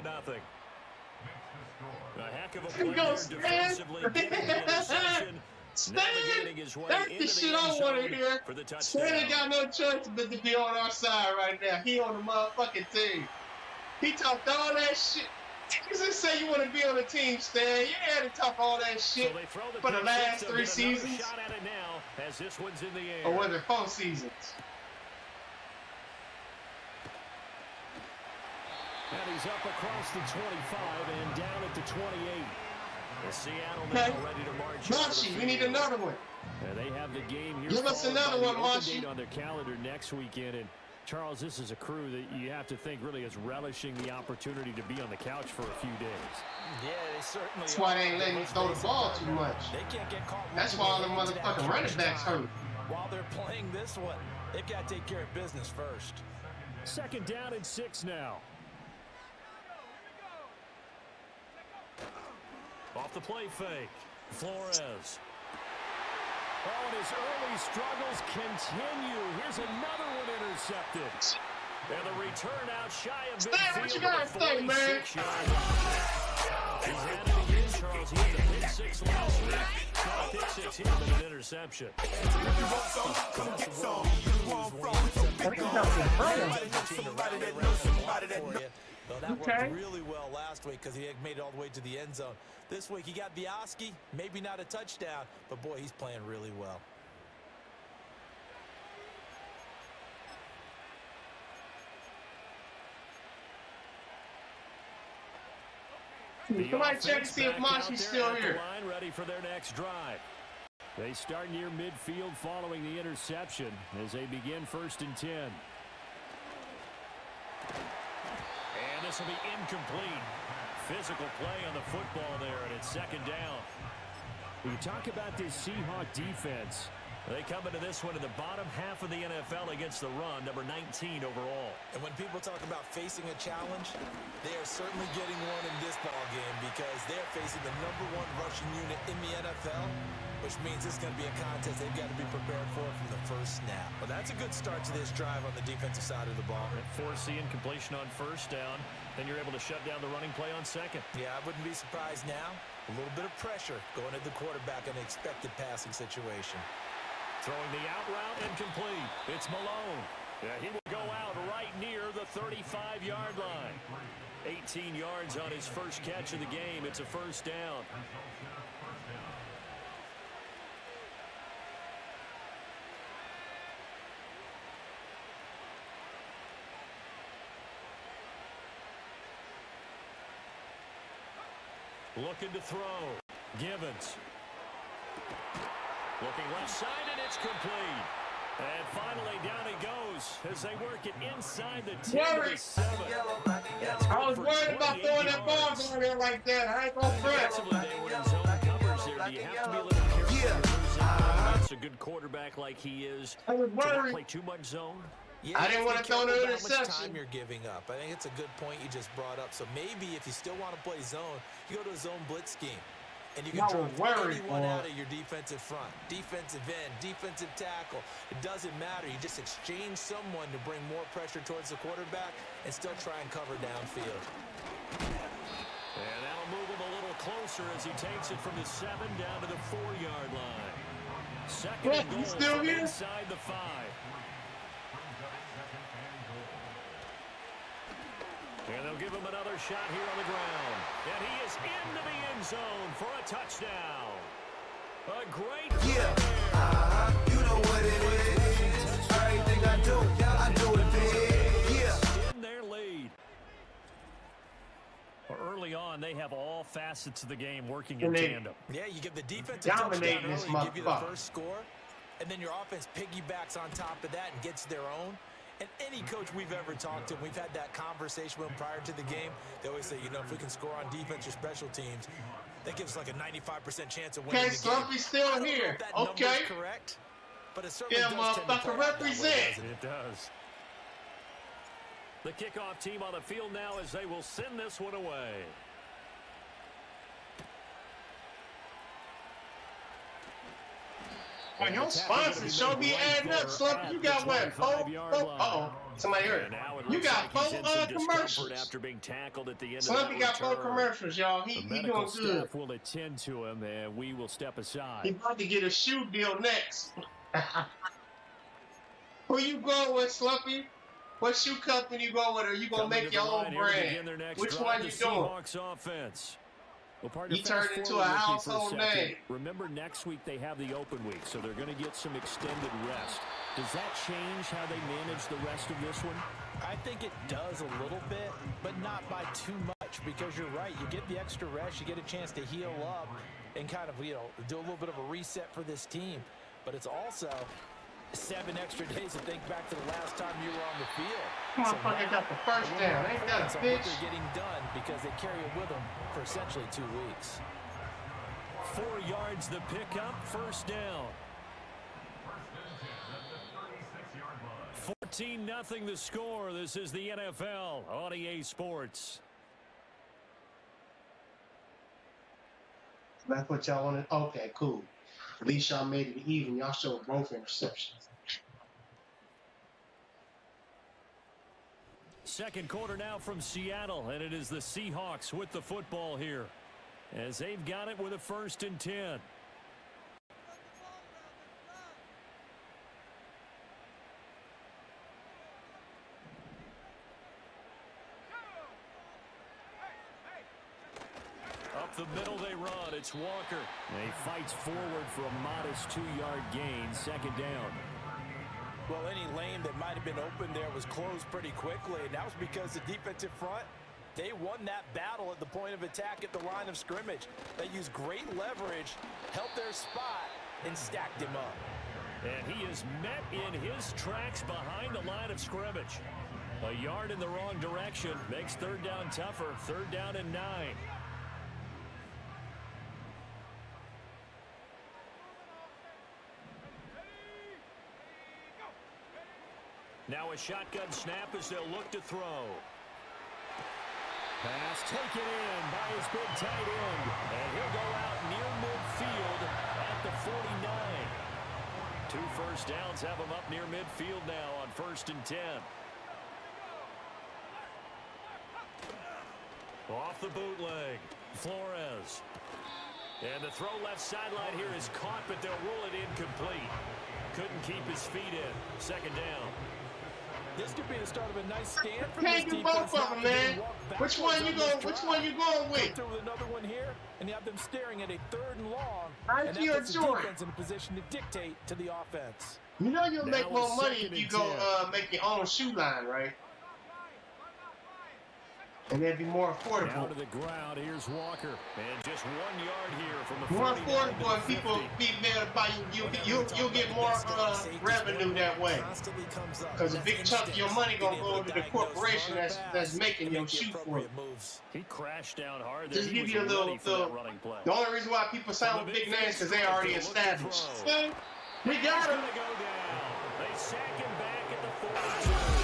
A heck of a play there defensively, getting the interception, navigating his way That's the into shit the I end want to zone hear. for the touchdown. Stan ain't got no choice but to be on our side right now. He on the motherfucking team. He talked all that shit. You just say you want to be on the team, Stan. You had to talk all that shit So they throw for the pick last six. 3 They'll get another seasons. shot at it now as this one's in the air. Or was it 4 seasons? And he's up across the 25 and down at the 28. The Seattle now ready to march. Marshy, we need another one. And they have the game here. Give us another one, Marshy. On their calendar next weekend. And Charles, this is a crew that you have to think really is relishing the opportunity to be on the couch for a few days. Yeah, they certainly That's why they ain't letting you throw the ball too much. They can't get caught. That's why all the motherfucking running backs hurt. While they're playing this one, they've got to take care of business first. 2nd down and 6 now. Off the play fake, Flores. Oh, and his early struggles continue. Here's another one intercepted. And the return out shy of midfield. What you guys think, man? He's had it again, Charles. He had a pick 6 last week. Not a pick 6 here, but an interception. So that worked really well last week because he had made it all the way to the end zone. This week he got the Oski, maybe not a touchdown, but boy, he's playing really well. Somebody check to see if Marshy's still here. Line ready for their next drive. They start near midfield following the interception as they begin 1st and 10. And this will be incomplete. Physical play on the football there, and it's 2nd down. We talk about this Seahawk defense. They come into this one in the bottom half of the NFL against the run, number 19 overall. And when people talk about facing a challenge, they are certainly getting one in this ball game because they're facing the #1 rushing unit in the NFL, which means it's going to be a contest they've got to be prepared for from the first snap. But that's a good start to this drive on the defensive side of the ball. Forcing completion on 1st down, then you're able to shut down the running play on 2nd. Yeah, I wouldn't be surprised now. A little bit of pressure going at the quarterback in an expected passing situation. Throwing the out route incomplete. It's Malone. Yeah, he will go out right near the 35-yard line. 18 yards on his first catch of the game. It's a 1st down. Looking to throw. Givens. Looking left side, and it's complete. And finally, down he goes as they work it inside the 10 to the 7. I was worried about throwing that ball going there like that. I ain't gonna press. Defensively, they were in zone covers there. Do you have to be a little careful? That's a good quarterback like he is. I was To not worried. play too much zone. Yeah, I didn't you want have to be throw no careful about how much interception. time you're giving up. I think it's a good point you just brought up. So maybe if you still want to play zone, you go to a zone blitz scheme. And you can I was drop worried, anyone boy. out of your defensive front, defensive end, defensive tackle. It doesn't matter. You just exchange someone to bring more pressure towards the quarterback and still try and cover downfield. And that'll move him a little closer as he takes it from the 7 down to the 4-yard line. 2nd and He's goal still from here? inside the 5. And they'll give him another shot here on the ground. And he is into the end zone for a touchdown. A great You know what it is. Everything I do it big. Yeah. in their lead. Early on, they have all facets of the game working in tandem. Yeah, you give the defensive Dominating touchdown this early, give you the motherfucker. first score. and then your offense piggybacks on top of that and gets their own. And any coach we've ever talked to, we've had that conversation with them prior to the game. They always say, you know, if we can score on defense or special teams, that gives us like a 95% chance of winning the game. Okay, Slumpy's still here. Okay. Correct, but it certainly Yeah, does tend to motherfucker, play out that way, represent. doesn't it? It does. The kickoff team on the field now as they will send this one away. Well, your sponsors show me adding up, Slumpy. You got what? Uh-oh. Somebody heard. You got 4 commercials. After being tackled at the end Slumpy of got 4 return. commercials, y'all. He doing good. Staff will attend to him, and we will step aside. He about to get a shoe deal next. Who you going with, Slumpy? What shoe company you going with, or you gonna make your own brand? Which one you doing? Seahawks offense. Well, partner, He turned into a household name. Remember, next week they have the open week, so they're going to get some extended rest. Does that change how they manage the rest of this one? I think it does a little bit, but not by too much, because you're right. You get the extra rest, you get a chance to heal up and kind of, you know, do a little bit of a reset for this team. But it's also 7 extra days to think back to the last time you were on the field. Motherfucker got the first down. Ain't that a bitch? They're getting done because they carry it with them for essentially 2 weeks. 4 yards the pickup, first down. 14-0 the score. This is the NFL on EA Sports. That's what y'all wanted. Okay, cool. At least y'all made it even. Y'all showed both interceptions. Second quarter now from Seattle, and it is the Seahawks with the football here as they've got it with a 1st and 10. Up the middle they run. It's Walker. He fights forward for a modest 2-yard gain. 2nd down. Well, any lane that might have been open there was closed pretty quickly, and that was because the defensive front, they won that battle at the point of attack at the line of scrimmage. They used great leverage, held their spot, and stacked him up. And he is met in his tracks behind the line of scrimmage. A yard in the wrong direction makes 3rd down tougher. 3rd down and 9. Now a shotgun snap as they'll look to throw. Pass taken in by his big tight end. And he'll go out near midfield at the 49. 2 first downs have him up near midfield now on 1st and 10. Off the bootleg. Flores. And the throw left sideline here is caught, but they'll rule it incomplete. Couldn't keep his feet in. 2nd down. This could be the start of a nice stand for Can't this do defense. both of them, man. Which one you going with? Through with another one here, and you have them staring at a 3rd and long. I And that feel puts the joy. defense in a position to dictate to the offense. You know you'll make Now more money it's if you 2nd and go make your own shoe line, right? And that'd be more Down affordable. to the ground. Here's Walker. And just 1 yard here from the More 49 to affordable, and the people 50. be able to buy you. You'll get more revenue that way. Because a big chunk of your money gonna go to the corporation that's making your shoe for you. He crashed down hard there. Just He give was you a little. ready for that running play. The only reason why people sign with big names because they already established. Okay? We He's got going him. to go down. They sack him back at the 42.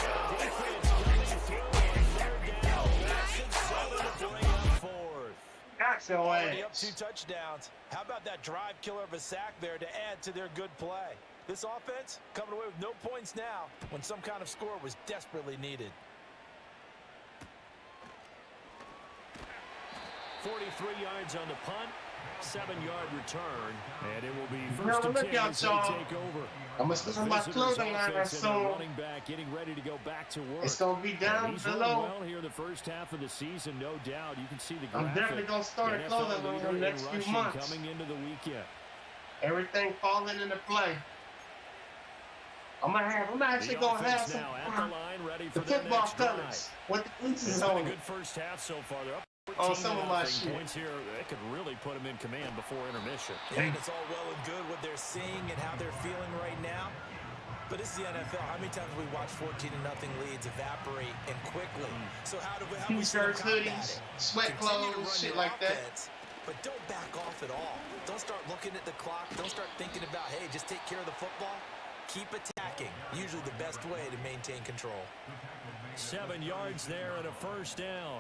And the defense coming through on 3rd down. Massive 7 to bring up 4th. Got your Already up ass. 2 touchdowns. How about that drive killer of a sack there to add to their good play? This offense coming away with no points now when some kind of score was desperately needed. 43 yards on the punt. 7-yard return. And it will be Now, 1st and look 10 out, as they y'all. take over. I'm gonna start my Visitors clothing line offense and soon. their running back getting ready to go back to work. It's gonna be down He's run below. well here in the first half of the season, no doubt. You can see the I'm graphic. definitely gonna start a NFL clothing line leader in the in next few rushing months. coming into the weekend. Everything falling into play. I'm actually The gonna have offense some now at the line, ready for the their football next colors drive. with the It's inches been a on good it. first half so far. They're up on some of my shit. Points here, that could really put them in command before intermission. And it's all well and good what they're seeing and how they're feeling right now. But this is the NFL. How many times we watch 14-0 leads evaporate and quickly? So how do we T-shirts, hoodies, sweat clothes, shit like that. But don't back off at all. Don't start looking at the clock. Don't start thinking about, hey, just take care of the football. Keep attacking. Usually the best way to maintain control. 7 yards there and a first down.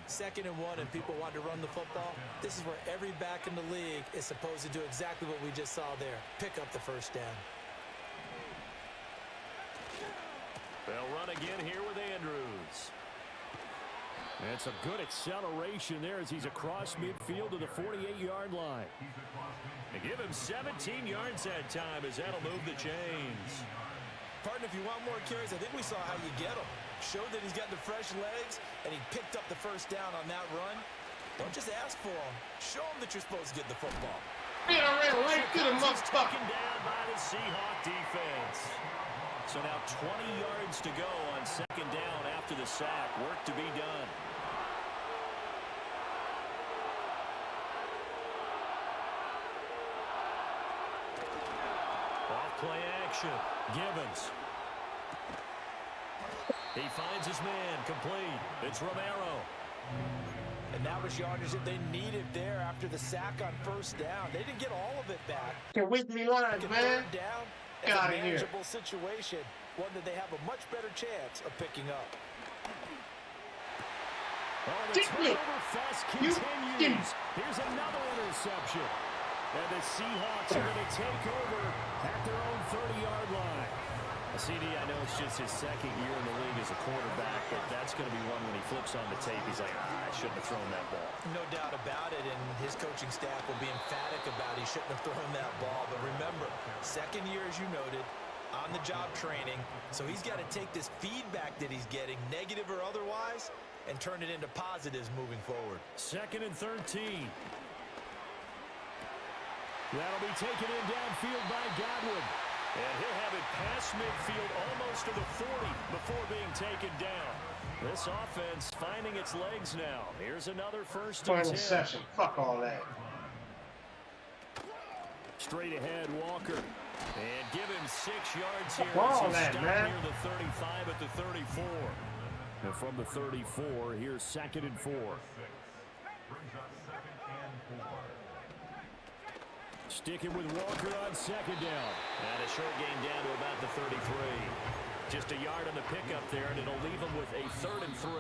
2nd and 1 and people want to run the football. This is where every back in the league is supposed to do exactly what we just saw there. Pick up the first down. They'll run again here with Andrews. It's a good acceleration there as he's across midfield to the 48-yard line. They give him 17 yards that time as that'll move the chains. Partner, if you want more carries, I think we saw how you get him. Showed that he's got the fresh legs, and he picked up the first down on that run. Don't just ask for him. Show him that you're supposed to get the football. Man, I ran right to the motherfucker. Taken down by the Seahawks defense. So now 20 yards to go on 2nd down after the sack. Work to be done. Off-play action. Givens. He finds his man. Complete. It's Romero. And that was yardage that they needed there after the sack on first down. They didn't get all of it back. Get with me lines, man. Down. Get out of here. Manageable situation. One that they have a much better chance of picking up. Oh, the turnover fest continues. Here's another interception. And the Seahawks are going to take over at their own 30-yard line. CD, I know it's just his 2nd year in the league as a quarterback, but that's going to be one when he flips on the tape. He's like, I shouldn't have thrown that ball. No doubt about it, and his coaching staff will be emphatic about he shouldn't have thrown that ball. But remember, 2nd year, as you noted, on-the-job training, so he's got to take this feedback that he's getting, negative or otherwise, and turn it into positives moving forward. 2nd and 13. That'll be taken in downfield by Godwin. And he'll have it past midfield almost to the 40 before being taken down. This offense finding its legs now. Here's another 1st and 10. Interception. Fuck all that. Straight ahead, Walker. And give him 6 yards here. Fuck all as that, he's man. near the 35 at the 34. And from the 34, here's 2nd and 4. Sticking with Walker on 2nd down. And a short gain down to about the 33. Just a yard on the pickup there, and it'll leave him with a 3rd and 3.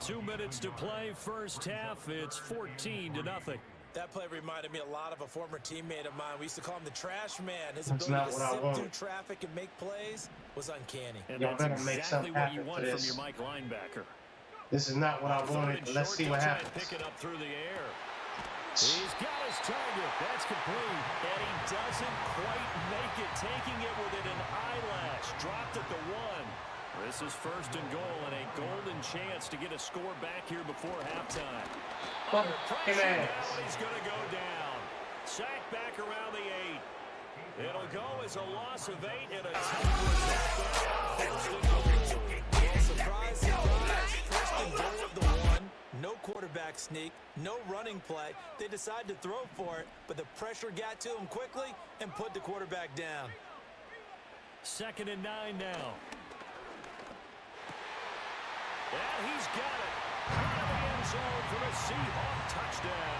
2 minutes to play, first half. It's 14-0. That play reminded me a lot of a former teammate of mine. We used to call him the trash man. His That's ability to not what I sit want. through traffic and make plays was uncanny. And Y'all that's better make exactly something what you happen want for from this. your Mike linebacker. This is not what I wanted, but let's see what happens. Pick it up through the air. He's got his target. That's complete. And he doesn't quite make it, taking it within an eyelash. Dropped at the 1. This is 1st and goal and a golden chance to get a score back here before halftime. Under pressure now, he's going to go down. Sack back around the 8. It'll go as a loss of 8 and a Surprise, surprise. 1st and goal of the 1. No quarterback sneak, no running play. They decide to throw for it, but the pressure got to him quickly and put the quarterback down. 2nd and 9 now. And he's got it. Out of the end zone for the Seahawks touchdown.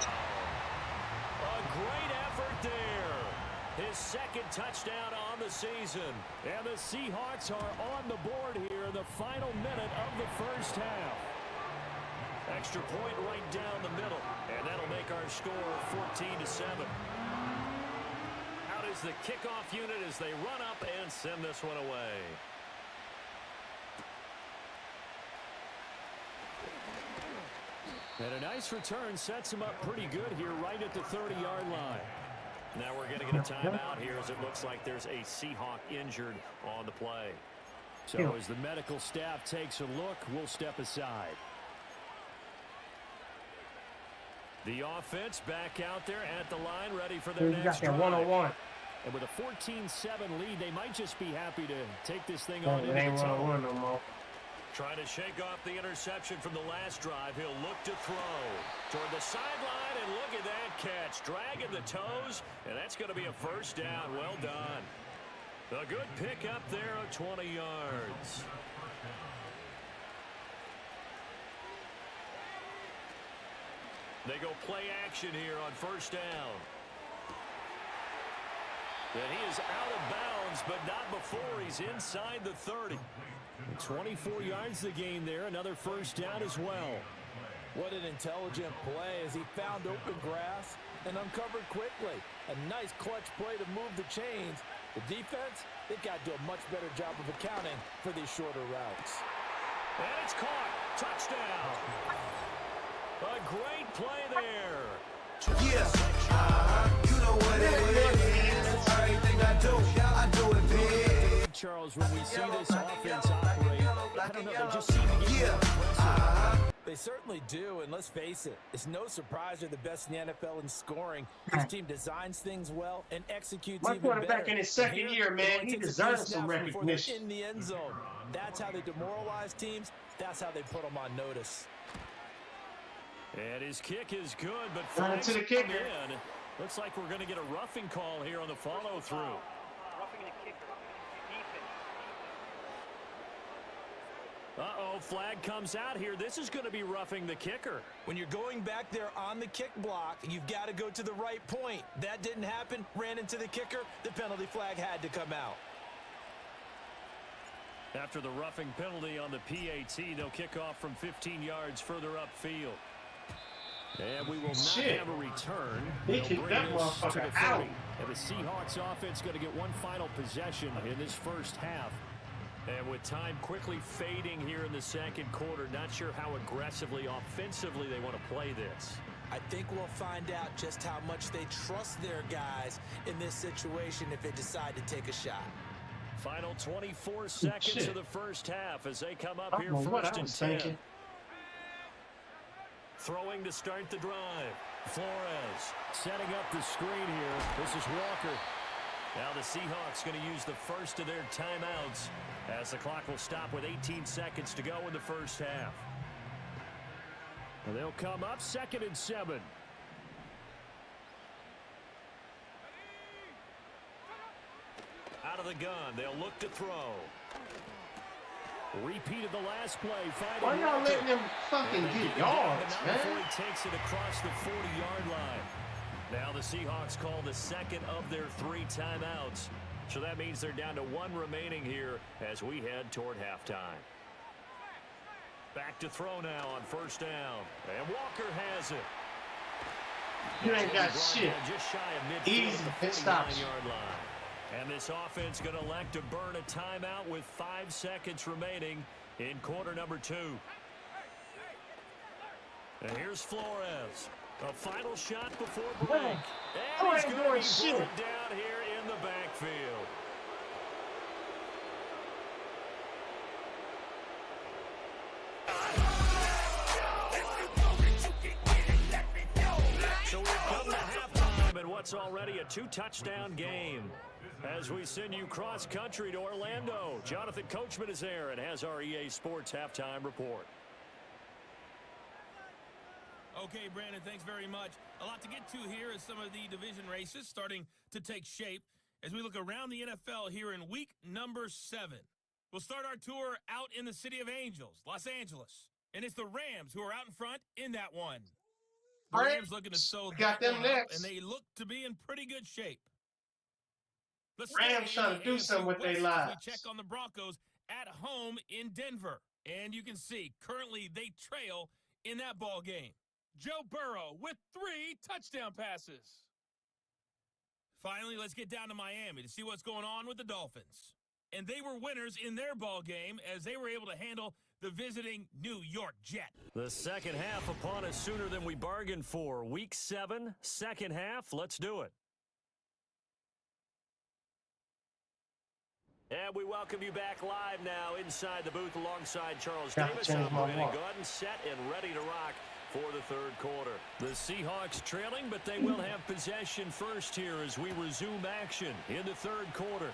A great effort there. His 2nd touchdown on the season. And the Seahawks are on the board here in the final minute of the first half. Extra point right down the middle. And that'll make our score 14-7. Out is the kickoff unit as they run up and send this one away. And a nice return sets him up pretty good here right at the 30-yard line. Now we're going to get a timeout here as it looks like there's a Seahawk injured on the play. So as the medical staff takes a look, we'll step aside. The offense back out there at the line, ready for their next drive. One-on-one. And with a 14-7 lead, they might just be happy to take this thing on into it ain't the tunnel. one-on-one no more. Trying to shake off the interception from the last drive. He'll look to throw toward the sideline, and look at that catch. Dragging the toes, and that's going to be a first down. Well done. A good pick up there of 20 yards. They go play action here on first down. And he is out of bounds, but not before he's inside the 30. 24 yards the gain there. Another first down as well. What an intelligent play as he found open grass and uncovered quickly. A nice clutch play to move the chains. The defense, they've got to do a much better job of accounting for these shorter routes. And it's caught. Touchdown. A great play there. Yeah, you know what it is. Everything I do it big. Charles, when we see this offense operate, I don't know, they just seem to get more impressive. They certainly do, and let's face it, it's no surprise they're the best in the NFL in scoring. This team designs things well and executes My even better. quarterback in his second year, man, he deserves some recognition. In the end zone. That's how they demoralize teams. That's how they put them on notice. And his kick is good, but Running to the kicker. in. Looks like we're going to get a roughing call here on the follow-through. Roughing the kicker. Uh-oh, flag comes out here. This is going to be roughing the kicker. When you're going back there on the kick block, you've got to go to the right point. That didn't happen. Ran into the kicker. The penalty flag had to come out. After the roughing penalty on the PAT, they'll kick off from 15 yards further upfield. And we will not have a return. He kicked that motherfucker out. And the Seahawks offense going to get one final possession in this first half. And with time quickly fading here in the second quarter, not sure how aggressively, offensively they want to play this. I think we'll find out just how much they trust their guys in this situation if they decide to take a shot. Final 24 seconds of the first half as they come up here what first I and was 10. thinking. Throwing to start the drive. Flores. Setting up the screen here. This is Walker. Now the Seahawks going to use the first of their timeouts as the clock will stop with 18 seconds to go in the first half. And they'll come up 2nd and 7. Out of the gun, they'll look to throw. Repeated the last play. Why y'all letting him fucking get yards, man? Before he takes it across the 40-yard line. Now the Seahawks call the second of their 3 timeouts. So that means they're down to 1 remaining here as we head toward halftime. Back to throw now on first down. And Walker has it. You ain't got shit. Just shy of midfield Easy. at the It stops. 49-yard line. And this offense going to elect to burn a timeout with 5 seconds remaining in quarter number 2. And here's Flores. A final shot before break. And he's going to be brought down here in the backfield. So we've come to halftime in what's already a 2-touchdown game. As we send you cross-country to Orlando, Jonathan Coachman is there and has our EA Sports halftime report. Okay, Brandon, thanks very much. A lot to get to here as some of the division races starting to take shape as we look around the NFL here in week number 7. We'll start our tour out in the City of Angels, Los Angeles. And it's the Rams who are out in front in that one. The Rams looking to sew that one up, and they look to be in pretty good shape. Let's Rams trying to do something with their lives. We check on the Broncos at home in Denver. And you can see, currently they trail in that ball game. Joe Burrow with 3 touchdown passes. Finally, let's get down to Miami to see what's going on with the Dolphins. And they were winners in their ball game as they were able to handle the visiting New York Jet. The second half upon us sooner than we bargained for. Week 7, second half. Let's do it. And we welcome you back live now inside the booth alongside Charles Davis. Operating good, set, and ready to rock for the third quarter. The Seahawks trailing, but they will have possession first here as we resume action in the third quarter.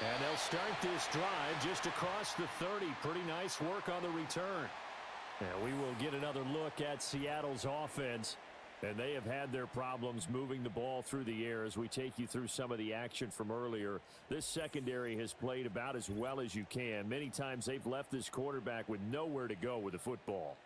And they'll start this drive just across the 30. Pretty nice work on the return. And we will get another look at Seattle's offense. And they have had their problems moving the ball through the air as we take you through some of the action from earlier. This secondary has played about as well as you can. Many times they've left this quarterback with nowhere to go with the football.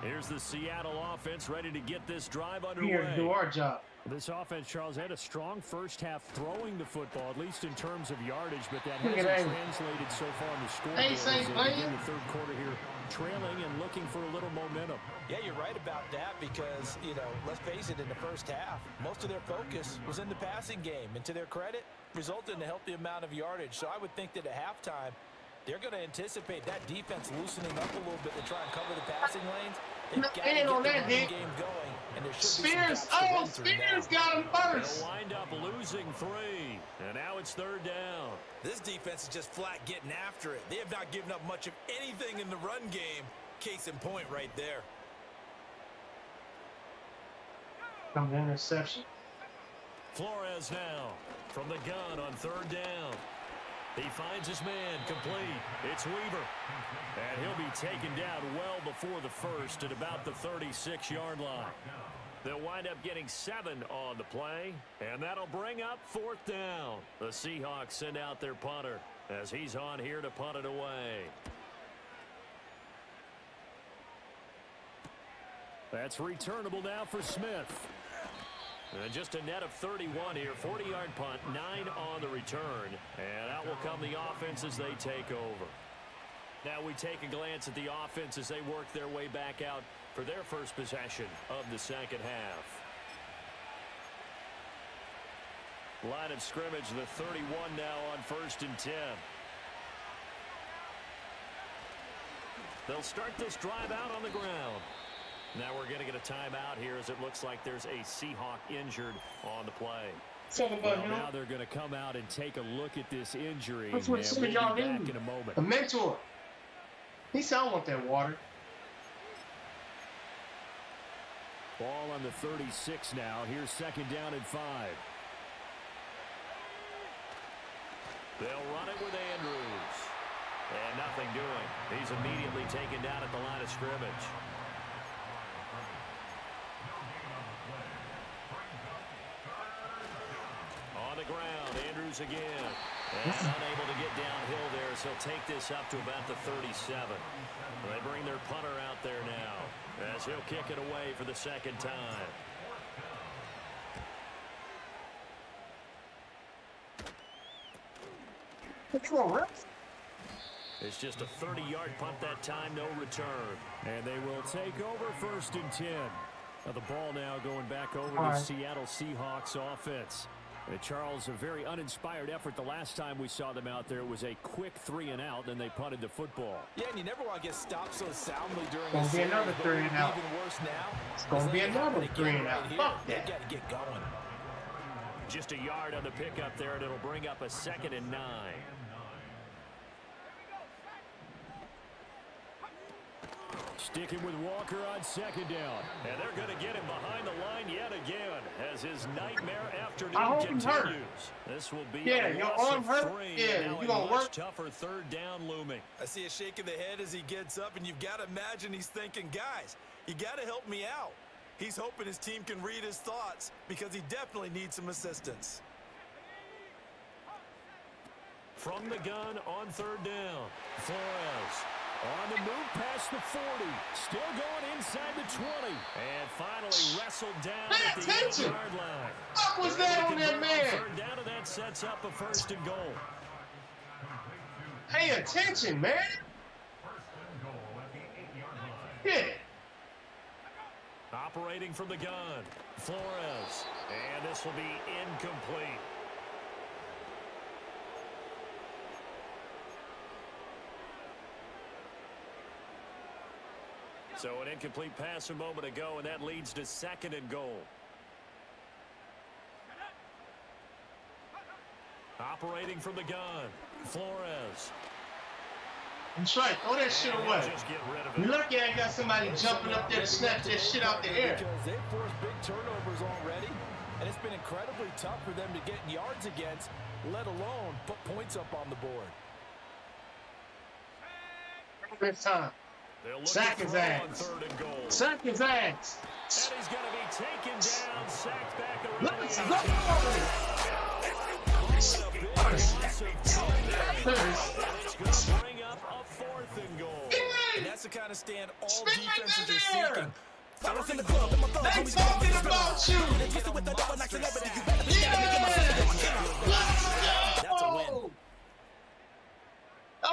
Here's the Seattle offense ready to get this drive underway. Here to do our job. This offense, Charles, had a strong first half throwing the football, at least in terms of yardage, but that Look at hasn't that. translated so far in the scoreboard. Hey, as Saint they Blaine. begin the third quarter here, trailing and looking for a little momentum. Yeah, you're right about that because, you know, let's face it, in the first half, most of their focus was in the passing game. And to their credit, resulted in a healthy amount of yardage. So I would think that at halftime, they're going to anticipate that defense loosening up a little bit to try and cover the passing lanes. They've got to Ain't get on the that, running Dick. game going, and there should Spears, be some gaps to oh, run through Spears now. got him first. They'll wind up losing 3, and now it's third down. This defense is just flat getting after it. They have not given up much of anything in the run game. Case in point right there. Come interception. Flores now from the gun on third down. He finds his man complete. It's Weaver. And he'll be taken down well before the first at about the 36-yard line. They'll wind up getting 7 on the play, and that'll bring up fourth down. The Seahawks send out their punter as he's on here to punt it away. That's returnable now for Smith. And just a net of 31 here, 40-yard punt, 9 on the return. And out will come the offense as they take over. Now we take a glance at the offense as they work their way back out for their first possession of the second half. Line of scrimmage, the 31 now on 1st and 10. They'll start this drive out on the ground. Now we're going to get a timeout here as it looks like there's a Seahawk injured on the play. Well, now they're going to come out and take a look at this injury. That's what and we'll y'all be back do. in a moment. A mentor. He said, I want that water. Ball on the 36 now. Here's second down and 5. They'll run it with Andrews. And nothing doing. He's immediately taken down at the line of scrimmage. On the ground, Andrews again. And unable to get downhill there, so he'll take this up to about the 37. They bring their punter out there now as he'll kick it away for the second time. It's just a 30-yard punt that time, no return. And they will take over 1st and 10. Now the ball now going back over to the Seattle Seahawks offense. Charles, a very uninspired effort the last time we saw them out there. It was a quick 3-and-out, then they punted the football. Yeah, and you never want to get stopped so soundly during It's gonna the be series, another but 3-and-out. Even worse now. It's gonna be another 3-and-out. Fuck They that. got to get going. Just a yard on the pickup there, and it'll bring up a 2nd and 9. Sticking with Walker on second down. And they're going to get him behind the line yet again as his nightmare afternoon continues. This will be a your loss arm of hurt? 3. Yeah, And now you a gonna much work? tougher third down looming. I see a shake of the head as he gets up, and you've got to imagine he's thinking, guys, you got to help me out. He's hoping his team can read his thoughts because he definitely needs some assistance. From the gun on third down, Flores on the move past the 40, still going inside the 20, and finally wrestled down Pay at the attention. 8-yard line. What was that on that man? Third down, and that sets up a 1st and goal. Pay attention, man. Yeah. Operating from the gun, Flores, and this will be incomplete. So an incomplete pass a moment ago, and that leads to 2nd and goal. Operating from the gun, Flores. That's right. Throw that shit away. Just get rid of You it. lucky I got somebody jumping up there to snatch that shit out the air. Because they've forced big turnovers already, and it's been incredibly tough for them to get yards against, let alone put points up on the board. This time. Sack his ass. Sack his ass. And he's going to be taken down, sacked back around Let's the go. bring up a 4th and goal. And that's the kind of stand all defenses are seeking. They talking about you. Yeah. That's a win.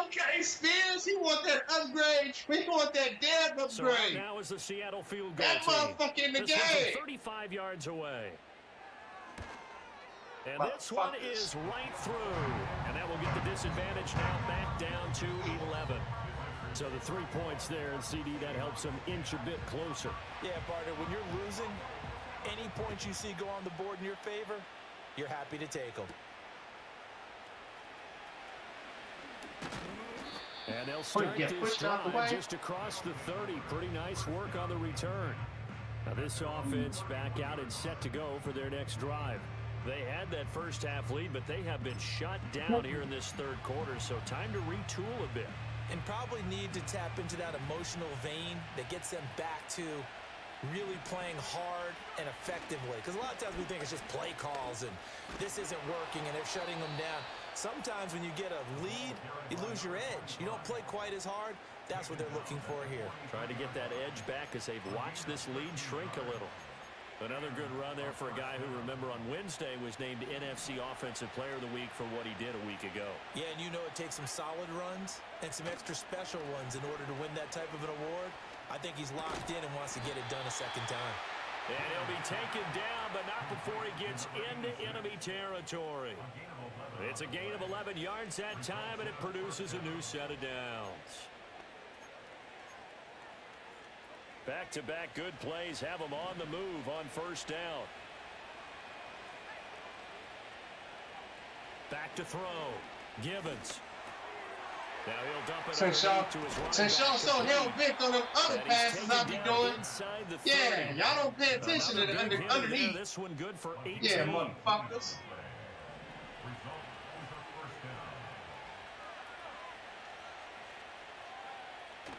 Okay, Spears, he want that upgrade. We want that damn upgrade. So right now is the Seattle field goal That team. motherfucker in the This one's game. 35 yards away. And this one is right through. And that will get the disadvantage now back down to 11. So the 3 points there, and CD, that helps them inch a bit closer. Yeah, partner, when you're losing, any points you see go on the board in your favor, you're happy to take them. And they'll start this drive just across the 30. Pretty nice work on the return. Now this offense back out and set to go for their next drive. They had that first half lead, but they have been shut down here in this 3rd quarter, so time to retool a bit. And probably need to tap into that emotional vein that gets them back to really playing hard and effectively. Because a lot of times we think it's just play calls and this isn't working and they're shutting them down. Sometimes when you get a lead, you lose your edge. You don't play quite as hard. That's what they're looking for here. Trying to get that edge back as they've watched this lead shrink a little. Another good run there for a guy who, remember, on Wednesday was named NFC Offensive Player of the Week for what he did a week ago. Yeah, and you know it takes some solid runs and some extra special ones in order to win that type of an award. I think he's locked in and wants to get it done a second time. And he'll be taken down, but not before he gets into enemy territory. It's a gain of 11 yards that time, and it produces a new set of downs. Back-to-back good plays have them on the move on 1st down. Back to throw. Gibbons. Now he'll dump it Since y'all so hell-bent on them other passes I be doing, yeah, y'all don't pay attention to the underneath. This one good for 18. Yeah, motherfuckers.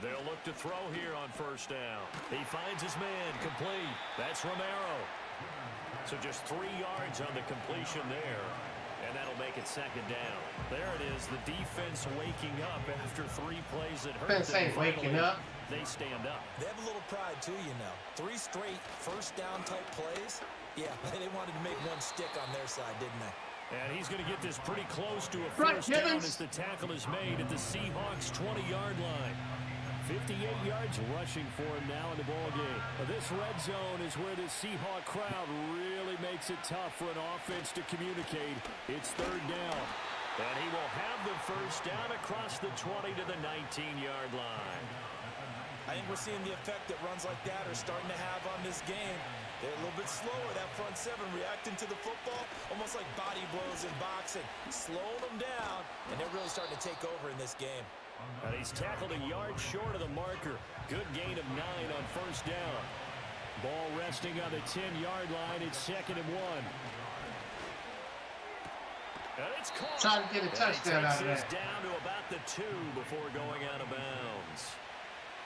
They'll look to throw here on 1st down. He finds his man, complete. That's Romero. So just 3 yards on the completion there. And that'll make it 2nd down. There it is, the defense waking up after 3 plays that hurt them. Defense ain't waking up. They stand up. They have a little pride too, you know. 3 straight 1st down type plays. Yeah, they wanted to make one stick on their side, didn't they? And he's going to get this pretty close to a 1st down as the tackle is made at the Seahawks 20-yard line. 58 yards rushing for him now in the ballgame. This red zone is where the Seahawk crowd really makes it tough for an offense to communicate. It's 3rd down. And he will have the 1st down across the 20 to the 19-yard line. I think we're seeing the effect that runs like that are starting to have on this game. They're a little bit slower, that front 7, reacting to the football, almost like body blows in boxing, slowing them down, and they're really starting to take over in this game. And he's tackled a yard short of the marker. Good gain of 9 on 1st down. Ball resting on the 10-yard line. It's 2nd and 1. And it's caught. Trying to get a touchdown out of that. Down to about the 2 before going out of bounds.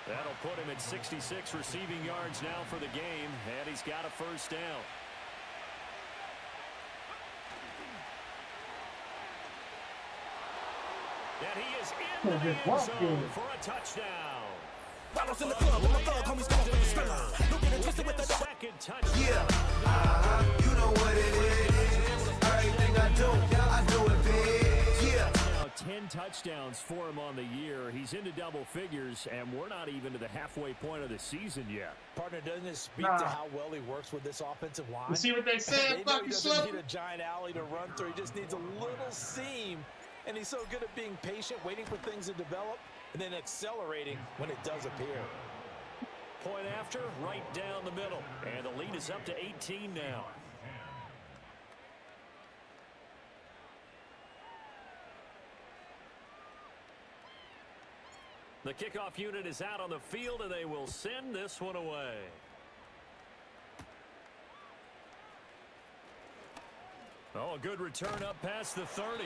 That'll put him at 66 receiving yards now for the game, and he's got a 1st down. And he is in the end zone for a touchdown. In the club, my thug homies going for the spin. Don't get it twisted with the second touchdown. Yeah, you know what it is. Everything I do it big. Yeah. Now 10 touchdowns for him on the year. He's into double figures, and we're not even to the halfway point of the season yet. Partner, doesn't it speak to how well he works with this offensive line? You see what they said? They know he doesn't need a giant alley to run through. He just needs a little seam. And he's so good at being patient, waiting for things to develop, and then accelerating when it does appear. Point after, right down the middle. And the lead is up to 18 now. The kickoff unit is out on the field, and they will send this one away. Oh, a good return up past the 30.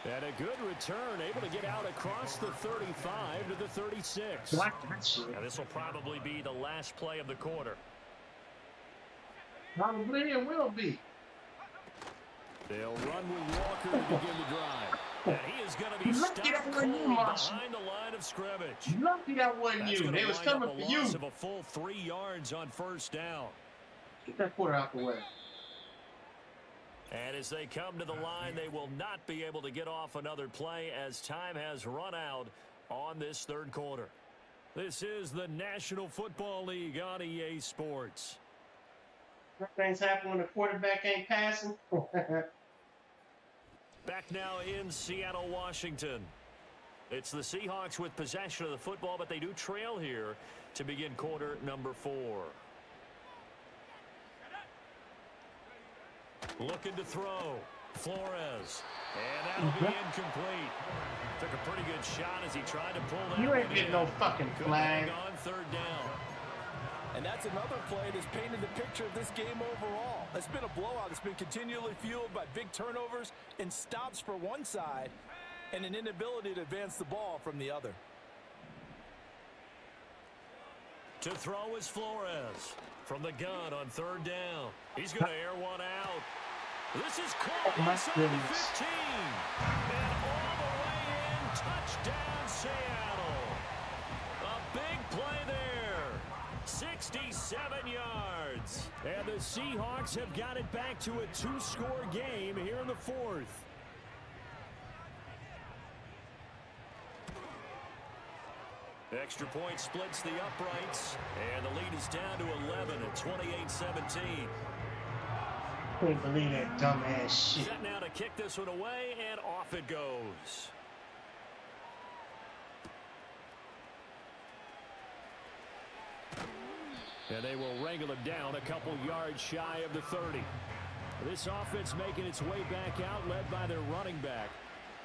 And a good return, able to get out across the 35 to the 36. Now, this will probably be the last play of the quarter. Probably it will be. They'll run with Walker to begin the drive. And he is going to be stopped cold behind the line of scrimmage. Lucky that wasn't you. They was coming for you. Of a full 3 yards on first down. Get that quarter out the way. And as they come to the line, they will not be able to get off another play as time has run out on this third quarter. This is the National Football League on EA Sports. Things happen when the quarterback ain't passing. Back now in Seattle, Washington. It's the Seahawks with possession of the football, but they do trail here to begin quarter number 4. Looking to throw. Flores. And that'll be incomplete. Took a pretty good shot as he tried to pull that. You ain't getting no fucking flag. On third down. And that's another play that's painted the picture of this game overall. It's been a blowout. It's been continually fueled by big turnovers and stops for one side and an inability to advance the ball from the other. To throw is Flores from the gun on third down. He's going to air one out. This is caught inside the 15. And all the way in, touchdown Seattle. A big play there. 67 yards. And the Seahawks have got it back to a 2-score game here in the 4th. Extra point splits the uprights, and the lead is down to 11 at 28-17. Couldn't believe that dumbass shit. Set now to kick this one away, and off it goes. And they will wrangle him down a couple yards shy of the 30. This offense making its way back out, led by their running back.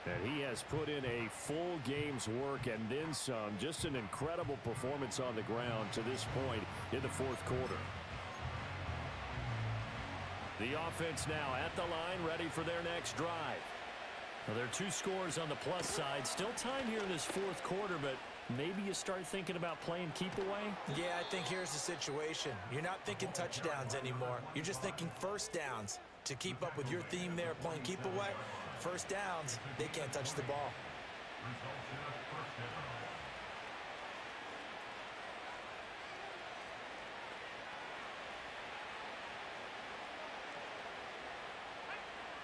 And he has put in a full game's work and then some. Just an incredible performance on the ground to this point in the 4th quarter. The offense now at the line, ready for their next drive. Now, there are 2 scores on the plus side. Still time here in this 4th quarter, but maybe you start thinking about playing keep away? Yeah, I think here's the situation. You're not thinking touchdowns anymore. You're just thinking first downs. To keep up with your theme there, playing keep away, first downs, they can't touch the ball.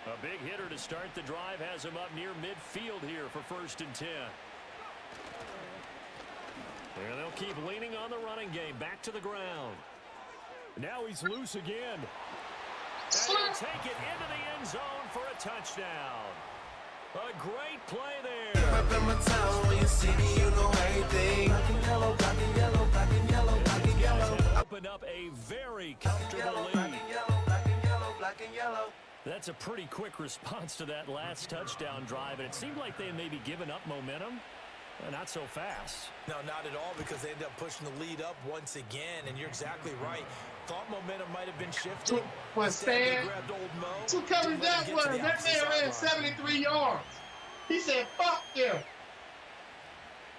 A big hitter to start the drive has him up near midfield here for 1st and 10. And they'll keep leaning on the running game. Back to the ground. Now he's loose again. And he'll take it into the end zone for a touchdown. A great play there. Up in my town, when you see me, you know everything. Black and yellow, black and yellow, black and yellow, black and yellow. Opened up a very comfortable lead. Black and yellow, black and yellow, black and yellow. That's a pretty quick response to that last touchdown drive, and it seemed like they had maybe given up momentum. Not so fast. No, not at all, because they ended up pushing the lead up once again, and you're exactly right. Thought momentum might have been shifting. Was Stan? Two covers that one. That man ran 73 yards. He said, fuck them.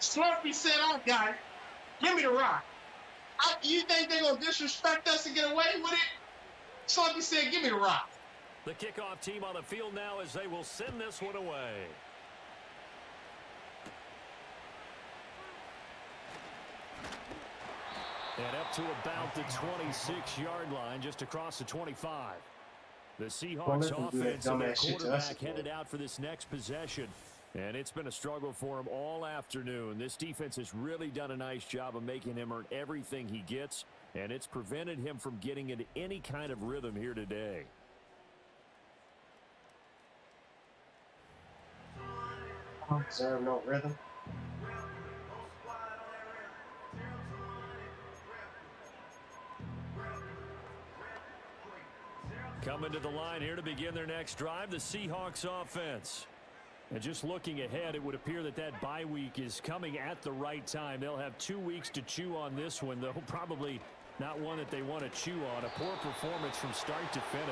Slurpee said, I got it. Give me the rock. You think they're going to disrespect us and get away with it? Slurpee said, give me the rock. The kickoff team on the field now as they will send this one away. And up to about the 26-yard line, just across the 25. The Seahawks offense and their quarterback headed out for this next possession. And it's been a struggle for him all afternoon. This defense has really done a nice job of making him earn everything he gets. And it's prevented him from getting into any kind of rhythm here today. Observe no rhythm. Coming to the line here to begin their next drive, the Seahawks offense. And just looking ahead, it would appear that that bye week is coming at the right time. They'll have 2 weeks to chew on this one, though probably not one that they want to chew on. A poor performance from start to finish.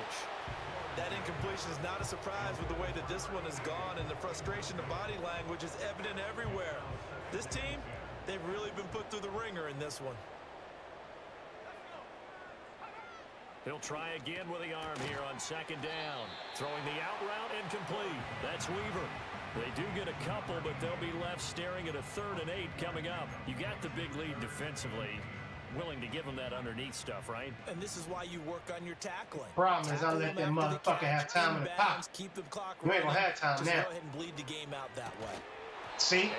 That incompletion is not a surprise with the way that this one has gone, and the frustration, the body language is evident everywhere. This team, they've really been put through the ringer in this one. He'll try again with the arm here on second down. Throwing the out route incomplete. That's Weaver. They do get a couple, but they'll be left staring at a 3rd and 8 coming up. You got the big lead defensively. Willing to give them that underneath stuff, right? And this is why you work on your tackling. Problem is I let that motherfucker have time in the pocket. Keep the clock You ain't gonna have time Just now. go ahead and bleed the game out that way. See?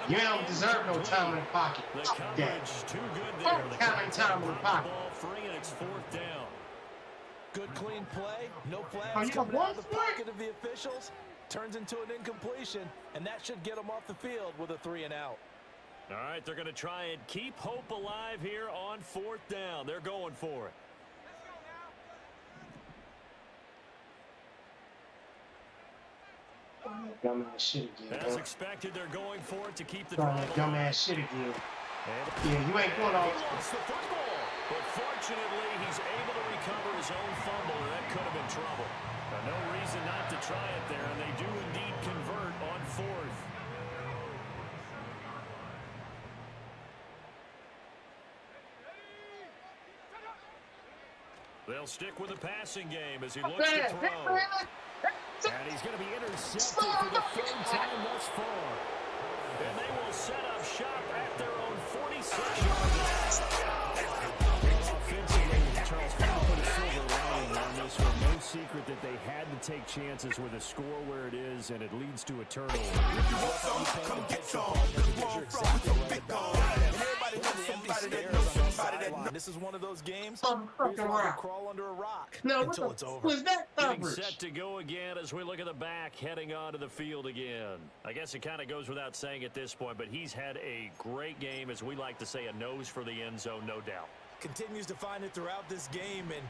You don't deserve no time in the pocket. The Fuck that. coverage too good there. Fuck having time in the pocket. Ball free, and it's 4th down. Good clean play. No Oh, flags you coming got out of the one pocket of the officials. Turns into an incompletion, and that should get them off the field with a 3 and out. All right, they're going to try and keep hope alive here on 4th down. They're going for it. Dumbass shit again. As expected, they're going for it to keep the Trying drive that dumbass shit again. Yeah, you ain't going He all. lost the football, but fortunately, he's able to recover his own fumble, and that could have been trouble. No reason not to try it there, and they do indeed convert on 4th. They'll stick with the passing game as he looks to throw. And he's going to be intercepted for the 3rd time thus far. And they will set up shop at their own 46-yard line. Offensively, Charles kind of put a silver lining on this one. No secret that they had to take chances with a score where it is, and it leads to a turnover. This is one of those games. Crawl under a rock until it's over. Was that Getting coverage? set to go again as we look at the back heading onto the field again. I guess it kind of goes without saying at this point, but he's had a great game, as we like to say, a nose for the end zone, no doubt. Continues to find it throughout this game, and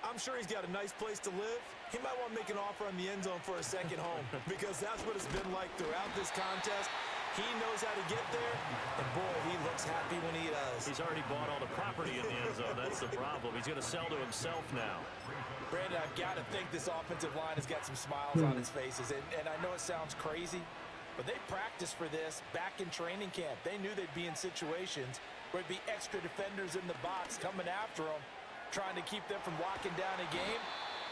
I'm sure he's got a nice place to live. He might want to make an offer on the end zone for a second home, because that's what it's been like throughout this contest. He knows how to get there, and boy, he looks happy when he does. He's already bought all the property in the end zone. That's the problem. He's going to sell to himself now. Brandon, I've got to think this offensive line has got some smiles on its faces, and I know it sounds crazy, but they practiced for this back in training camp. They knew they'd be in situations where there'd be extra defenders in the box coming after them, trying to keep them from locking down a game.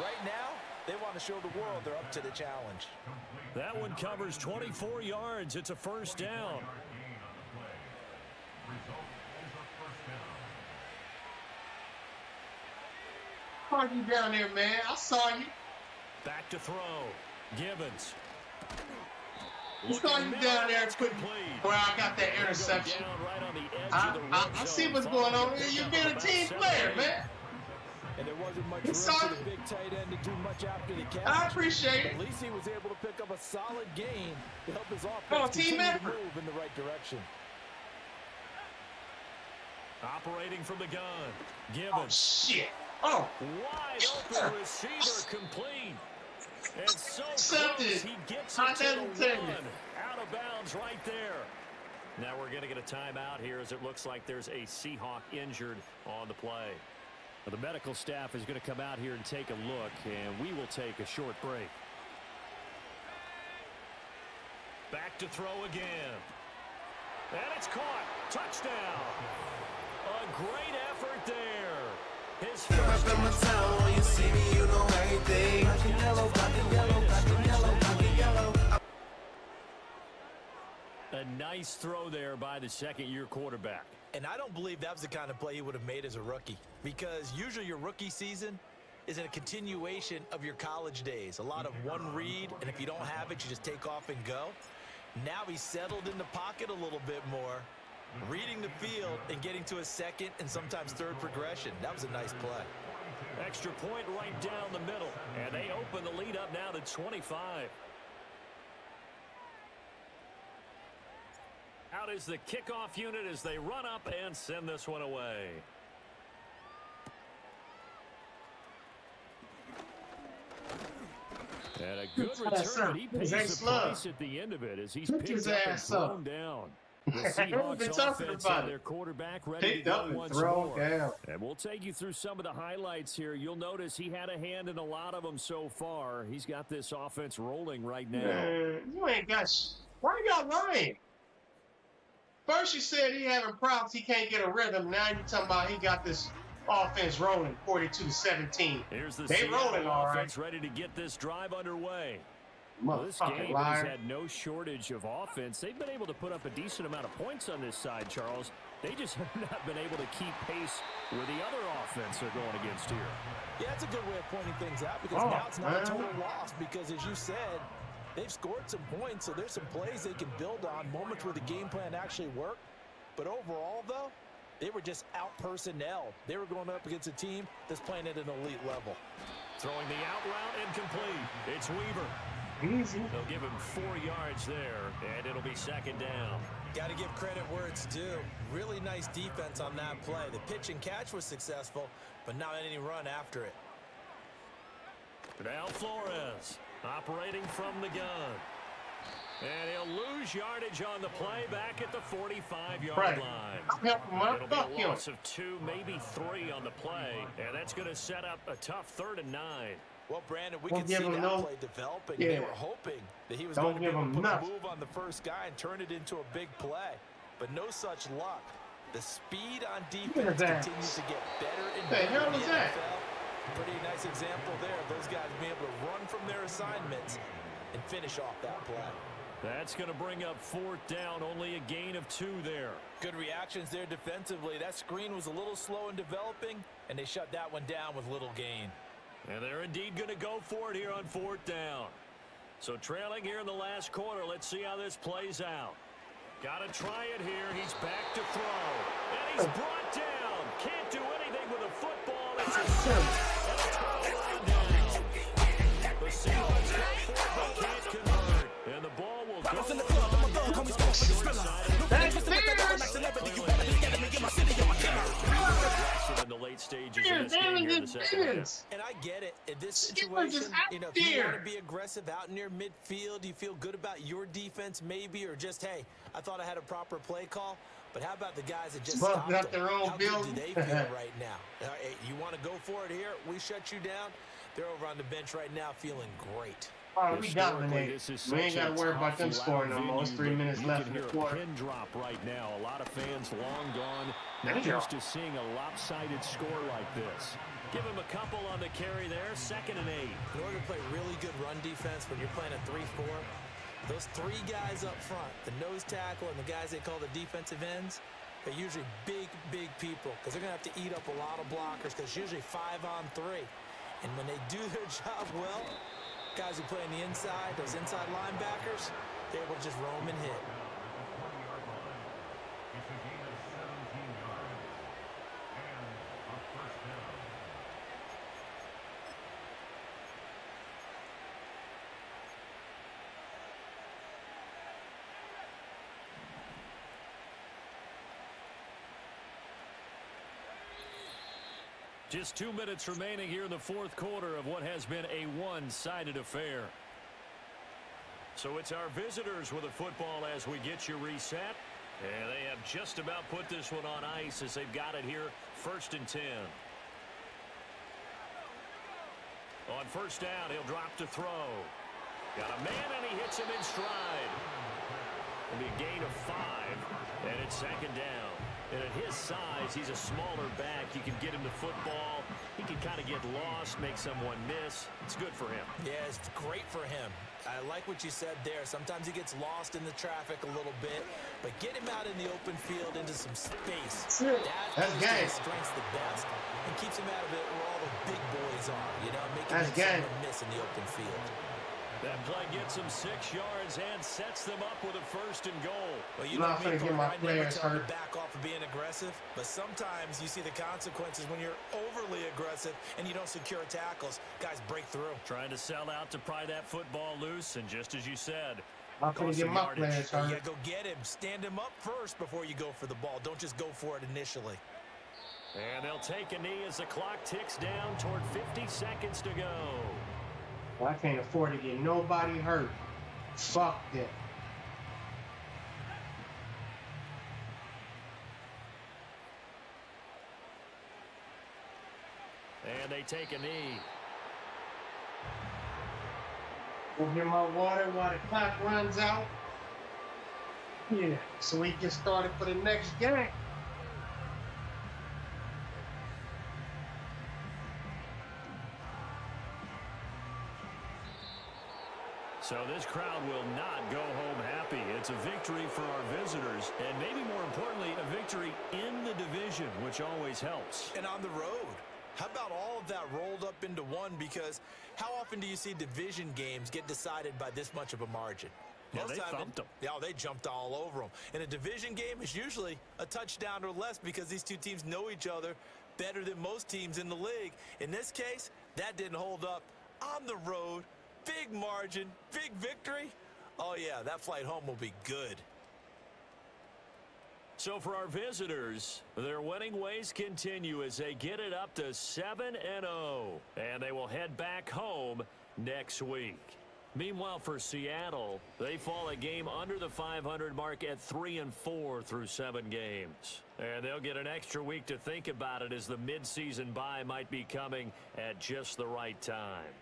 Right now, they want to show the world they're up to the challenge. That one covers 24 yards. It's a 1st down. Fuck you down there, man. I saw you. Back to throw. Givens. I saw you down there. Where I got that interception. I see what's going on. You're being a team player, man. And there wasn't much room for the big tight end to do much after the catch. I appreciate it. At least he was able to pick up a solid gain to help his offense continue to move in the right direction. Operating from the gun. Givens. Oh, shit. Oh. Wide open receiver complete. And so close, he gets it to the 1. Out of bounds right there. Now we're going to get a timeout here as it looks like there's a Seahawk injured on the play. The medical staff is going to come out here and take a look, and we will take a short break. Back to throw again. And it's caught. Touchdown. A great effort there. His first touchdown. When you see me, you know everything. Black and yellow, black and yellow, black and yellow, black and yellow. A nice throw there by the second-year quarterback. And I don't believe that was the kind of play he would have made as a rookie, because usually your rookie season is in a continuation of your college days. A lot of one read, and if you don't have it, you just take off and go. Now he's settled in the pocket a little bit more, reading the field and getting to a second and sometimes third progression. That was a nice play. Extra point right down the middle, and they open the lead up now to 25. Out is the kickoff unit as they run up and send this one away. And good return, but he His pays ass the love. price at the end of it as he's Pick picked his up and ass up. thrown down. The We've Seahawks been talking offense about and it. their quarterback ready to Picked go up and once thrown more. down. And we'll take you through some of the highlights here. You'll notice he had a hand in a lot of them so far. He's got this offense rolling right now. Man, you ain't got why you got lying? First you said he having problems, he can't get a rhythm. Now you talking about he got this offense rolling 42-17. Here's the They rolling all right. offense ready to get this drive underway. Well, this Motherfucking game liar. has had no shortage of offense. They've been able to put up a decent amount of points on this side, Charles. They just have not been able to keep pace with the other offense they're going against here. Yeah, that's a good way of pointing things out because now it's not a total loss because, as you said, they've scored some points, so there's some plays they can build on, moments where the game plan actually worked. But overall, though, they were just out-personnel. They were going up against a team that's playing at an elite level. Throwing the out route incomplete. It's Weaver. Easy. They'll give him 4 yards there, and it'll be second down. Got to give credit where it's due. Really nice defense on that play. The pitch and catch was successful, but not any run after it. Now Flores operating from the gun. And he'll lose yardage on the play back at the 45-yard line. It'll be a loss of 2, maybe 3 on the play, and that's going to set up a tough 3rd and 9. Well, Brandon, we can see that play developing. They were hoping that he was going to be able to put a move on the first guy and turn it into a big play. But no such luck. The speed on defense continues to get better and better in the NFL. Pretty nice example there of those guys being able to run from their assignments and finish off that play. That's going to bring up 4th down, only a gain of 2 there. Good reactions there defensively. That screen was a little slow in developing, and they shut that one down with little gain. And they're indeed going to go for it here on 4th down. So trailing here in the last quarter, let's see how this plays out. Got to try it here. He's back to throw. And he's brought down. Can't do anything with a football. It's a down. The Seahawks go for it, but can't convert. And the ball will go on the short side. In the late stages of this game here in the second half. And I get it. In this situation, you know, if you want to be aggressive out near midfield, you feel good about your defense maybe, or just, hey, I thought I had a proper play call. But how about the guys that just stopped them? How good do they feel right now? Hey, you want to go for it here? We shut you down. They're over on the bench right now feeling great. Oh, we dominated. We ain't got to worry about them scoring no more. It's 3 minutes left in the quarter. Pin drop right now. A lot of fans long gone. Not used to seeing a lopsided score like this. Give him a couple on the carry there. 2nd and 8. In order to play really good run defense when you're playing a 3-4, those 3 guys up front, the nose tackle and the guys they call the defensive ends, they're usually big, big people because they're going to have to eat up a lot of blockers because it's usually 5-on-3. And when they do their job well, guys who play on the inside, those inside linebackers, they're able to just roam and hit. Just 2 minutes remaining here in the 4th quarter of what has been a one-sided affair. So it's our visitors with the football as we get you reset. And they have just about put this one on ice as they've got it here, 1st and 10. On 1st down, he'll drop to throw. Got a man, and he hits him in stride. It'll be a gain of 5, and it's 2nd down. And at his size, he's a smaller back. You can get him the football. He can kind of get lost, make someone miss. It's good for him. Yeah, it's great for him. I like what you said there. Sometimes he gets lost in the traffic a little bit, but get him out in the open field into some space. That's his strength's the best, and keeps him out of it where all the big boys are, you know, making someone miss in the open field. That play gets him 6 yards and sets them up with a 1st and goal. Well, you know me, I never tell you to back off of being aggressive, but sometimes you see the consequences when you're overly aggressive and you don't secure tackles. Guys break through. Trying to sell out to pry that football loose, and just as you said, I'm going to get my players hurt. Yeah, go get him. Stand him up first before you go for the ball. Don't just go for it initially. And they'll take a knee as the clock ticks down toward 50 seconds to go. I can't afford to get nobody hurt. Fuck that. And they take a knee. Go get my water while the clock runs out. Yeah, so we get started for the next game. So this crowd will not go home happy. It's a victory for our visitors, and maybe more importantly, a victory in the division, which always helps. And on the road. How about all of that rolled up into one? Because how often do you see division games get decided by this much of a margin? Yeah, they thumped them. Yeah, they jumped all over them. In a division game, it's usually a touchdown or less because these two teams know each other better than most teams in the league. In this case, that didn't hold up. On the road, big margin, big victory. Oh, yeah, that flight home will be good. So for our visitors, their winning ways continue as they get it up to 7-0. And they will head back home next week. Meanwhile, for Seattle, they fall a game under the 500 mark at 3-4 through 7 games. And they'll get an extra week to think about it as the midseason bye might be coming at just the right time.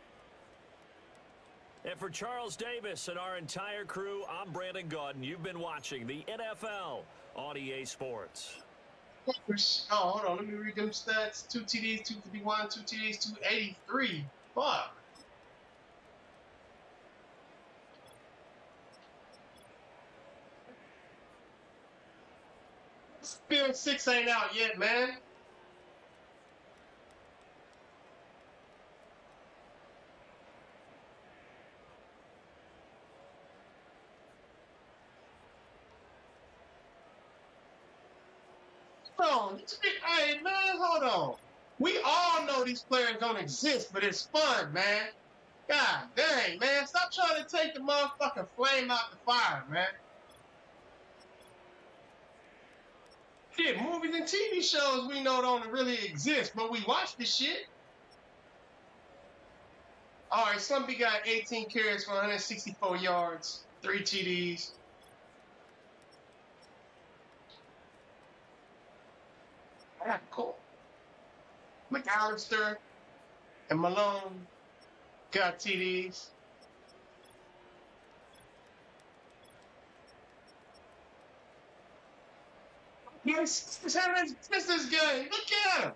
And for Charles Davis and our entire crew, I'm Brandon Gaudin. You've been watching the NFL on EA Sports. Oh, hold on. Let me read them stats. 2 TDs, 251, 2 TDs, 283. Fuck. Spill 6 ain't out yet, man. Hold on. Hey, man, hold on. We all know these players don't exist, but it's fun, man. God dang, man. Stop trying to take the motherfucking flame out the fire, man. Shit, movies and TV shows we know don't really exist, but we watch this shit. All right, somebody got 18 carries for 164 yards, 3 TDs. Ah, cool. McAllister and Malone got TDs. Yes, this game. Look at him.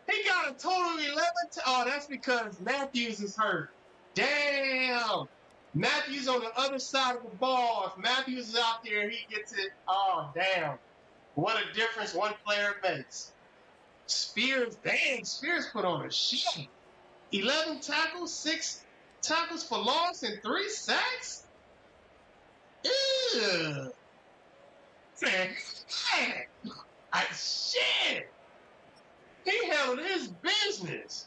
He got a total of 11. Oh, that's because Matthews is hurt. Damn. Matthews on the other side of the ball. If Matthews is out there, he gets it. Oh, damn. What a difference one player makes. Spears, dang, Spears put on a sheet. 11 tackles, 6 tackles for loss, and 3 sacks? Ew. Shit. He handled his business.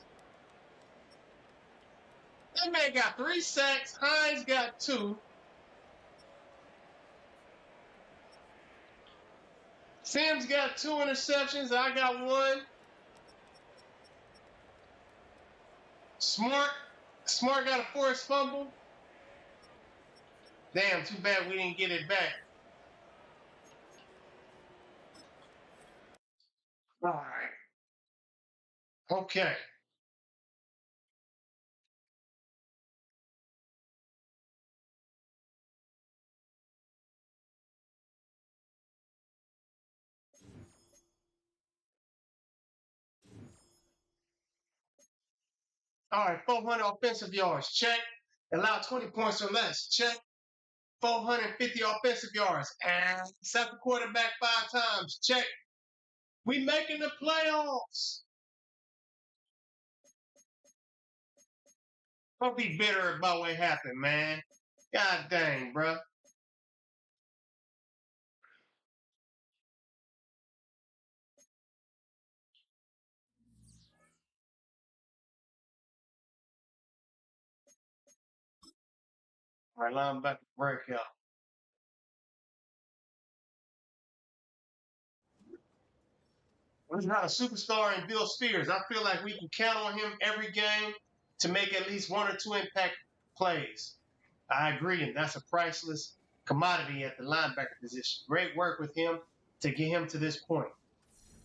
That man got 3 sacks. Hines got 2. Sims got 2 interceptions. I got 1. Smart got a forced fumble. Damn, too bad we didn't get it back. All right. Okay. All right, 400 offensive yards, check. Allow 20 points or less, check. 450 offensive yards, and sack the quarterback 5 times, check. We making the playoffs. Don't be bitter about what happened, man. God dang, bro. All right, linebacker breakout. He's not a superstar in Bill Spears. I feel like we can count on him every game to make at least 1 or 2 impact plays. I agree, and that's a priceless commodity at the linebacker position. Great work with him to get him to this point.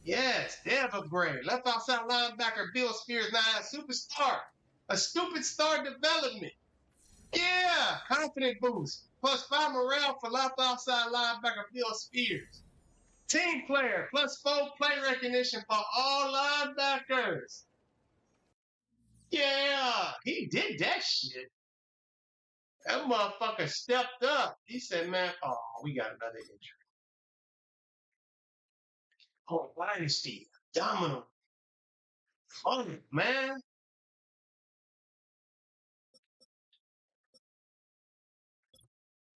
Yes, Dev upgrade. Left outside linebacker Bill Spears now a superstar. A stupid star development. Yeah, confident boost. Plus 5 morale for left outside linebacker Bill Spears. Team player, plus 4 play recognition for all linebackers. Yeah, he did that shit. That motherfucker stepped up. He said, man, oh, we got another injury. Oh, dynasty. Domino. Fun, man.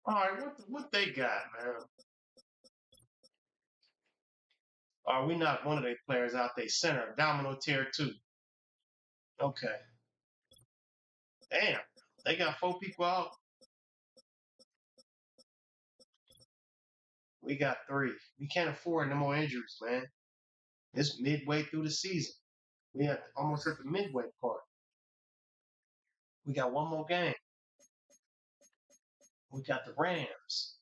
All right, what they got, man? Are we not one of their players out there center? Domino tier 2. Okay. Damn. They got 4 people out. We got 3. We can't afford no more injuries, man. It's midway through the season. We are almost at the midway part. We got one more game. We got the Rams.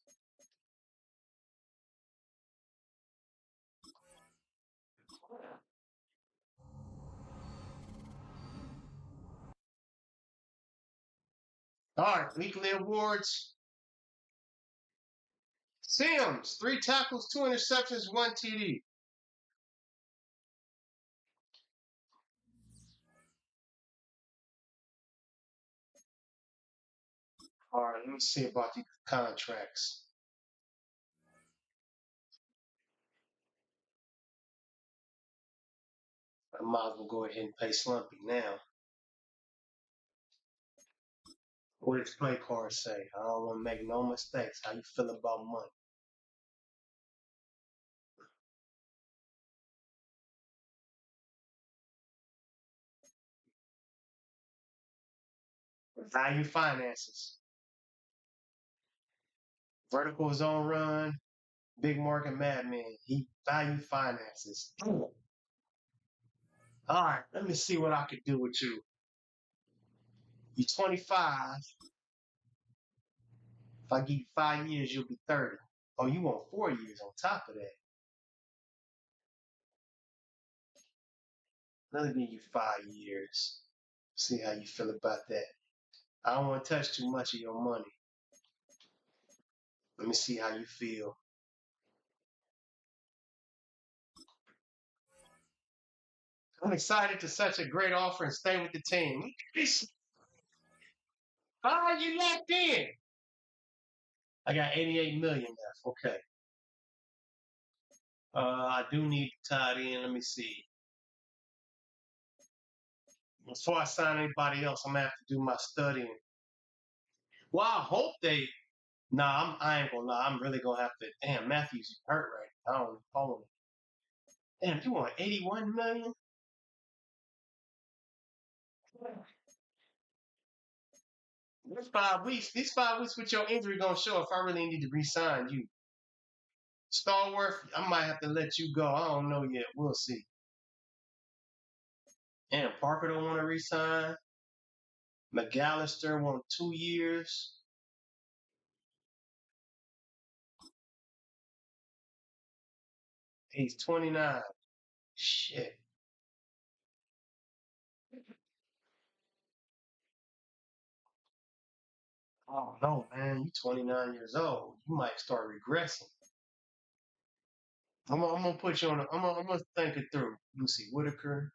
All right, weekly awards. Sims, 3 tackles, 2 interceptions, 1 TD. All right, let me see about these contracts. I might as well go ahead and pay Slumpy now. What does play card say? I don't want to make no mistakes. How you feel about money? Value finances. Vertical zone run. Big market madman. He value finances. All right, let me see what I can do with you. You're 25. If I give you 5 years, you'll be 30. Oh, you want 4 years on top of that. Let me give you 5 years. See how you feel about that. I don't want to touch too much of your money. Let me see how you feel. I'm excited to such a great offer and stay with the team. Ah, you locked in. I got 88 million left. Okay. I do need to tie it in. Let me see. Before I sign anybody else, I'm gonna have to do my studying. Well, I hope they. Nah, I ain't gonna lie. I'm really gonna have to. Damn, Matthews hurt right now. I don't follow him. Damn, you want 81 million? These 5 weeks with your injury gonna show if I really need to re-sign you. Starworth, I might have to let you go. I don't know yet. We'll see. And Parker don't want to resign. McAllister want 2 years. He's 29. Shit. Oh no, man. You 29 years old. You might start regressing. I'm gonna put you on. I'm gonna think it through. Lucy Whitaker.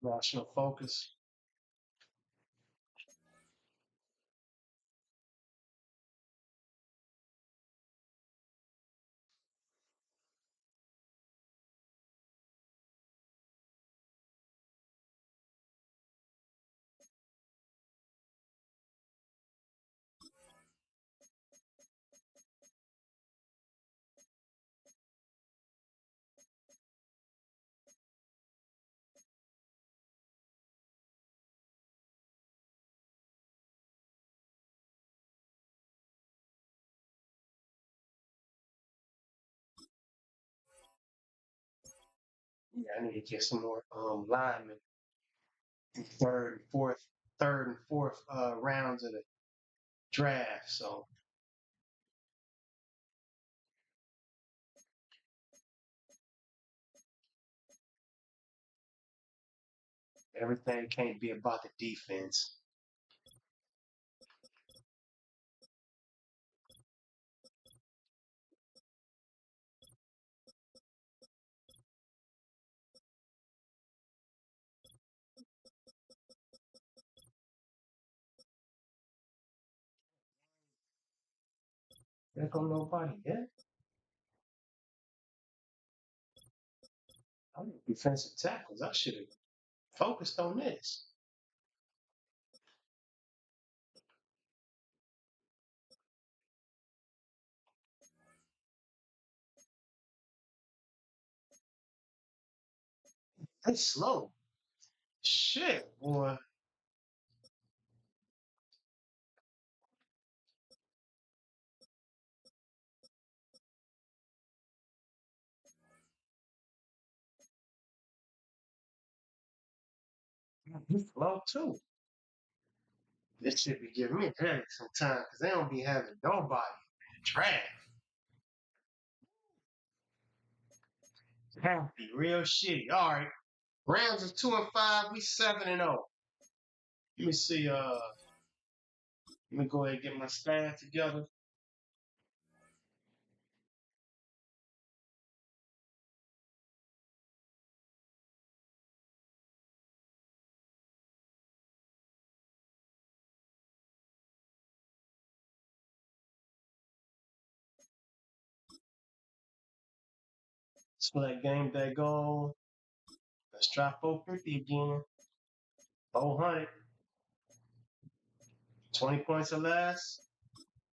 National Focus. Yeah, I need to get some more linemen. Third and fourth rounds of the draft. So everything can't be about the defense. There go nobody yet. I need defensive tackles. I should have focused on this. They slow. Shit, boy. He's slow too. This should be giving me a headache sometimes because they don't be having nobody in the draft. Have to be real shitty. All right. Rams is 2-5. We 7-0. Let me see. Let me go ahead and get my stats together. Select game day goal. Let's try 450 again. 400. 20 points or less.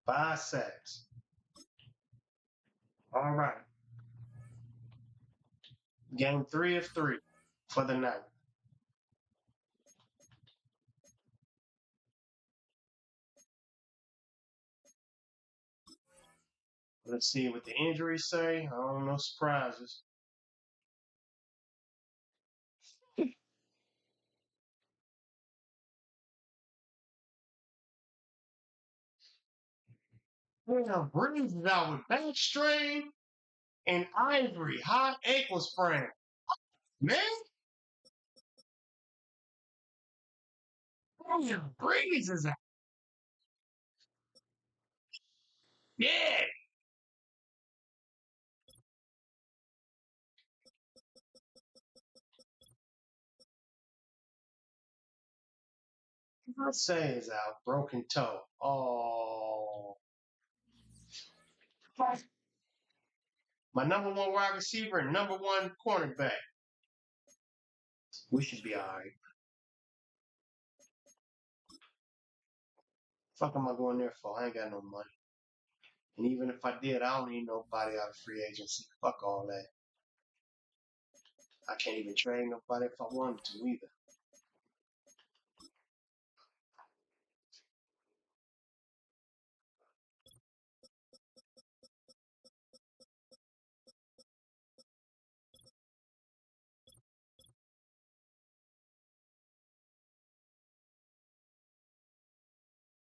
5 sacks. All right. Game 3 of 3 for the night. Let's see what the injuries say. I don't know surprises. Yeah, Breeze is out with back strain and Ivory high ankle sprain. Man, Breeze is out. Yeah. Say is out. Broken toe. Oh. My number one wide receiver and number one cornerback. We should be all right. Fuck am I going there for? I ain't got no money. And even if I did, I don't need nobody out of free agency. Fuck all that. I can't even trade nobody if I wanted to either.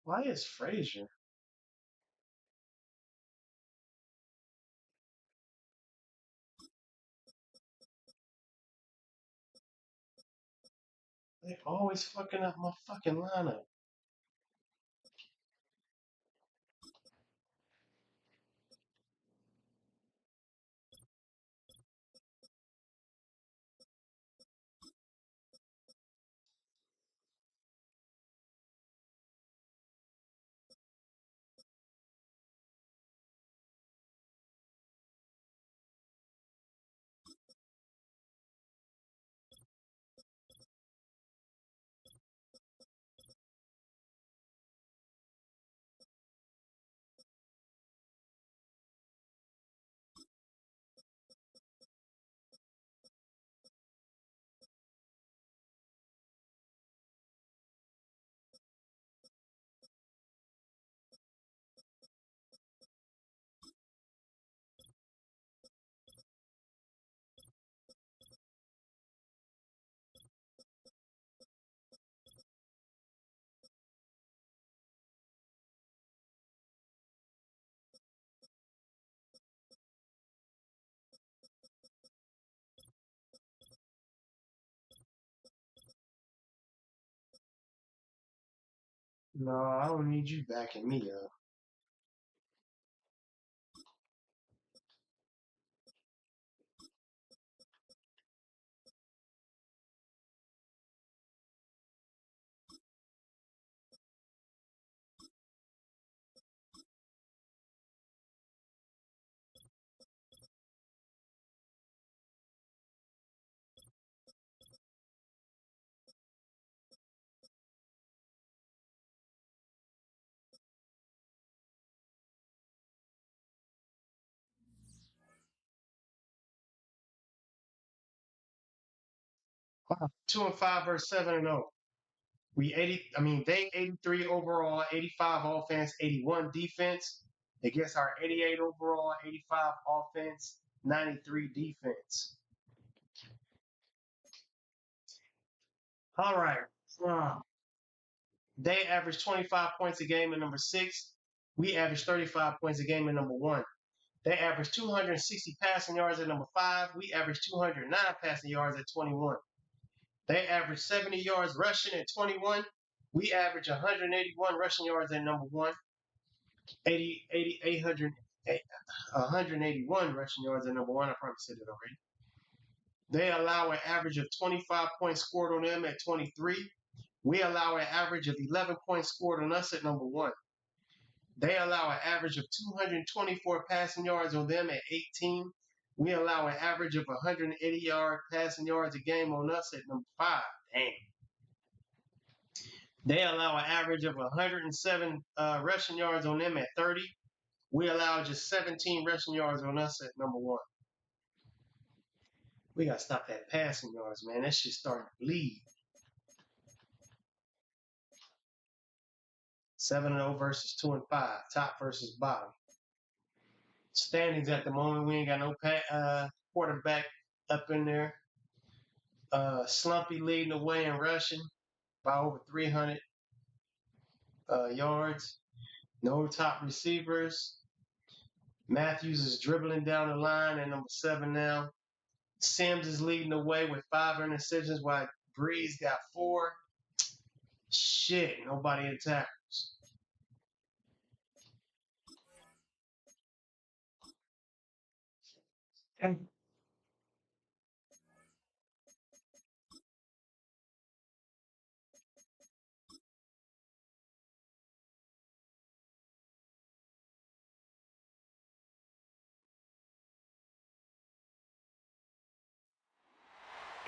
Why is Frazier? They always fucking up my fucking lineup. No, I don't need you backing me up. Wow. 2-5 versus 7-0. They 83 overall, 85 offense, 81 defense. Against our 88 overall, 85 offense, 93 defense. All right. They average 25 points a game at number 6. We average 35 points a game at number 1. They average 260 passing yards at number 5. We average 209 passing yards at 21. They average 70 yards rushing at 21. We average 181 rushing yards at number 1. 181 rushing yards at number 1. I probably said it already. They allow an average of 25 points scored on them at 23. We allow an average of 11 points scored on us at number 1. They allow an average of 224 passing yards on them at 18. We allow an average of 180 passing yards a game on us at number 5. Damn. They allow an average of 107 rushing yards on them at 30. We allow just 17 rushing yards on us at number 1. We got to stop that passing yards, man. That shit's starting to bleed. 7-0 versus 2-5. Top versus bottom. Standings at the moment, we ain't got no quarterback up in there. Slumpy leading the way in rushing by over 300 yards. No top receivers. Matthews is dribbling down the line at number 7 now. Sims is leading the way with 5 interceptions, while Breeze got 4. Shit, nobody in tackles.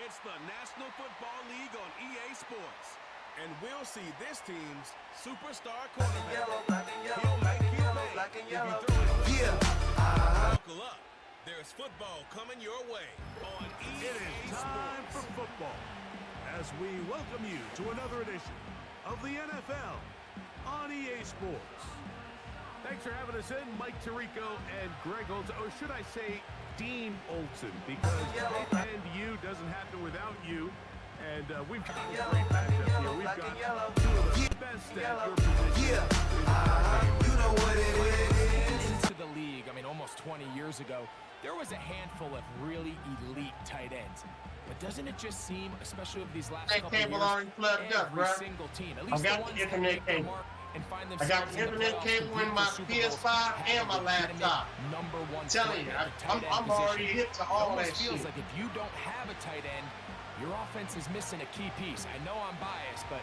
It's the National Football League on EA Sports. And we'll see this team's superstar quarterback. He'll make you pay if you throw it. Buckle up. There's football coming your way on EA Sports. It is time for football as we welcome you to another edition of the NFL on EA Sports. Thanks for having us in, Mike Tirico and Greg Olson, or should I say Dean Olson, because and you doesn't happen without you. And we've got a great matchup here. We've got two of the best at your position. You know what it is. Into the league, almost 20 years ago, there was a handful of really elite tight ends. But doesn't it just seem, especially over these last couple of years, every single team, at least the ones that make their mark and find themselves I got the internet cable in my PS5 and my laptop. I'm telling you, I'm already hit to all that shit. It feels like if you don't have a tight end, your offense is missing a key piece. I know I'm biased, but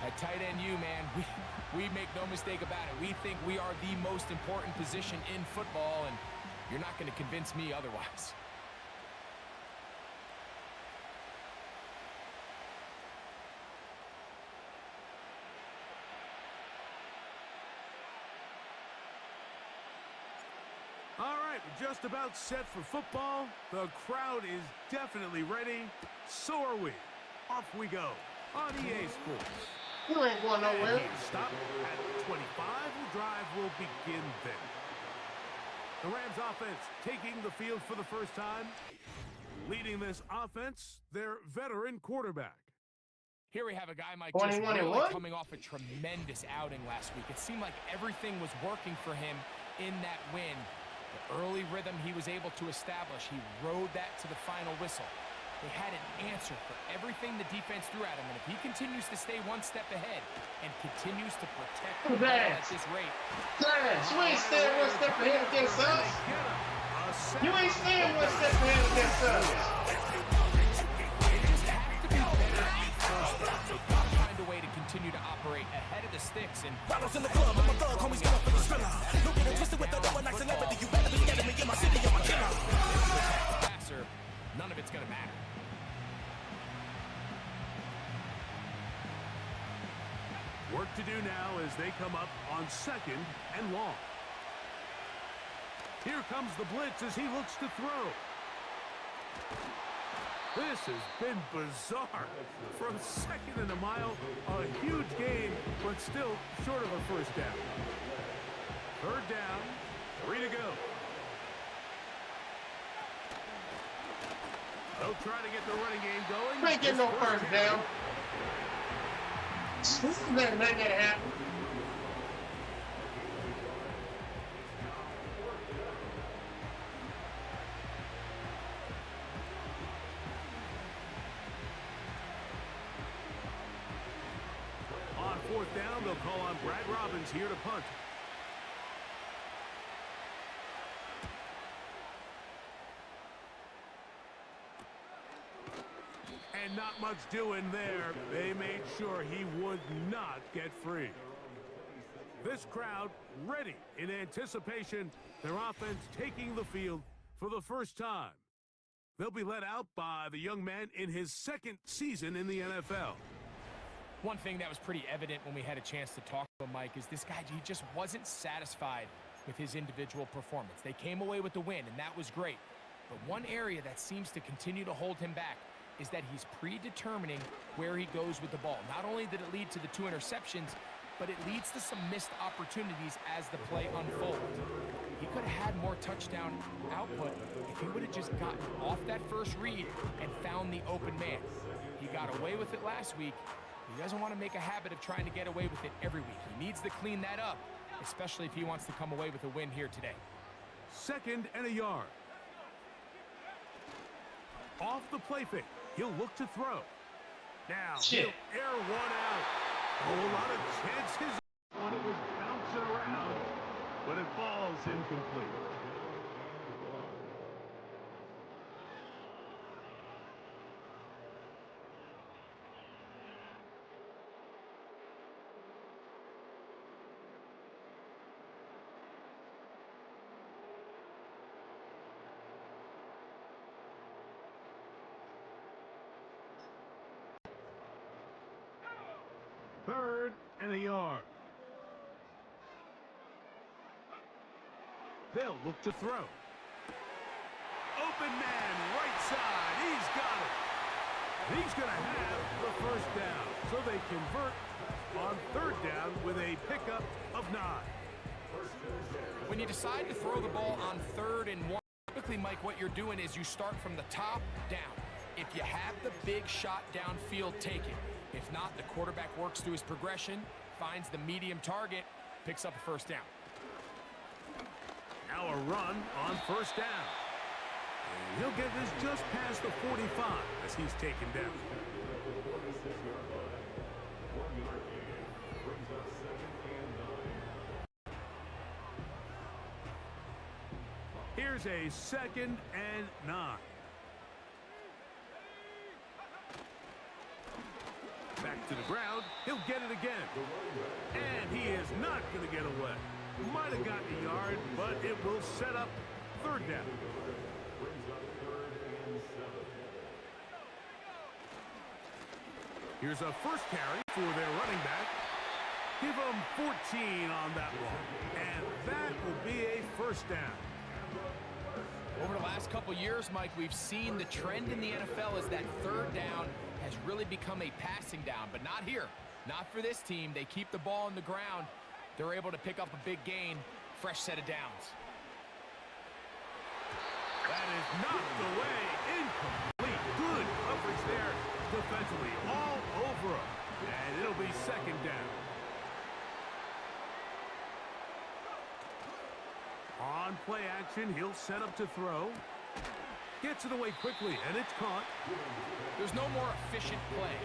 at tight end, we make no mistake about it. We think we are the most important position in football, and you're not going to convince me otherwise. All right, we're just about set for football. The crowd is definitely ready. So are we. Off we go on EA Sports. You ain't going nowhere. Stop at 25. The drive will begin then. The Rams offense taking the field for the first time. Leading this offense, their veteran quarterback. Here we have a guy, Mike, just really coming off a tremendous outing last week. It seemed like everything was working for him in that win. The early rhythm he was able to establish, he rode that to the final whistle. They had an answer for everything the defense threw at him, and if he continues to stay one step ahead and continues to protect the ball at this rate. Dash, you ain't staying one step ahead against us. You ain't staying one step ahead against us. They just have to be better at first down. They've got to find a way to continue to operate ahead of the sticks. And Bottles in the club, I'm a thug, homies get up for the thriller. Don't get it twisted with the double like celebrity. You better be scared of me in my city, I'm a killer. Passer, none of it's going to matter. Work to do now as they come up on 2nd and long. Here comes the blitz as he looks to throw. This has been bizarre. From 2nd and a mile, a huge gain, but still short of a first down. 3rd down, 3 to go. They'll try to get the running game going. You ain't getting no first down. This is not gonna happen. On 4th down, they'll call on Brad Robbins here to punt. And not much doing there. They made sure he would not get free. This crowd ready in anticipation. Their offense taking the field for the first time. They'll be led out by the young man in his 2nd season in the NFL. One thing that was pretty evident when we had a chance to talk to him, Mike, is this guy, he just wasn't satisfied with his individual performance. They came away with the win, and that was great. But one area that seems to continue to hold him back is that he's predetermining where he goes with the ball. Not only did it lead to the 2 interceptions, but it leads to some missed opportunities as the play unfolds. He could have had more touchdown output if he would have just gotten off that first read and found the open man. He got away with it last week. He doesn't want to make a habit of trying to get away with it every week. He needs to clean that up, especially if he wants to come away with a win here today. 2nd and a yard. Off the play fake. He'll look to throw. Now, he'll air one out. A whole lot of chances when it was bouncing around, but it falls incomplete. Third and a yard. They'll look to throw. Open man, right side. He's got it. He's going to have the first down. So they convert on 3rd down with a pickup of 9. When you decide to throw the ball on 3rd and 1, typically, Mike, what you're doing is you start from the top down. If you have the big shot downfield, take it. If not, the quarterback works through his progression, finds the medium target, picks up a first down. Now a run on 1st down. And he'll get this just past the 45 as he's taken down. Here's a 2nd and 9. Back to the ground. He'll get it again. And he is not going to get away. Might have gotten a yard, but it will set up 3rd down. Here's a first carry for their running back. Give him 14 on that one. And that will be a first down. Over the last couple years, Mike, we've seen the trend in the NFL is that 3rd down has really become a passing down, but not here. Not for this team. They keep the ball on the ground. They're able to pick up a big gain. Fresh set of downs. That is knocked away. Incomplete. Good coverage there defensively. All over him. And it'll be 2nd down. On play action, he'll set up to throw. Gets it away quickly, and it's caught. There's no more efficient play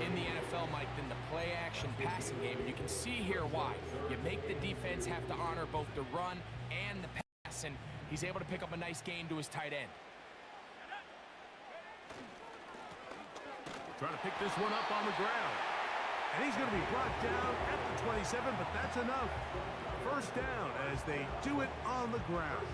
in the NFL, Mike, than the play-action passing game. And you can see here why. You make the defense have to honor both the run and the pass, and he's able to pick up a nice gain to his tight end. Trying to pick this one up on the ground. And he's going to be brought down at the 27, but that's enough. First down as they do it on the ground.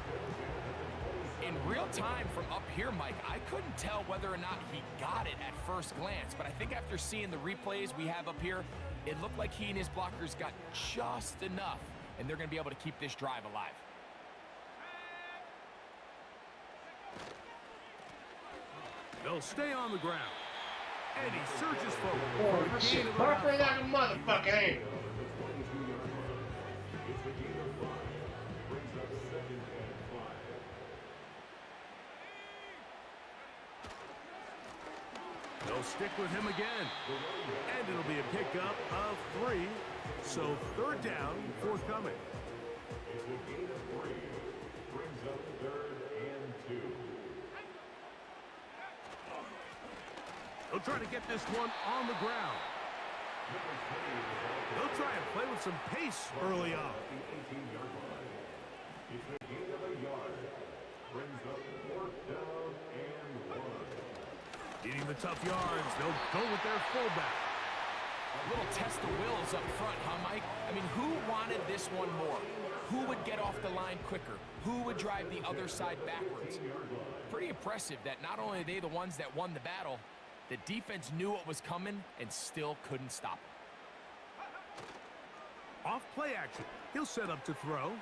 In real time from up here, Mike, I couldn't tell whether or not he got it at first glance, but I think after seeing the replays we have up here, it looked like he and his blockers got just enough, and they're going to be able to keep this drive alive. They'll stay on the ground. And he surges forward. Boy, that shit perfect like a motherfucker, ain't it? They'll stick with him again. And it'll be a pickup of 3. So third down forthcoming. It's a gain of 3. Brings up 3rd and 2. They'll try to get this one on the ground. They'll try and play with some pace early on. It's a gain of a yard. Brings up 4th down and 1. Getting the tough yards, they'll go with their fullback. A little test of wills up front, huh, Mike? I mean, who wanted this one more? Who would get off the line quicker? Who would drive the other side backwards? Pretty impressive that not only are they the ones that won the battle, the defense knew what was coming and still couldn't stop it. Off play action. He'll set up to throw.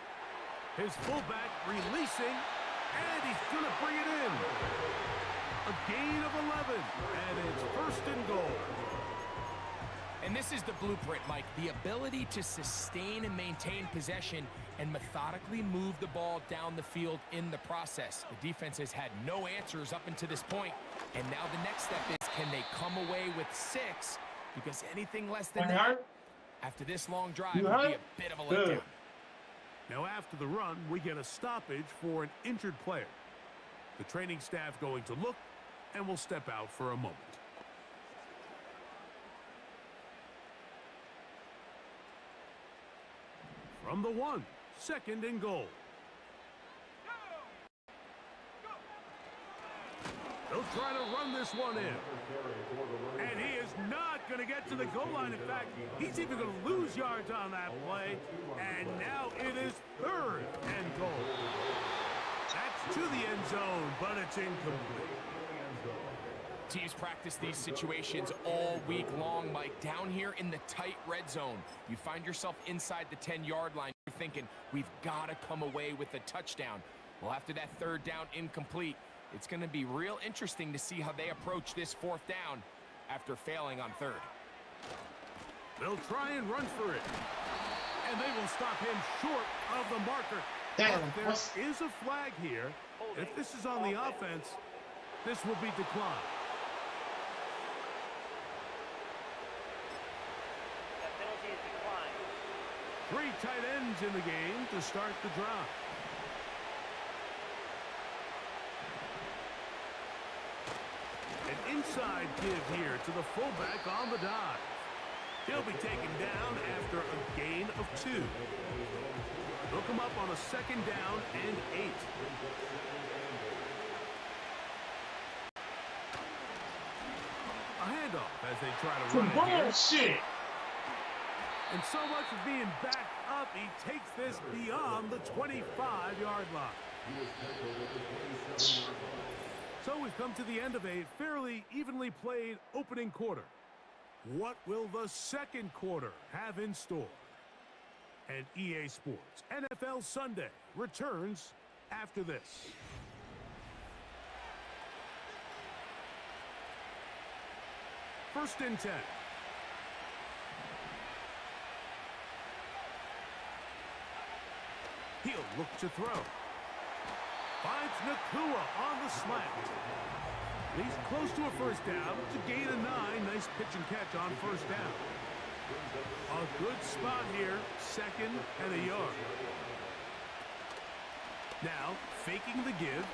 His fullback releasing, and he's going to bring it in. A gain of 11, and it's 1st and goal. And this is the blueprint, Mike. The ability to sustain and maintain possession and methodically move the ball down the field in the process. The defense has had no answers up until this point, and now the next step is, can they come away with 6? Because anything less than that, after this long drive, would be a bit of a letdown. Now after the run, we get a stoppage for an injured player. The training staff going to look, and will step out for a moment. From the 1, 2nd and goal. They'll try to run this one in. And he is not going to get to the goal line. In fact, he's even going to lose yards on that play. And now it is 3rd and goal. That's to the end zone, but it's incomplete. Teams practice these situations all week long, Mike. Down here in the tight red zone, you find yourself inside the 10-yard line. You're thinking, we've got to come away with a touchdown. Well, after that 3rd down incomplete, it's going to be real interesting to see how they approach this 4th down after failing on 3rd. They'll try and run for it. And they will stop him short of the marker. Damn, but there is a flag here. If this is on the offense, this will be declined. That penalty is declined. 3 tight ends in the game to start the drive. An inside give here to the fullback on the dive. He'll be taken down after a gain of 2. They'll come up on a 2nd down and 8. A handoff as they try to run it here. Bullshit. And so much of being backed up, he takes this beyond the 25-yard line. So we've come to the end of a fairly evenly played opening quarter. What will the 2nd quarter have in store? And EA Sports NFL Sunday returns after this. First and 10. He'll look to throw. Finds Nakua on the slant. He's close to a 1st down to gain a 9. Nice pitch and catch on 1st down. A good spot here, 2nd and a yard. Now, faking the give.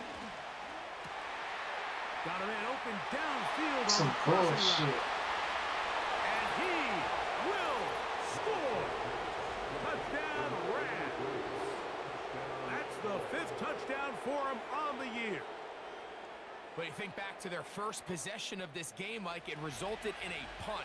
Got a man open downfield Some on the crossing bullshit. route. And he will score. Touchdown, Rams. That's the 5th touchdown for him on the year. But you think back to their first possession of this game, Mike, it resulted in a punt.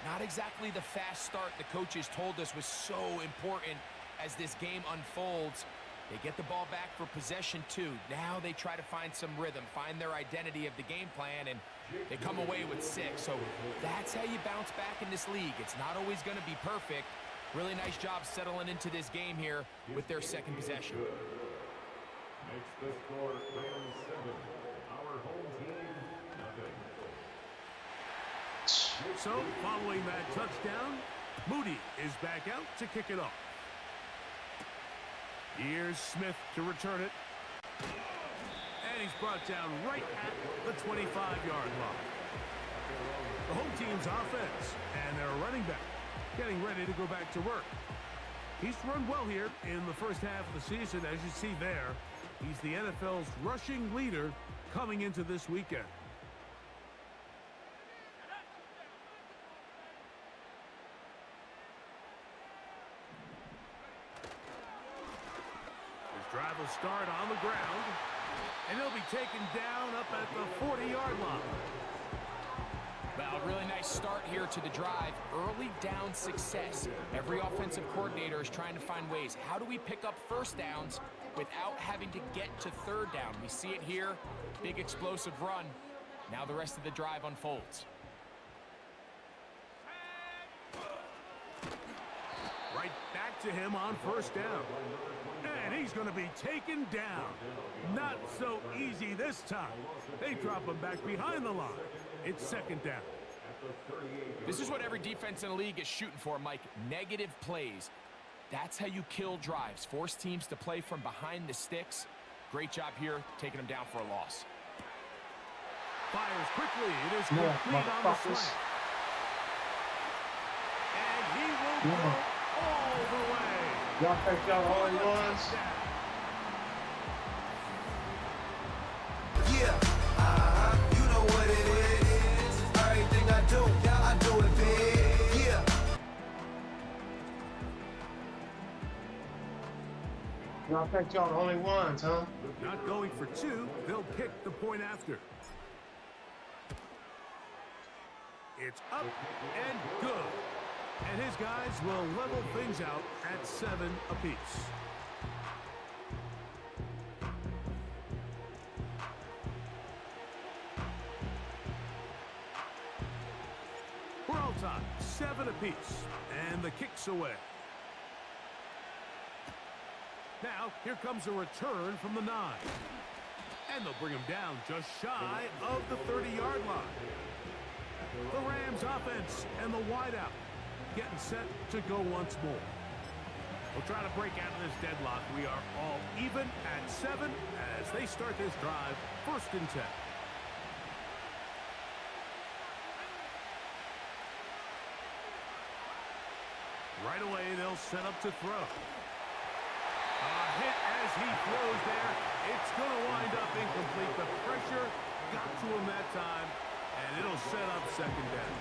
Not exactly the fast start the coaches told us was so important as this game unfolds. They get the ball back for possession 2. Now they try to find some rhythm, find their identity of the game plan, and they come away with 6. So that's how you bounce back in this league. It's not always going to be perfect. Really nice job settling into this game here with their second possession. Makes the score 7. Our home team, nothing. So, following that touchdown, Moody is back out to kick it off. Here's Smith to return it. And he's brought down right at the 25-yard line. The home team's offense and their running back getting ready to go back to work. He's run well here in the first half of the season, as you see there. He's the NFL's rushing leader coming into this weekend. Drive will start on the ground, and he'll be taken down up at the 40-yard line. Well, a really nice start here to the drive. Early down success. Every offensive coordinator is trying to find ways. How do we pick up first downs without having to get to third down? We see it here. Big explosive run. Now the rest of the drive unfolds. Right back to him on first down. And he's going to be taken down. Not so easy this time. They drop him back behind the line. It's second down. This is what every defense in the league is shooting for, Mike. Negative plays. That's how you kill drives. Force teams to play from behind the sticks. Great job here, taking them down for a loss. Fires quickly. It is complete on the slant. And he will go all the way. Y'all think y'all only ones? Yeah, you know what it is. Everything I do it big. Yeah. Y'all think y'all the only ones, huh? Not going for 2. They'll kick the point after. It's up and good. And his guys will level things out at 7 apiece. We're all tied, 7 apiece, and the kick's away. Now, here comes a return from the 9. And they'll bring him down just shy of the 30-yard line. The Rams offense and the wideout getting set to go once more. We'll try to break out of this deadlock. We are all even at 7 as they start this drive, 1st and 10. Right away, they'll set up to throw. A hit as he throws there. It's going to wind up incomplete. The pressure got to him that time, and it'll set up second down.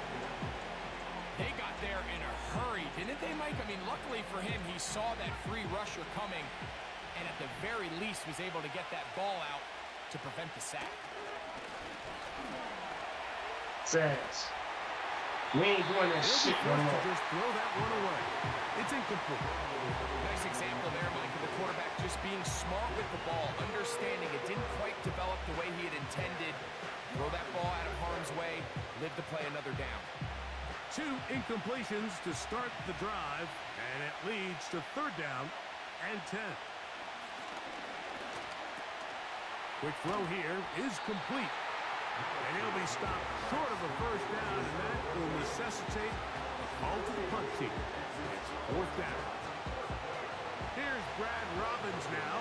They got there in a hurry, didn't they, Mike? I mean, luckily for him, he saw that free rusher coming, and at the very least was able to get that ball out to prevent the sack. Says, we ain't doing that shit no more. Just throw that one away. It's incomplete. Nice example there, Mike, of the quarterback just being smart with the ball, understanding it didn't quite develop the way he had intended. Throw that ball out of harm's way, live to play another down. 2 incompletions to start the drive, and it leads to 3rd down and 10. Quick throw here is complete, and he'll be stopped short of a 1st down, and that will necessitate a call to the punt team. It's 4th down. Here's Brad Robbins now,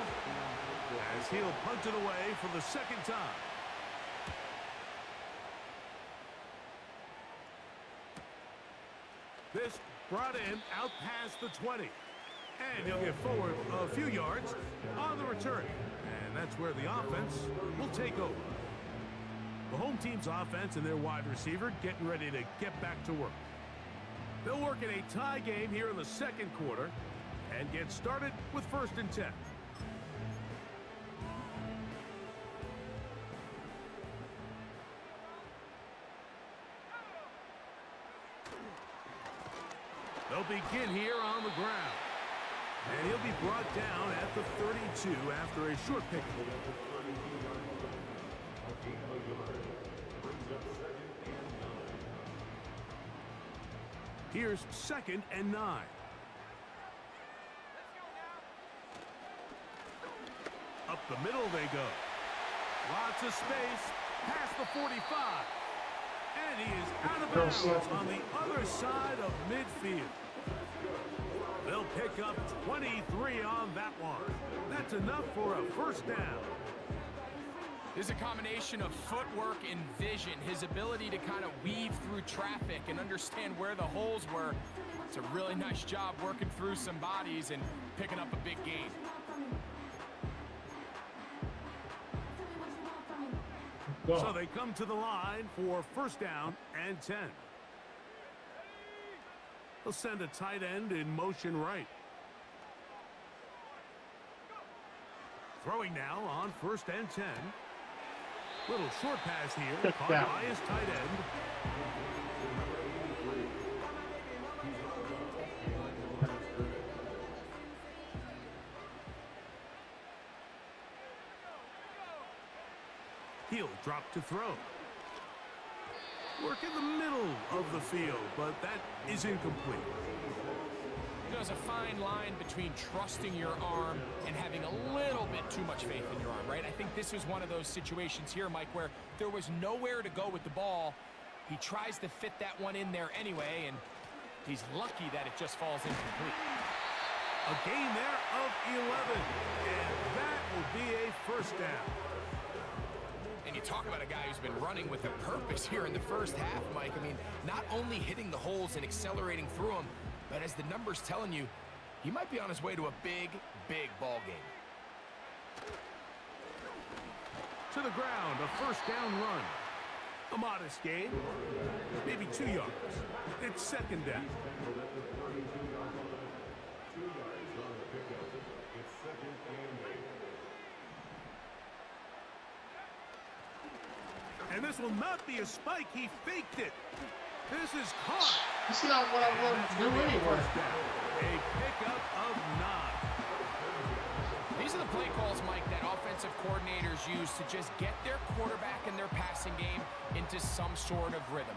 as he'll punt it away for the 2nd time. This brought in out past the 20. And he'll get forward a few yards on the return. And that's where the offense will take over. The home team's offense and their wide receiver getting ready to get back to work. They'll work in a tie game here in the second quarter and get started with 1st and 10. They'll begin here on the ground. And he'll be brought down at the 32 after a short pick. Here's 2nd and 9. Up the middle they go. Lots of space. Past the 45. And he is out of bounds on the other side of midfield. They'll pick up 23 on that one. That's enough for a 1st down. This is a combination of footwork and vision. His ability to kind of weave through traffic and understand where the holes were. It's a really nice job working through some bodies and picking up a big gain. So they come to the line for 1st down and 10. They'll send a tight end in motion right. Throwing now on 1st and 10. Little short pass here, caught by his tight end. He'll drop to throw. Work in the middle of the field, but that is incomplete. There's a fine line between trusting your arm and having a little bit too much faith in your arm, right? I think this was one of those situations here, Mike, where there was nowhere to go with the ball. He tries to fit that one in there anyway, and he's lucky that it just falls incomplete. A gain there of 11, and that will be a 1st down. And you talk about a guy who's been running with a purpose here in the 1st half, Mike. I mean, not only hitting the holes and accelerating through them, but as the numbers telling you, he might be on his way to a big, big ball game. To the ground, a 1st down run. A modest gain, maybe 2 yards. It's 2nd down. And this will not be a spike. He faked it. This is caught. That's not what I want to do anyway. A pickup of 9. These are the play calls, Mike, that offensive coordinators use to just get their quarterback and their passing game into some sort of rhythm.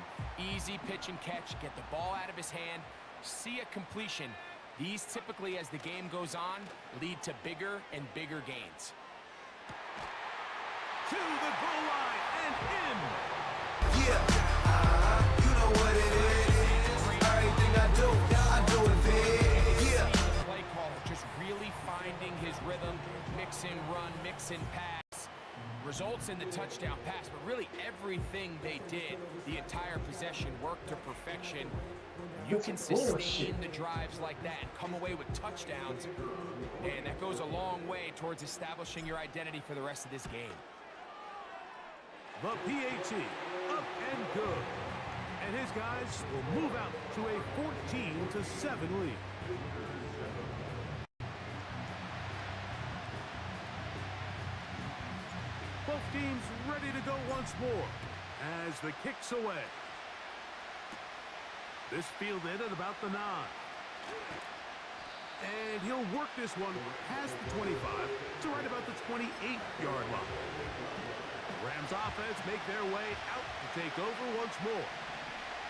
Easy pitch and catch, get the ball out of his hand, see a completion. These typically, as the game goes on, lead to bigger and bigger gains. To the goal line and in. Yeah, you know what it is. Everything I do it big. Yeah. Play caller just really finding his rhythm, mix and run, mix and pass. Results in the touchdown pass, but really everything they did, the entire possession worked to perfection. You can sustain the drives like that and come away with touchdowns, and that goes a long way towards establishing your identity for the rest of this game. The PAT, up and good. And his guys will move out to a 14-7 lead. Both teams ready to go once more as the kick's away. This fielded at about the 9. And he'll work this one past the 25 to right about the 28-yard line. The Rams offense make their way out to take over once more.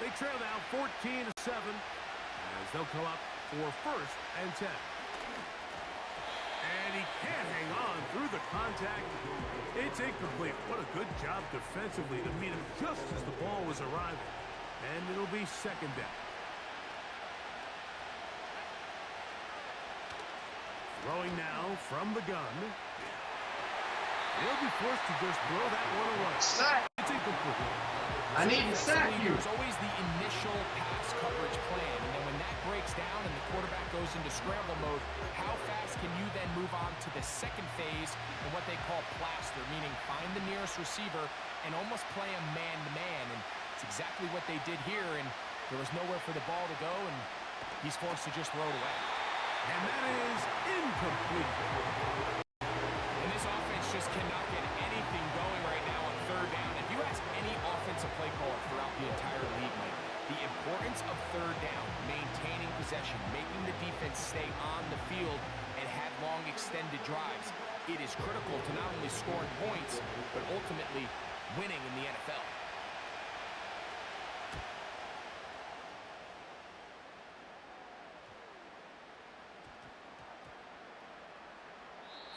They trail now 14-7 as they'll come up for 1st and 10. And he can't hang on through the contact. It's incomplete. What a good job defensively to meet him just as the ball was arriving. And it'll be 2nd down. Throwing now from the gun. He'll be forced to just throw that one away. Sack. It's incomplete. I need to sack you. There's always the initial pass coverage plan, and then when that breaks down and the quarterback goes into scramble mode, how fast can you then move on to the second phase and what they call plaster, meaning find the nearest receiver, and almost play him man-to-man, and it's exactly what they did here, and there was nowhere for the ball to go, and he's forced to just throw it away. And that is incomplete. And this offense just cannot get anything going right now on third down. If you ask any offensive play caller throughout the entire league, Mike, the importance of third down, maintaining possession, making the defense stay on the field, and have long extended drives, it is critical to not only scoring points, but ultimately winning in the NFL.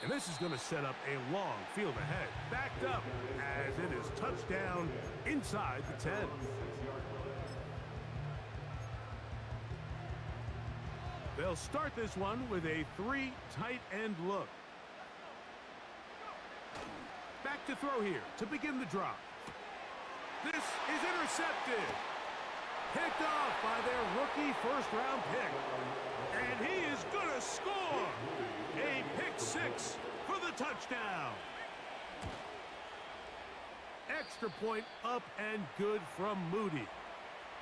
And this is going to set up a long field ahead. Backed up as it is touchdown inside the 10. They'll start this one with a 3 tight end look. Back to throw here to begin the drive. This is intercepted. Picked off by their rookie first-round pick. And he is going to score. A pick 6 for the touchdown. Extra point up and good from Moody.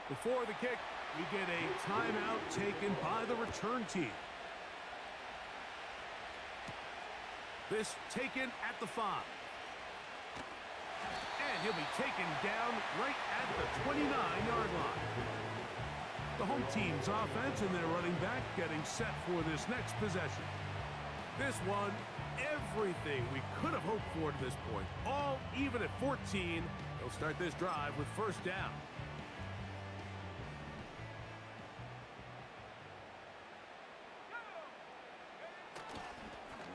Before the kick, we get a timeout taken by the return team. This taken at the 5. And he'll be taken down right at the 29-yard line. The home team's offense and their running back getting set for this next possession. This one, everything we could have hoped for to this point. All even at 14. They'll start this drive with first down.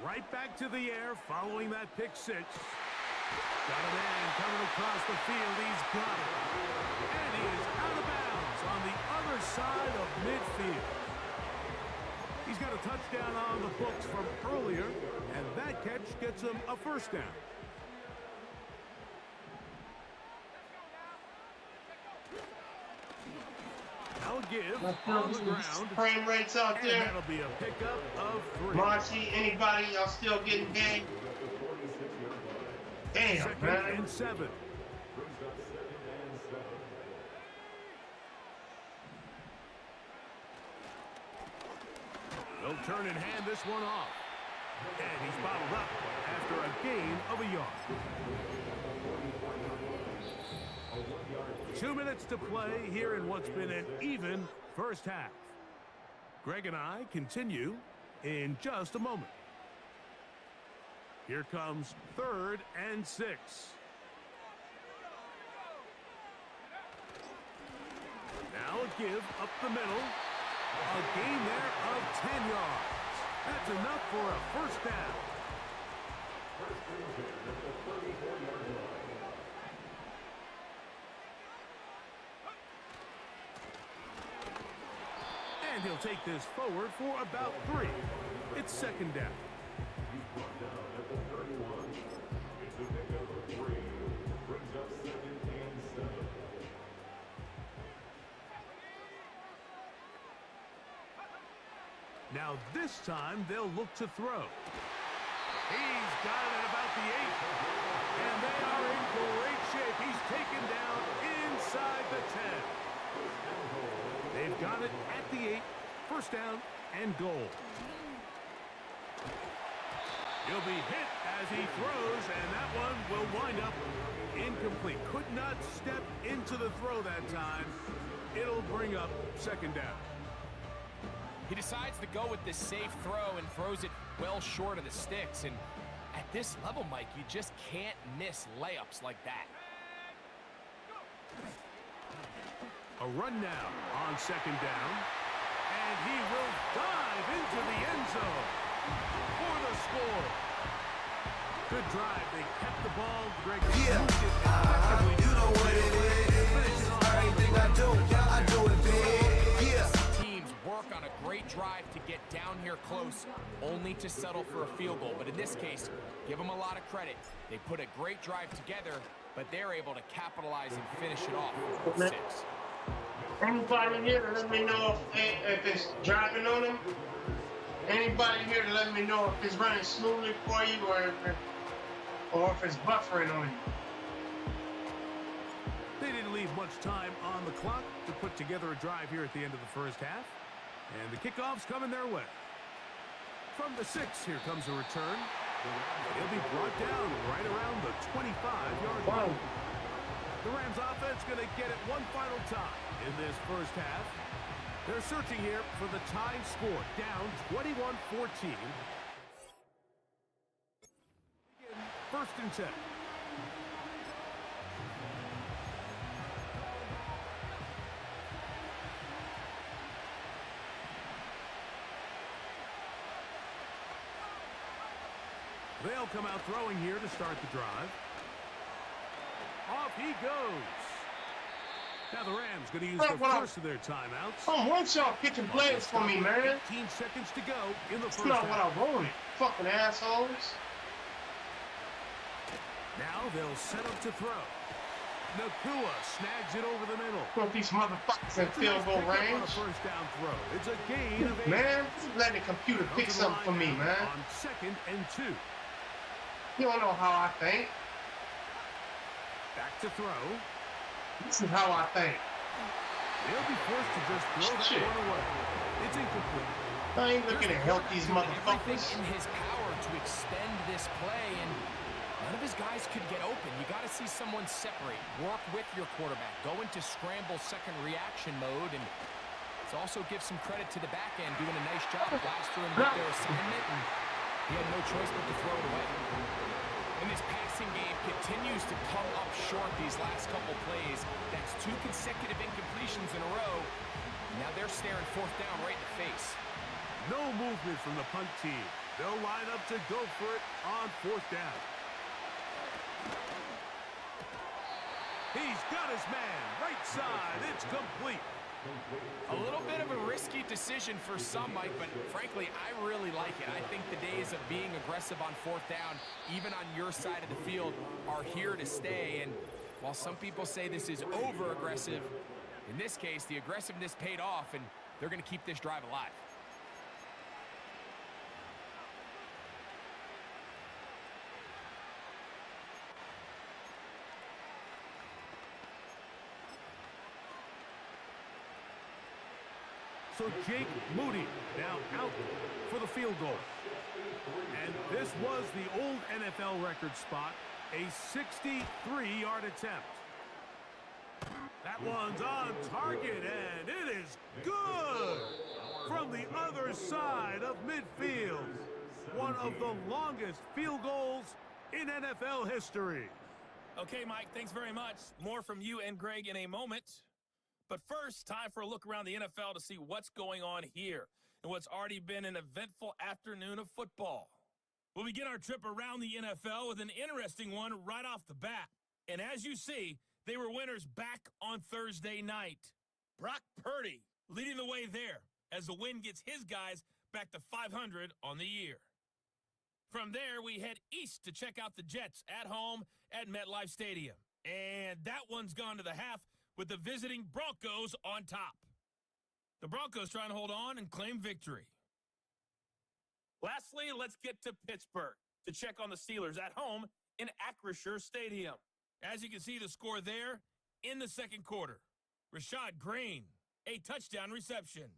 Right back to the air following that pick 6. Got a man coming across the field. He's got it. And he is out of bounds on the other side of midfield. He's got a touchdown on the books from earlier, and that catch gets him a first down. Now a give on the ground. Frame rates out there. And that'll be a pickup of 3. Marcy, anybody, y'all still getting game? Damn, Second man. and 7. They'll turn and hand this one off. And he's bottled up after a gain of a yard. 2 minutes to play here in what's been an even first half. Greg and I continue in just a moment. Here comes 3rd and 6. Now a give up the middle. A gain there of 10 yards. That's enough for a first down. And he'll take this forward for about 3. It's second down. Now this time they'll look to throw. He's got it at about the 8. And they are in great shape. He's taken down inside the 10. They've got it at the 8. First down and goal. He'll be hit as he throws, and that one will wind up incomplete. Could not step into the throw that time. It'll bring up second down. He decides to go with this safe throw and throws it well short of the sticks. And at this level, Mike, you just can't miss layups like that. A run now on second down. And he will dive into the end zone for the score. Good drive. They kept the ball. Greg You know what it is. Everything I do it big. Yeah. Teams work on a great drive to get down here close, only to settle for a field goal. But in this case, give them a lot of credit. They put a great drive together, but they're able to capitalize and finish it off with 6. Anybody here to let me know if it's driving on them? Anybody here to let me know if it's running smoothly for you or if it's buffering on you? They didn't leave much time on the clock to put together a drive here at the end of the first half. And the kickoff's coming their way. From the 6, here comes a return. He'll be brought down right around the 25-yard line. The Rams offense going to get it one final time in this first half. They're searching here for the tying score, down 21-14. First and 10. They'll come out throwing here to start the drive. Off he goes. Now the Rams going to use the first of their timeouts. I want y'all picking plays for me, man. 15 seconds to go in the first half. That's not half. what I wanted. Fucking assholes. Now they'll set up to throw. Nakua snags it over the middle. Put these motherfuckers in field goal range. On a first down throw. It's a gain of 8. Man, just let the computer pick something for me, man. On 2nd and 2. You don't know how I think. Back to throw. This is how I think. They'll be forced to just throw that one away. It's incomplete. I ain't looking to help these motherfuckers. Everything in his power to extend this play, and none of his guys could get open. You got to see someone separate, work with your quarterback, go into scramble second reaction mode, and it also gives some credit to the back end doing a nice job of blastering with their assignment, and he had no choice but to throw it away. And this passing game continues to come up short these last couple plays. That's 2 consecutive incompletions in a row. Now they're staring 4th down right in the face. No movement from the punt team. They'll line up to go for it on 4th down. He's got his man. Right side. It's complete. A little bit of a risky decision for some, Mike, but frankly, I really like it. I think the days of being aggressive on 4th down, even on your side of the field, are here to stay. And while some people say this is over-aggressive, in this case, the aggressiveness paid off, and they're going to keep this drive alive. So Jake Moody now out for the field goal. And this was the old NFL record spot, a 63-yard attempt. That one's on target, and it is good from the other side of midfield. One of the longest field goals in NFL history. Okay, Mike, thanks very much. More from you and Greg in a moment. But first, time for a look around the NFL to see what's going on here and what's already been an eventful afternoon of football. We'll begin our trip around the NFL with an interesting one right off the bat. And as you see, they were winners back on Thursday night. Brock Purdy leading the way there as the win gets his guys back to 500 on the year. From there, we head east to check out the Jets at home at MetLife Stadium. And that one's gone to the half with the visiting Broncos on top. The Broncos trying to hold on and claim victory. Lastly, let's get to Pittsburgh to check on the Steelers at home in Acrisure Stadium. As you can see the score there in the second quarter. Rashad Green, a touchdown reception.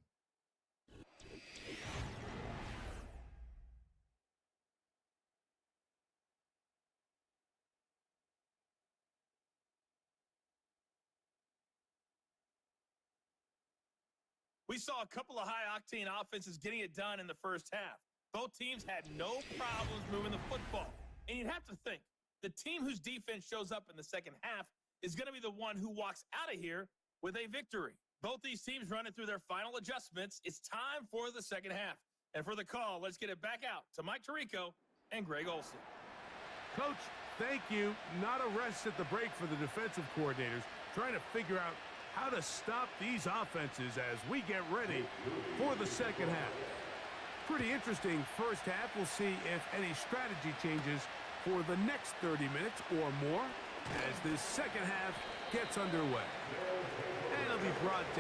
We saw a couple of high-octane offenses getting it done in the first half. Both teams had no problems moving the football. And you'd have to think, the team whose defense shows up in the second half is going to be the one who walks out of here with a victory. Both these teams running through their final adjustments. It's time for the second half. And for the call, let's get it back out to Mike Tirico and Greg Olsen. Coach, thank you. Not a rest at the break for the defensive coordinators, trying to figure out how to stop these offenses as we get ready for the second half. Pretty interesting first half. We'll see if any strategy changes for the next 30 minutes or more as this second half gets underway. And it'll be brought down.